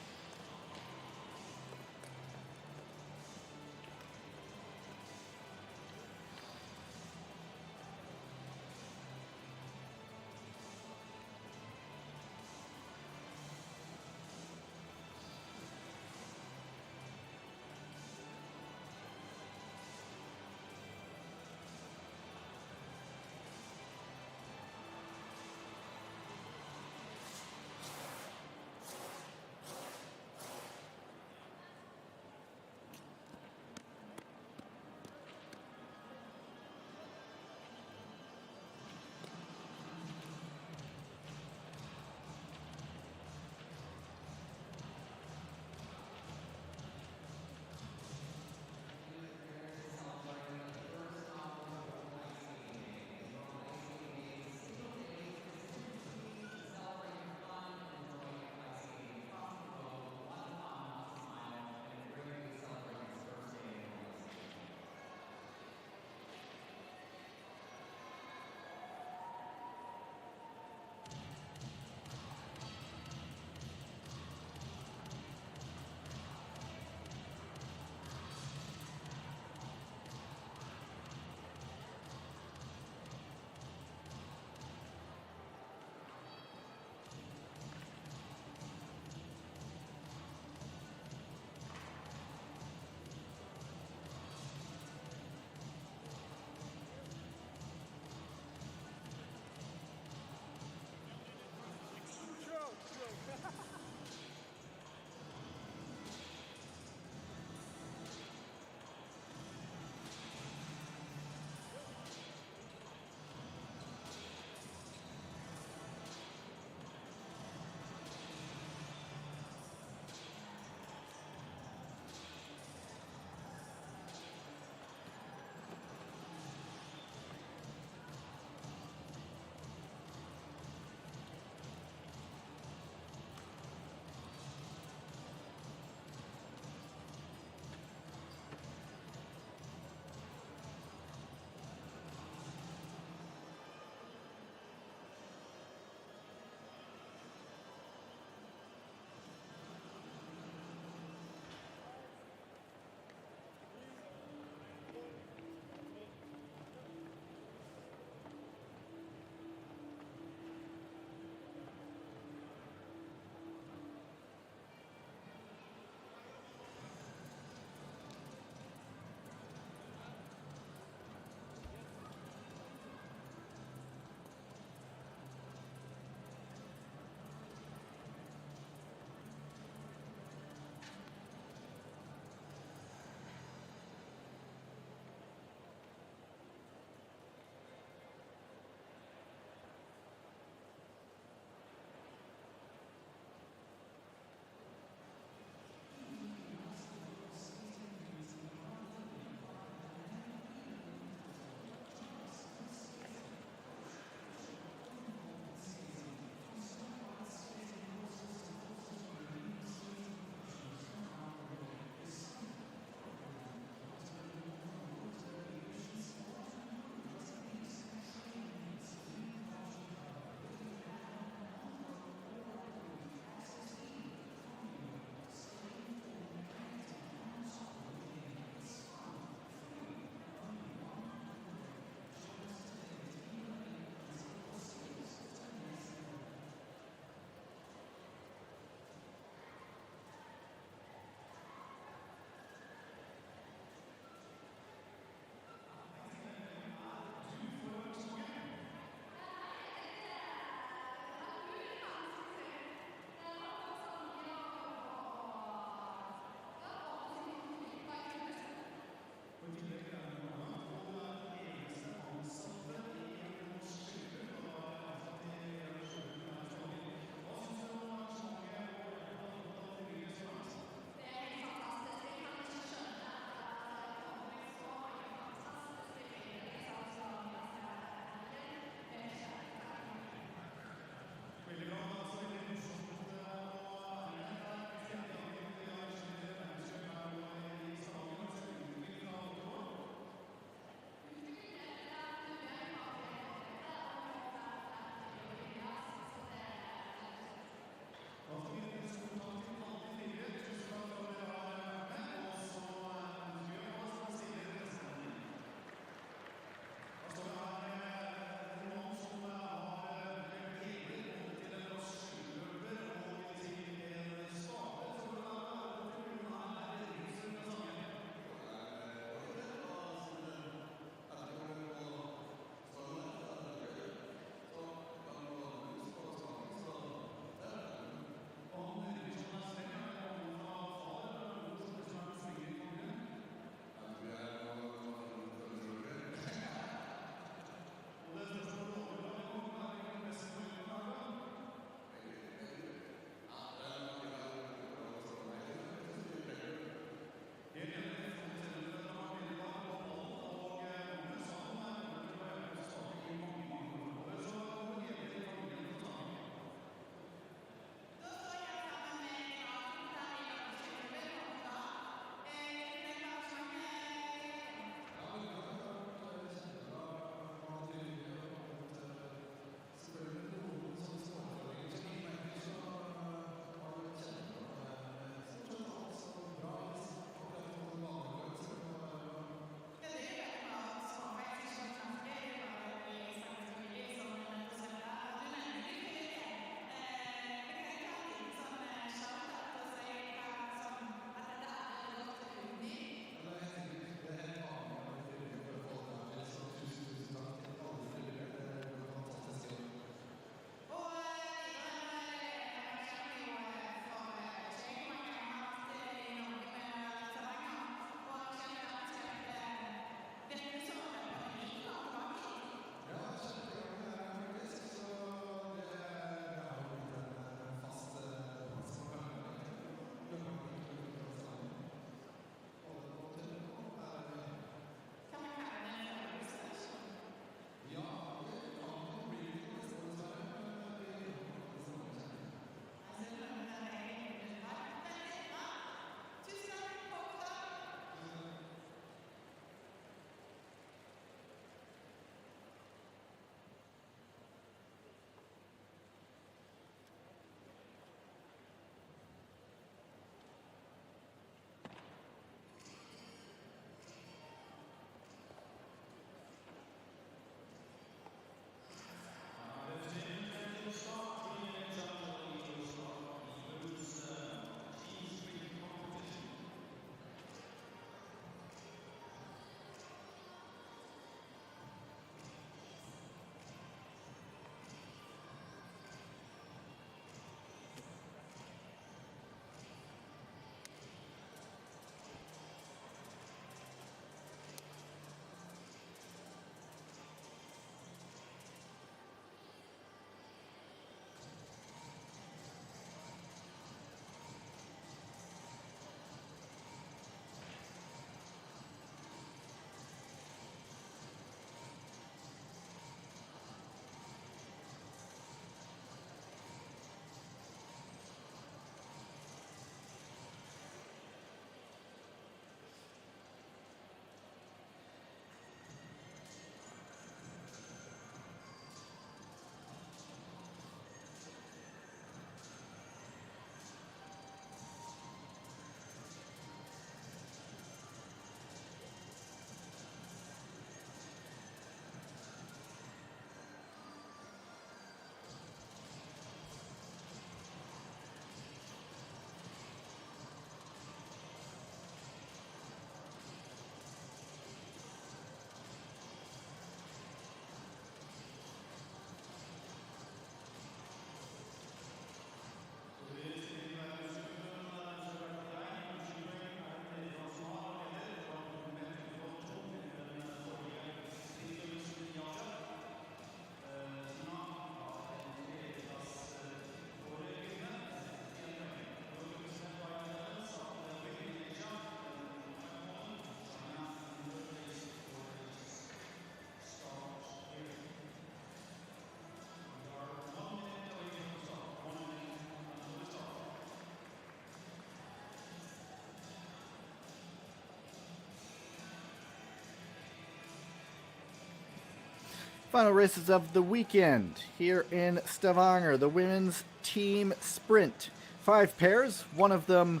Final races of the weekend here in Stavanger. The women's team sprint. 5 pairs, one of them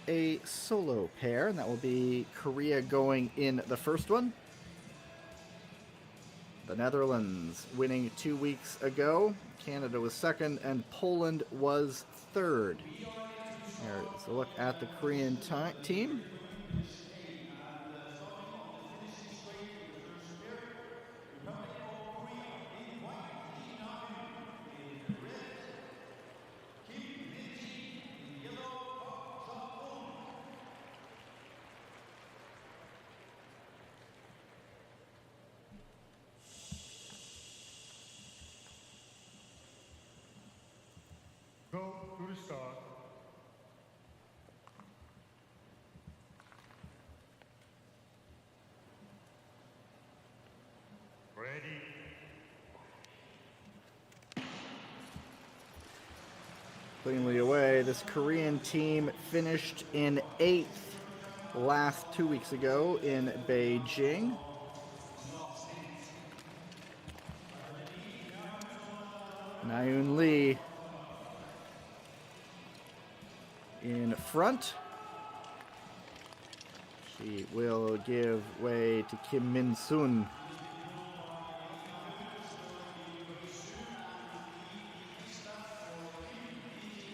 a solo pair, and that will be Korea going in the first one. The Netherlands winning 2 weeks ago. Canada was second, and Poland was third. There's a look at the Korean team. Go to the start. Ready. Cleanly away, this Korean team finished in 8th last 2 weeks ago in Beijing. Naeun Lee in front. She will give way to Kim Min-sun.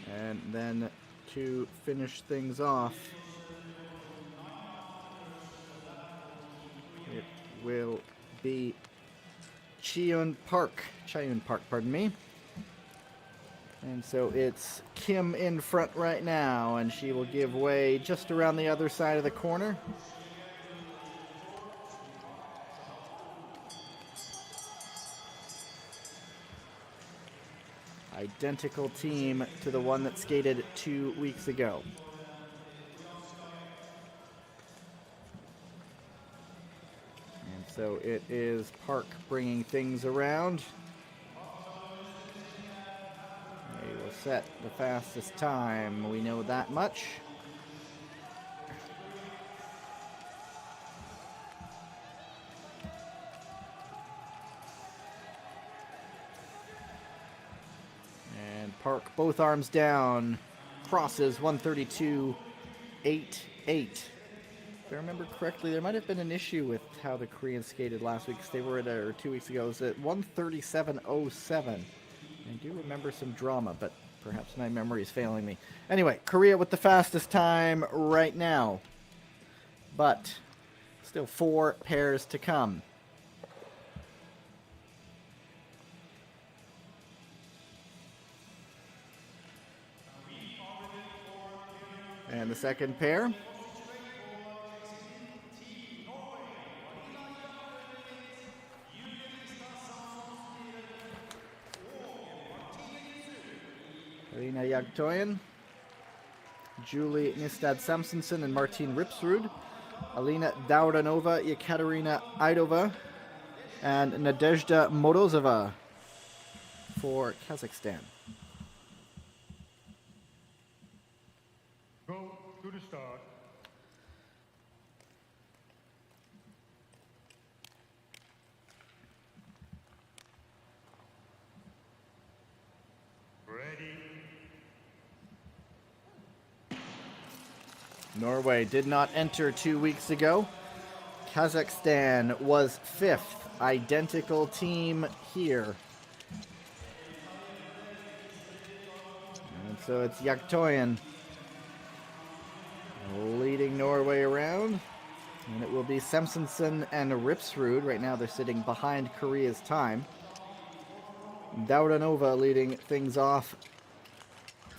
And then to finish things off, it will be Chaeun Park, pardon me. And so it's Kim in front right now, and she will give way just around the other side of the corner. Identical team to the one that skated 2 weeks ago. And so it is Park bringing things around. They will set the fastest time, we know that much. And Park, both arms down, crosses 132.88. If I remember correctly, there might have been an issue with how the Koreans skated last week, because they were at, or 2 weeks ago, it was at 137.07. I do remember some drama, but perhaps my memory is failing me. Anyway, Korea with the fastest time right now. But still 4 pairs to come. And the second pair. Alina Jagtojen, Julie Nistad Samsonsen, and Martine Ripsrud. Alina Daudanova, Ekaterina Aidova, and Nadezhda Morozova for Kazakhstan. Go to the start. Ready. Norway did not enter 2 weeks ago. Kazakhstan was 5th. Identical team here. And so it's Jagtojen leading Norway around. And it will be Samsonsen and Ripsrud. Right now they're sitting behind Korea's time. Daudanova leading things off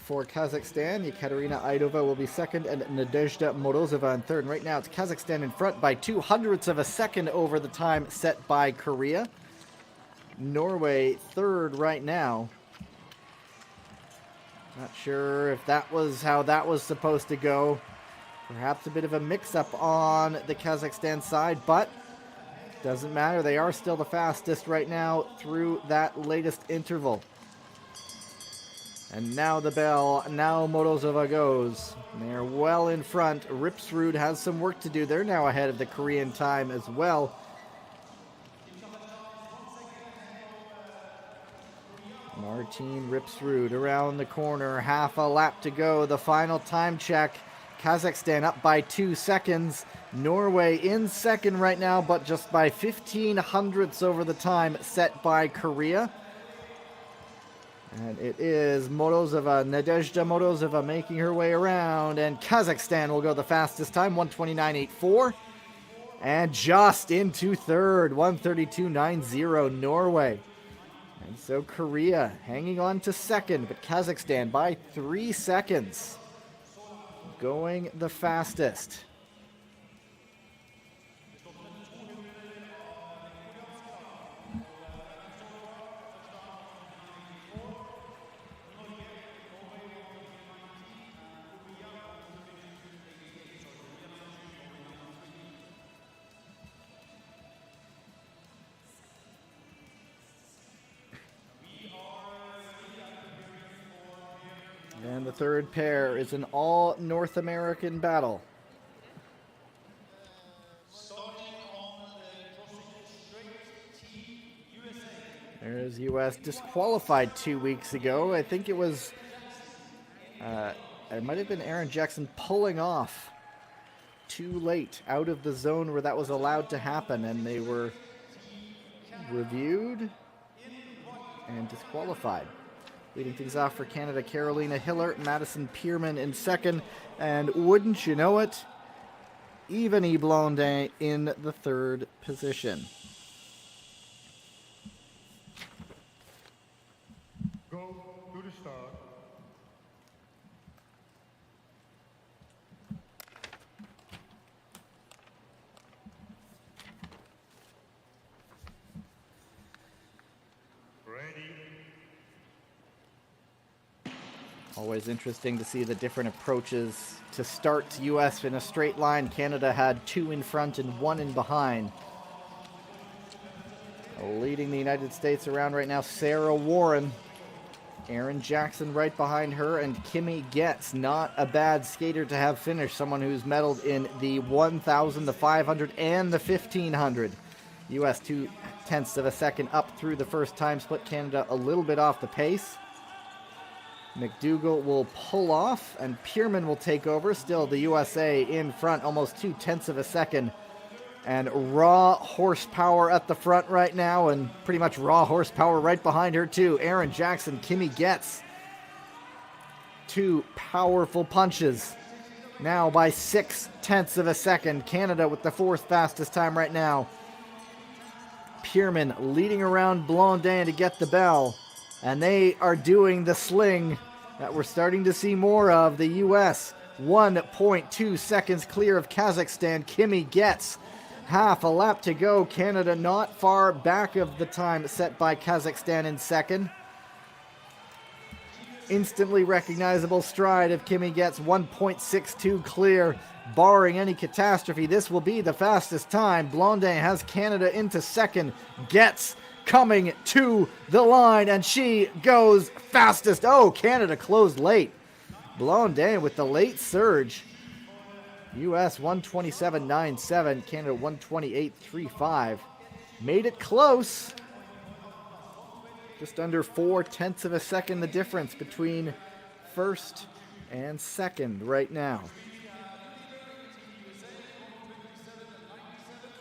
for Kazakhstan. Ekaterina Aidova will be second, and Nadezhda Morozova in third. And right now it's Kazakhstan in front by 0.02 of a second over the time set by Korea. Norway third right now. Not sure if that was how that was supposed to go. Perhaps a bit of a mix-up on the Kazakhstan side, but doesn't matter. They are still the fastest right now through that latest interval. And now the bell. Now Morozova goes. They're well in front. Ripsrud has some work to do. They're now ahead of the Korean time as well. Martin Ripsrud around the corner. Half a lap to go. The final time check. Kazakhstan up by 2 seconds. Norway in second right now, but just by 15 hundredths over the time set by Korea. And it is Morozova, Nadezhda Morozova making her way around. And Kazakhstan will go the fastest time, 1:29.84. And just into third, 1:32.90 Norway. And so Korea hanging on to second, but Kazakhstan by 3 seconds going the fastest. And the third pair is an all North American battle. There's U.S. disqualified 2 weeks ago. I think it was, it might have been Aaron Jackson pulling off too late out of the zone where that was allowed to happen, and they were reviewed and disqualified. Leading things off for Canada, Carolina Hiller, Madison Pierman in second, and wouldn't you know it, Evany Blondin in the third position. Go to the start. Ready. Always interesting to see the different approaches to start U.S. in a straight line. Canada had 2 in front and 1 in behind. Leading the United States around right now, Sarah Warren. Aaron Jackson right behind her, and Kimmy Getz, not a bad skater to have finished. Someone who's medaled in the 1,000, the 500, and the 1,500. U.S. 0.2 of a second up through the first time split. Canada a little bit off the pace. McDougall will pull off, and Pierman will take over. Still the USA in front, almost 0.2 of a second. And raw horsepower at the front right now, and pretty much raw horsepower right behind her too. Aaron Jackson, Kimmy Getz. 2 powerful punches. Now by 0.6 of a second. Canada with the 4th fastest time right now. Pierman leading around Blondin to get the bell. And they are doing the sling that we're starting to see more of. The U.S. 1.2 seconds clear of Kazakhstan. Kimmy Getz. Half a lap to go. Canada not far back of the time set by Kazakhstan in second. Instantly recognizable stride of Kimmy Getz. 1.62 clear. Barring any catastrophe, this will be the fastest time. Blondin has Canada into second. Getz coming to the line, and she goes fastest. Oh, Canada closed late. Blondin with the late surge. U.S. 127.97, Canada 128.35. Made it close. Just under 0.4 of a second the difference between first and second right now.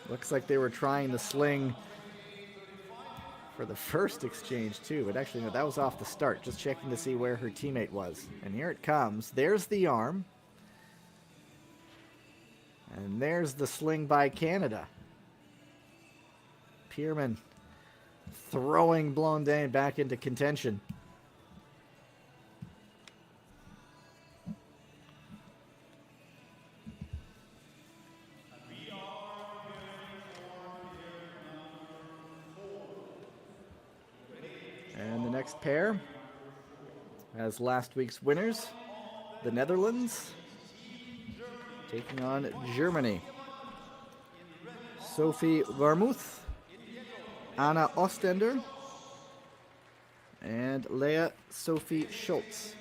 Looks like they were trying the sling for the first exchange too, but actually no, that was off the start. Just checking to see where her teammate was. And here it comes. There's the arm. And there's the sling by Canada. Pierman throwing Blondin back into contention. And the next pair, as last week's winners, the Netherlands taking on Germany. Sophie Warmuth, Anna Ostender, and Leah Sophie Schultz.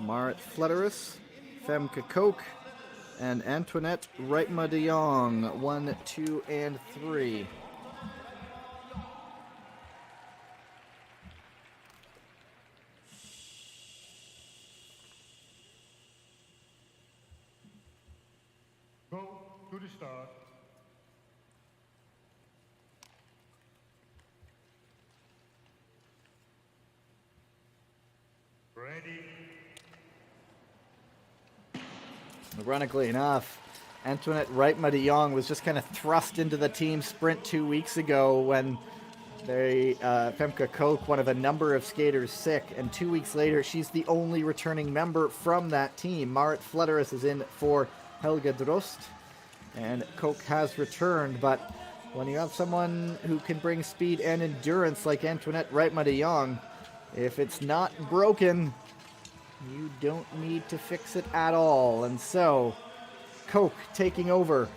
Marit Flederis, Femke Koch, and Antoinette Reitma de Jong, 1, 2, and 3. Ironically enough, Antoinette Reitma de Jong was just kind of thrust into the team sprint 2 weeks ago when Femke Koch, one of a number of skaters, sick, and 2 weeks later, she's the only returning member from that team. Marit Flederis is in for Helga Drost, and Koch has returned, but when you have someone who can bring speed and endurance like Antoinette Reitma de Jong, if it's not broken, you don't need to fix it at all. And so, Koch taking over,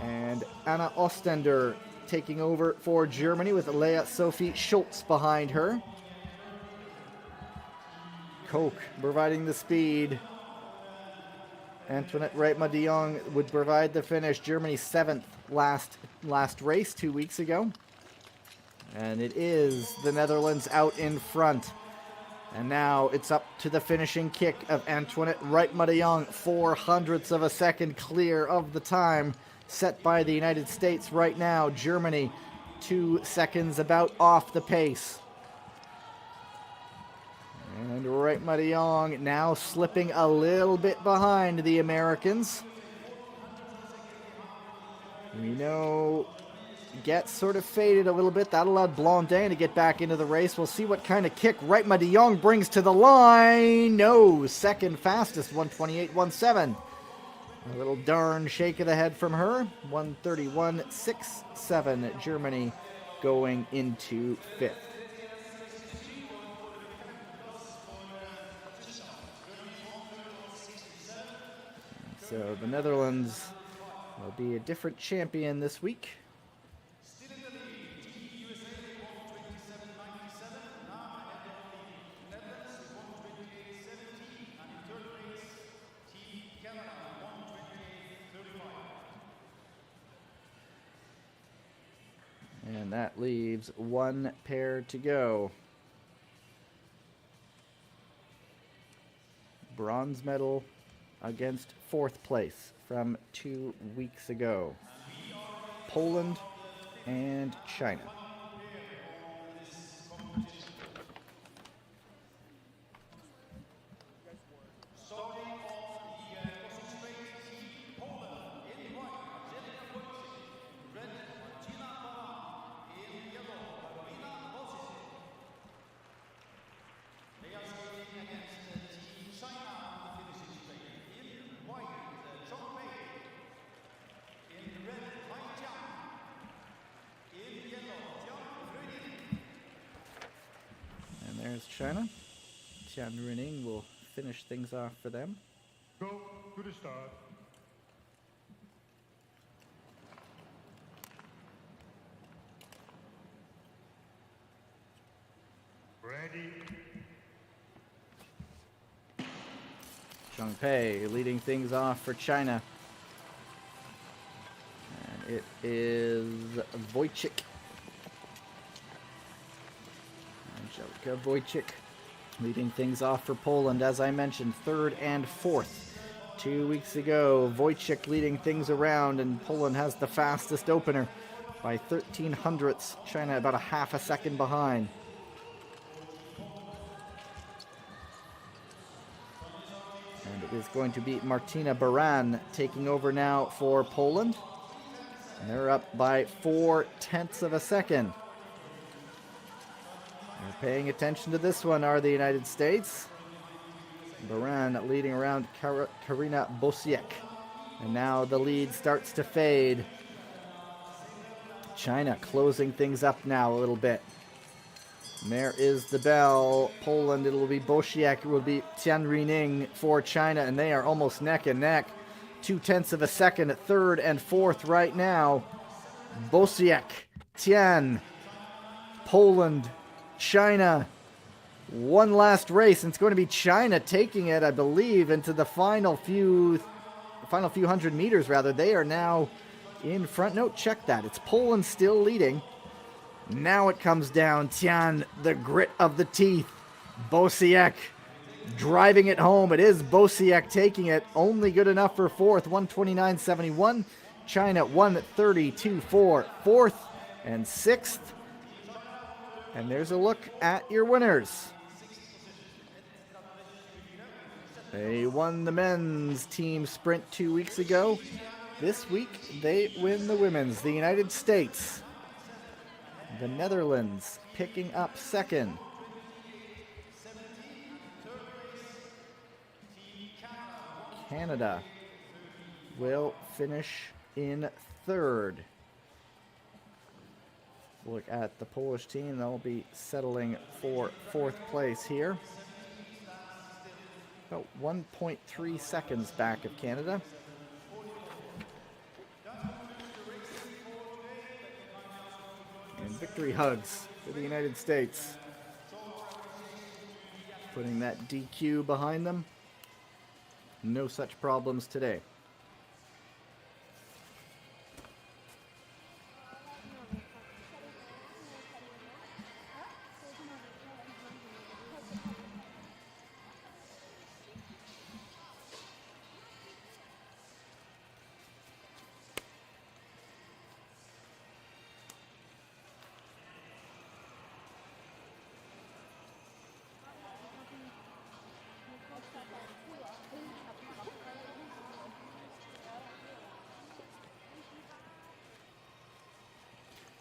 and Anna Ostender taking over for Germany with Lea Sophie Schultz behind her. Koch providing the speed. Antoinette Reitma de Jong would provide the finish. Germany's 7th last race 2 weeks ago. And it is the Netherlands out in front. And now it's up to the finishing kick of Antoinette Reitma de Jong, 0.04 of a second clear of the time set by the United States right now. Germany 2 seconds about off the pace. And Reitma de Jong now slipping a little bit behind the Americans. We know gets sort of faded a little bit. That allowed Blondin to get back into the race. We'll see what kind of kick Reitma de Jong brings to the line. No, second fastest, 1:28.17. A little darn shake of the head from her. 1:31.67. Germany going into 5th. So the Netherlands will be a different champion this week. And that leaves one pair to go. Bronze medal against 4th place from 2 weeks ago. Poland and China. There's China. Tian Ruining will finish things off for them. Go to the start. Ready. Zhang Pei leading things off for China. And it is Wojcik. Angelika Wojcik leading things off for Poland, as I mentioned, 3rd and 4th. 2 weeks ago, Wojcik leading things around, and Poland has the fastest opener by 0.13. China about a half a second behind. And it is going to be Martina Baran taking over now for Poland. And they're up by 0.4 of a second. They're paying attention to this one, are the United States. Baran leading around Karina Bosiek. And now the lead starts to fade. China closing things up now a little bit. And there is the bell. Poland, it will be Bosiek. It will be Tian Ruining for China. And they are almost neck and neck. 0.2 of a second at 3rd and 4th right now. Bosiek, Tian, Poland, China. One last race, and it's going to be China taking it, I believe, into the final few hundred meters, rather. They are now in front. No, check that. It's Poland still leading. Now it comes down. Tian, the grit of the teeth. Bosiek driving it home. It is Bosiek taking it. Only good enough for 4th. 1:29.71. China 1:32.4. 4th and 6th. And there's a look at your winners. They won the men's team sprint 2 weeks ago. This week, they win the women's. The United States, the Netherlands picking up second. Canada will finish in third. Look at the Polish team. They'll be settling for fourth place here. About 1.3 seconds back of Canada. And victory hugs for the United States. Putting that DQ behind them. No such problems today.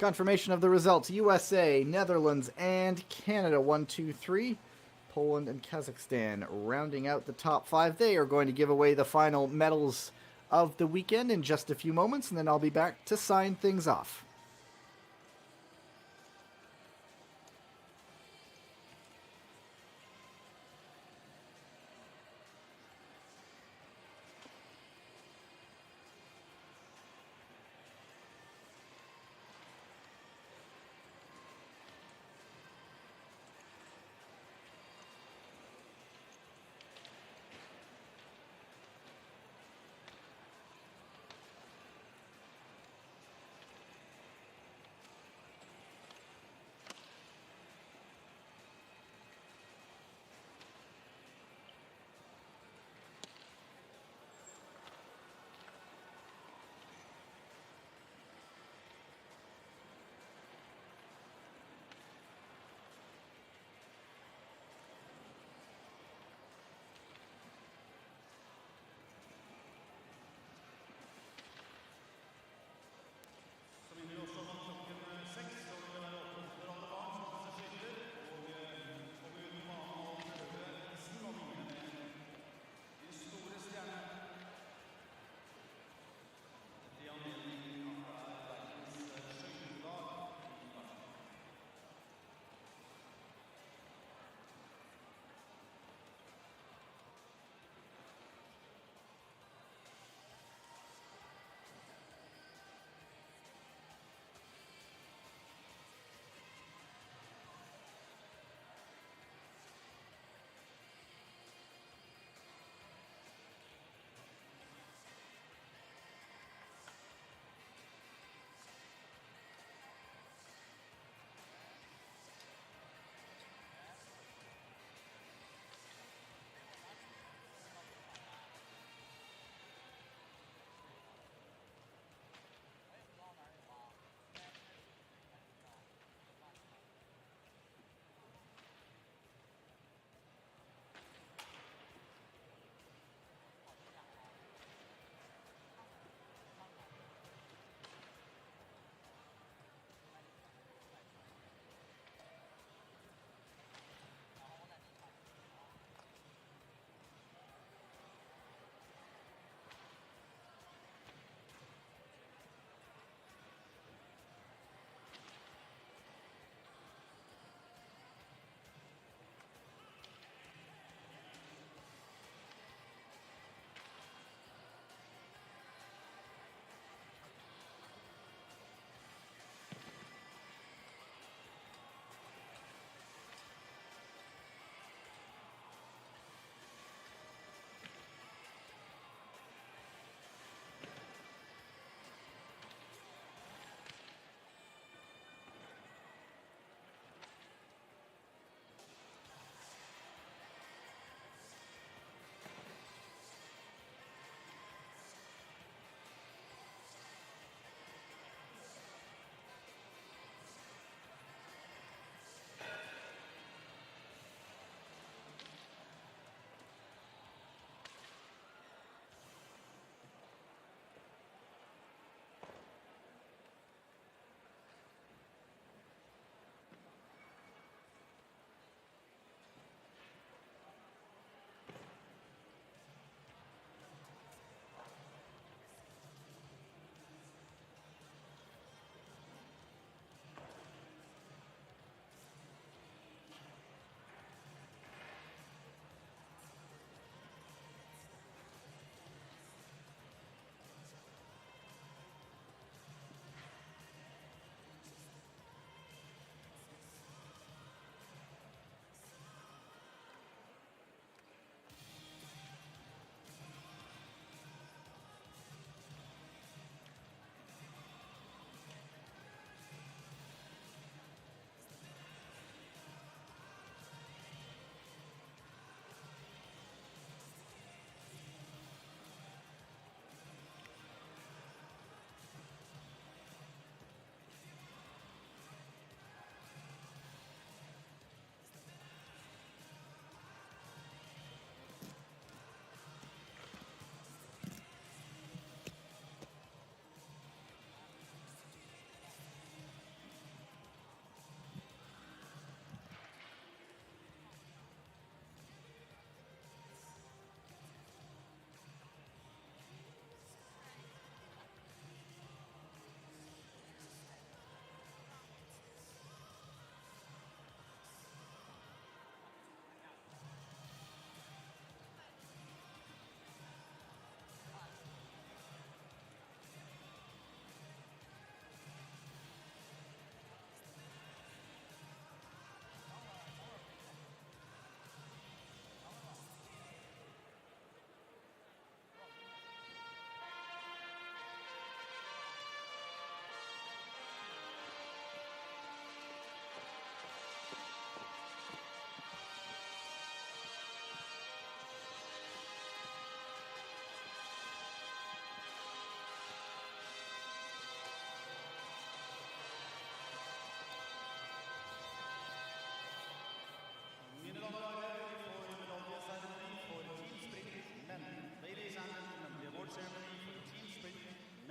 Confirmation of the results. USA, Netherlands, and Canada 1, 2, 3. Poland and Kazakhstan rounding out the top 5. They are going to give away the final medals of the weekend in just a few moments, and then I'll be back to sign things off.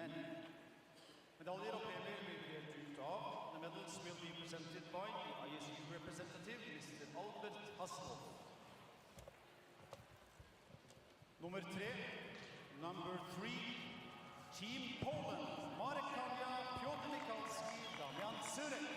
men. Medaljer og premier blir delt ut av. The medals will be presented by the ISU representative, Mr. Albert Hasselhoff. Nummer 3, number 3, Team Poland, Marek Kania, Piotr Mikalski, Damian Surek.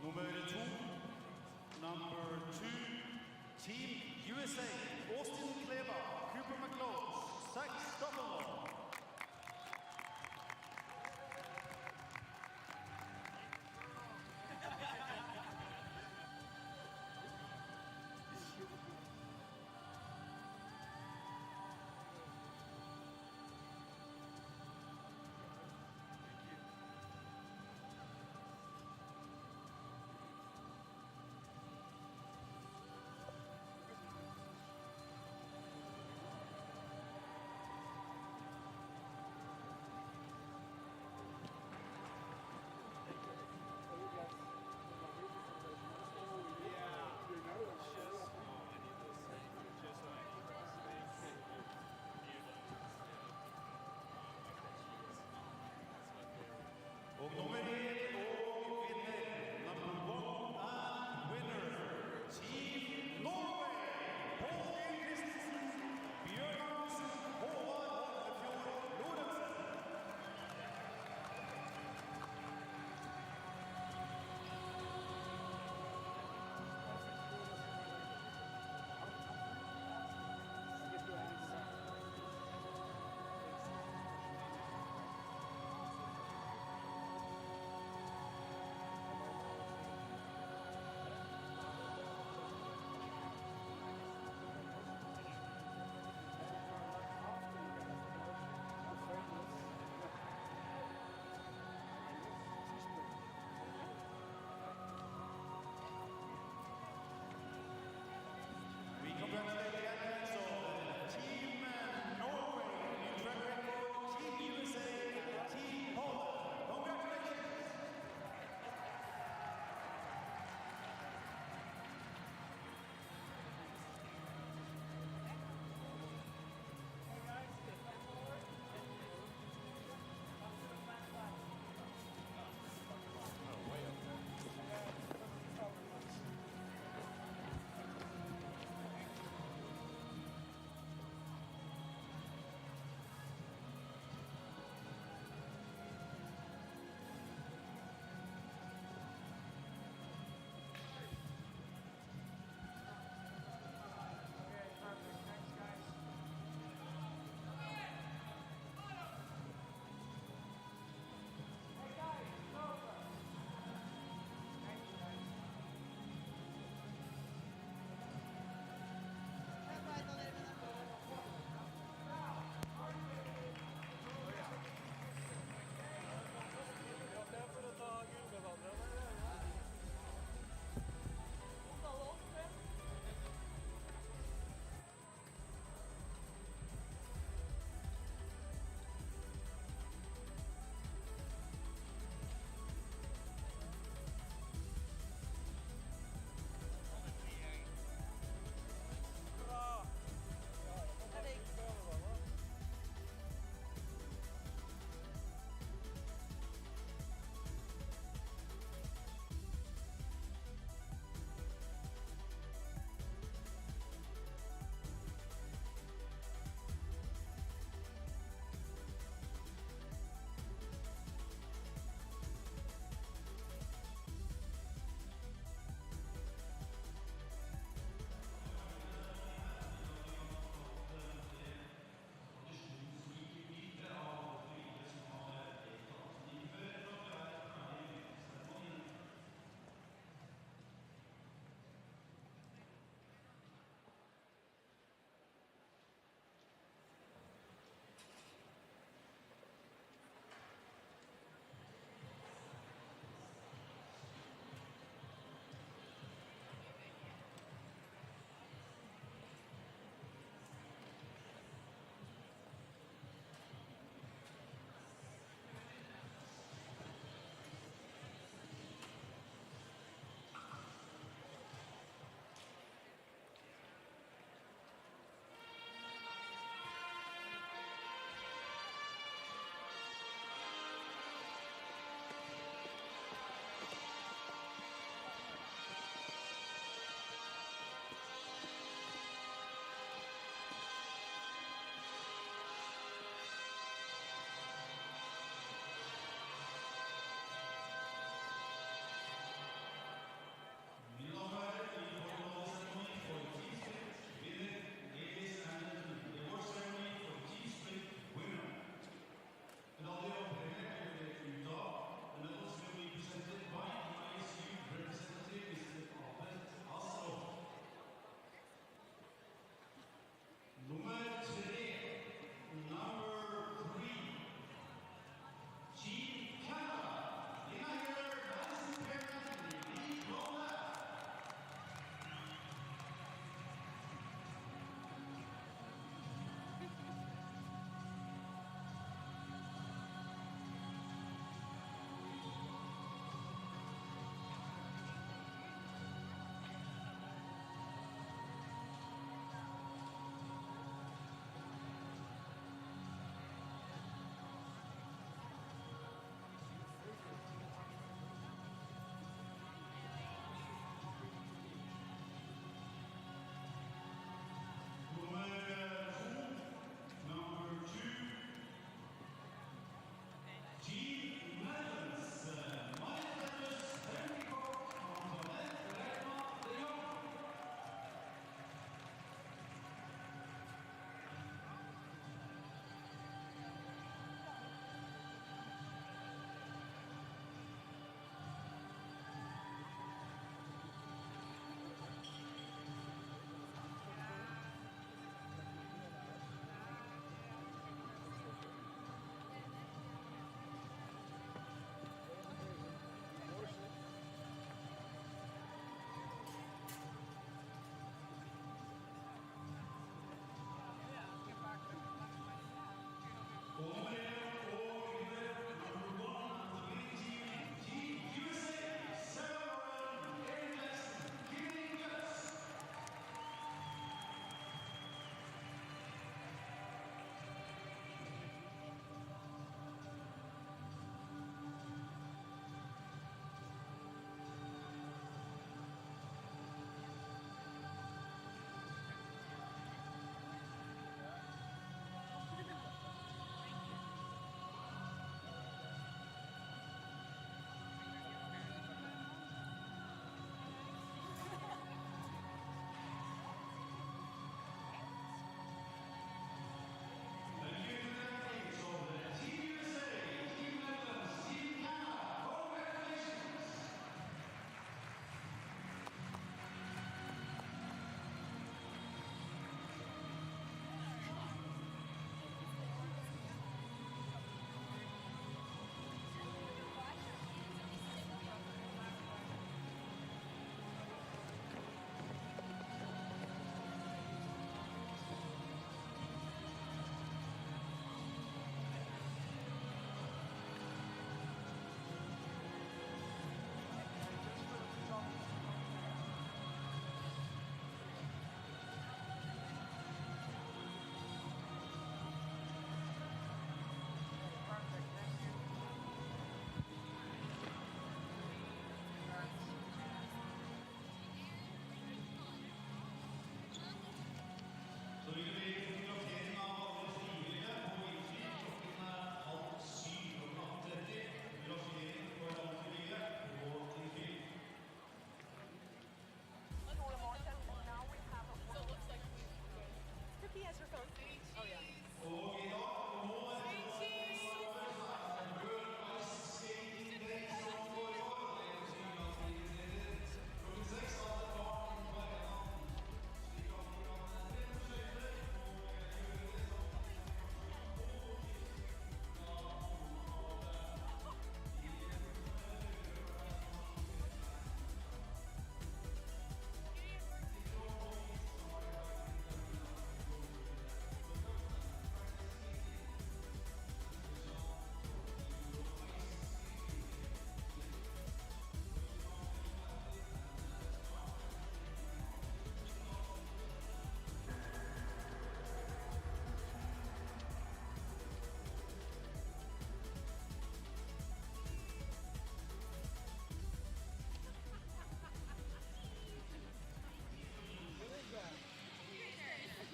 Nummer 2, number 2, Team USA, Austin Kleber, Cooper McLeod, Zach Stavanger.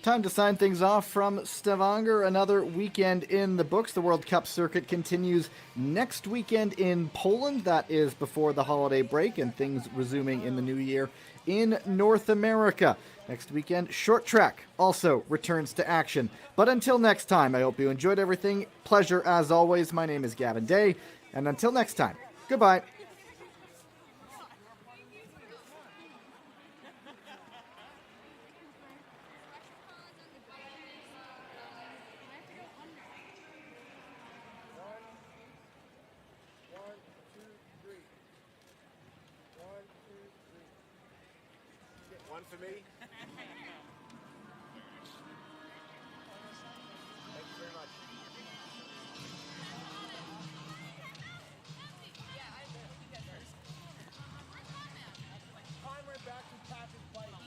Time to sign things off from Stavanger. Another weekend in the books. The World Cup circuit continues next weekend in Poland. That is before the holiday break and things resuming in the new year in North America. Next weekend, short track also returns to action. But until next time, I hope you enjoyed everything. Pleasure as always. My name is Gavin Day. And until next time, goodbye. One for me. Thank you very much. Timer back to Patrick White.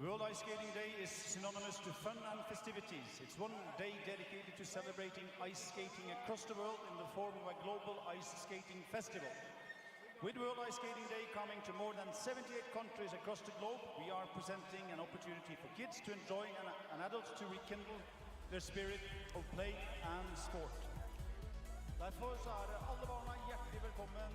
World Ice Skating Day is synonymous to fun and festivities. It's one day dedicated to celebrating ice skating across the world in the form of a global ice skating festival. With World Ice Skating Day coming to more than 78 countries across the globe, we are presenting an opportunity for kids to enjoy and adults to rekindle their spirit of play and sport. Derfor så alle barna hjertelig velkommen